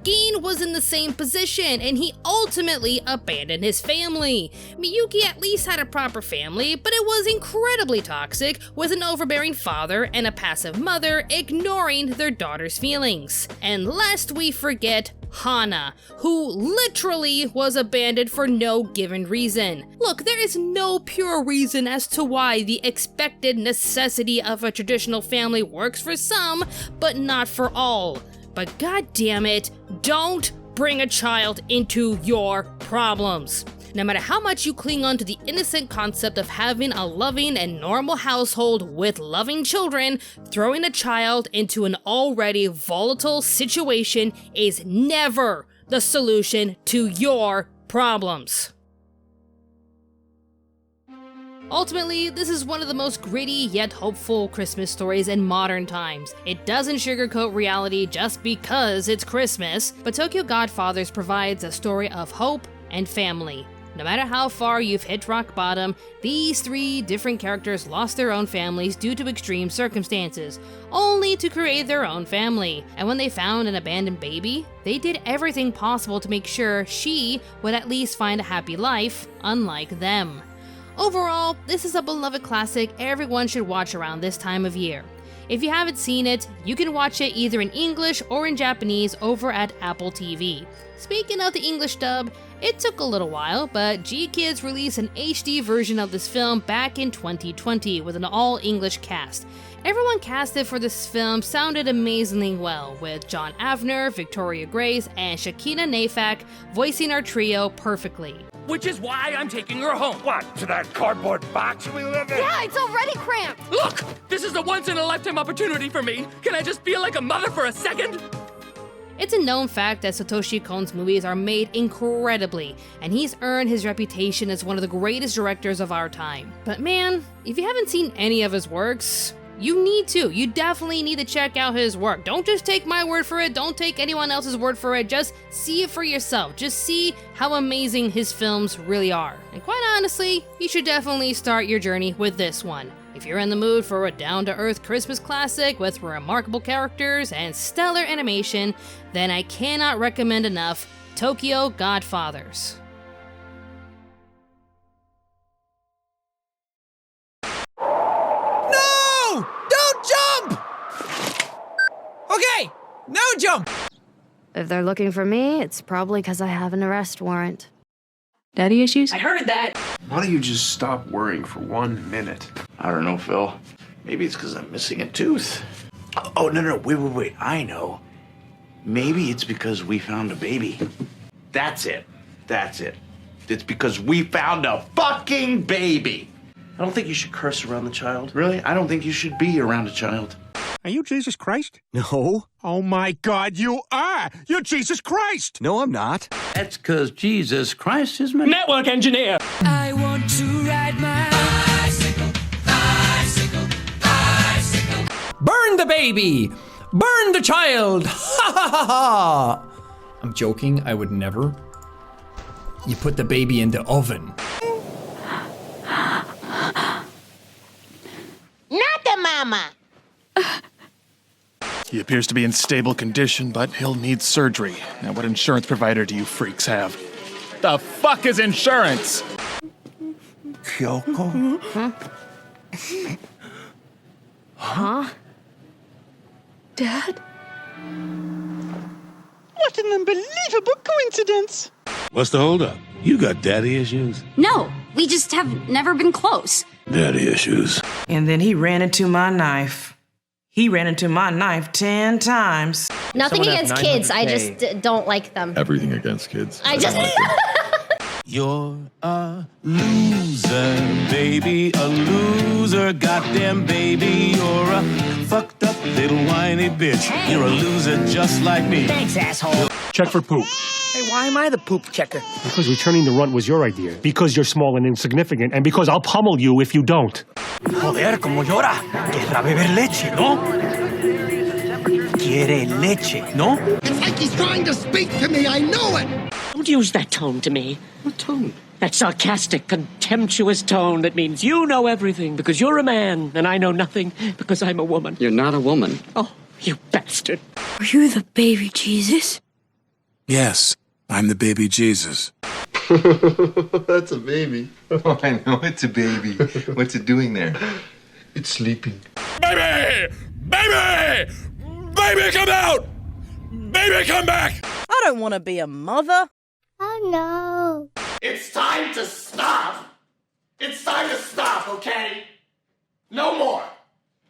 [SPEAKER 1] Gein was in the same position, and he ultimately abandoned his family. Miyuki at least had a proper family, but it was incredibly toxic, with an overbearing father and a passive mother ignoring their daughter's feelings. And lest we forget Hana, who literally was abandoned for no given reason. Look, there is no pure reason as to why the expected necessity of a traditional family works for some, but not for all. But god damn it, don't bring a child into your problems. No matter how much you cling on to the innocent concept of having a loving and normal household with loving children, throwing a child into an already volatile situation is never the solution to your problems. Ultimately, this is one of the most gritty yet hopeful Christmas stories in modern times. It doesn't sugarcoat reality just because it's Christmas, but Tokyo Godfathers provides a story of hope and family. No matter how far you've hit rock bottom, these three different characters lost their own families due to extreme circumstances, only to create their own family. And when they found an abandoned baby, they did everything possible to make sure she would at least find a happy life, unlike them. Overall, this is a beloved classic everyone should watch around this time of year. If you haven't seen it, you can watch it either in English or in Japanese over at Apple TV. Speaking of the English dub, it took a little while, but G-Kids released an HD version of this film back in 2020 with an all-English cast. Everyone casted for this film sounded amazingly well, with John Avner, Victoria Grace, and Shakina Nafak voicing our trio perfectly.
[SPEAKER 5] Which is why I'm taking her home.
[SPEAKER 3] What, to that cardboard box we live in?
[SPEAKER 2] Yeah, it's already cramped.
[SPEAKER 5] Look, this is a once-in-a-lifetime opportunity for me. Can I just feel like a mother for a second?
[SPEAKER 1] It's a known fact that Satoshi Kon's movies are made incredibly, and he's earned his reputation as one of the greatest directors of our time. But man, if you haven't seen any of his works, you need to. You definitely need to check out his work. Don't just take my word for it. Don't take anyone else's word for it. Just see it for yourself. Just see how amazing his films really are. And quite honestly, you should definitely start your journey with this one. If you're in the mood for a down-to-earth Christmas classic with remarkable characters and stellar animation, then I cannot recommend enough Tokyo Godfathers.
[SPEAKER 7] No! Don't jump! Okay, now jump!
[SPEAKER 2] If they're looking for me, it's probably because I have an arrest warrant.
[SPEAKER 7] Daddy issues? I heard that!
[SPEAKER 11] Why don't you just stop worrying for 1 minute?
[SPEAKER 12] I don't know, Phil. Maybe it's because I'm missing a tooth. Oh, no, wait. I know. Maybe it's because we found a baby. That's it. That's it. It's because we found a fucking baby. I don't think you should curse around the child. Really? I don't think you should be around a child.
[SPEAKER 15] Are you Jesus Christ? No. Oh my God, you are! You're Jesus Christ! No, I'm not.
[SPEAKER 20] That's because Jesus Christ is my
[SPEAKER 15] network engineer.
[SPEAKER 5] I want to ride my bicycle, bicycle, bicycle.
[SPEAKER 7] Burn the baby! Burn the child! Ha ha ha ha! I'm joking, I would never. You put the baby in the oven.
[SPEAKER 10] Not the mama.
[SPEAKER 6] He appears to be in stable condition, but he'll need surgery. Now, what insurance provider do you freaks have? The fuck is insurance?
[SPEAKER 15] Kyoko?
[SPEAKER 2] Huh? Dad?
[SPEAKER 16] What an unbelievable coincidence!
[SPEAKER 3] What's the holdup? You got daddy issues?
[SPEAKER 2] No, we just have never been close.
[SPEAKER 3] Daddy issues.
[SPEAKER 17] And then he ran into my knife. He ran into my knife 10 times.
[SPEAKER 24] Nothing against kids. I just don't like them.
[SPEAKER 6] Everything against kids.
[SPEAKER 24] I just.
[SPEAKER 23] You're a loser, baby, a loser, goddamn baby. You're a fucked up little whiny bitch.
[SPEAKER 16] Hey.
[SPEAKER 23] You're a loser just like me.
[SPEAKER 16] Thanks, asshole.
[SPEAKER 15] Check for poop.
[SPEAKER 16] Hey, why am I the poop checker?
[SPEAKER 15] Because returning the runt was your idea. Because you're small and insignificant. And because I'll pummel you if you don't.
[SPEAKER 16] Joder, como llora. Querrá beber leche, ¿no? Quiere leche, ¿no?
[SPEAKER 25] It's like he's trying to speak to me. I know it.
[SPEAKER 16] Don't use that tone to me.
[SPEAKER 25] What tone?
[SPEAKER 16] That sarcastic, contemptuous tone that means you know everything because you're a man and I know nothing because I'm a woman.
[SPEAKER 25] You're not a woman.
[SPEAKER 16] Oh, you bastard.
[SPEAKER 2] Are you the baby Jesus?
[SPEAKER 3] Yes, I'm the baby Jesus.
[SPEAKER 26] That's a baby. Oh, I know it's a baby. What's it doing there? It's sleeping.
[SPEAKER 3] Baby! Baby! Baby, come out! Baby, come back!
[SPEAKER 27] I don't want to be a mother.
[SPEAKER 13] Oh no.
[SPEAKER 12] It's time to stop. It's time to stop, okay? No more.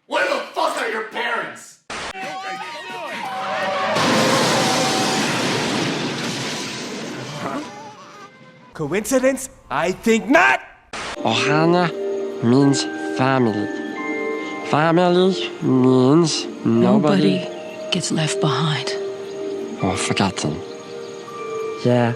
[SPEAKER 12] Where the fuck are your parents?
[SPEAKER 15] Coincidence? I think not!
[SPEAKER 29] Ohana means family. Family means nobody
[SPEAKER 2] gets left behind.
[SPEAKER 29] or forgotten. Yeah,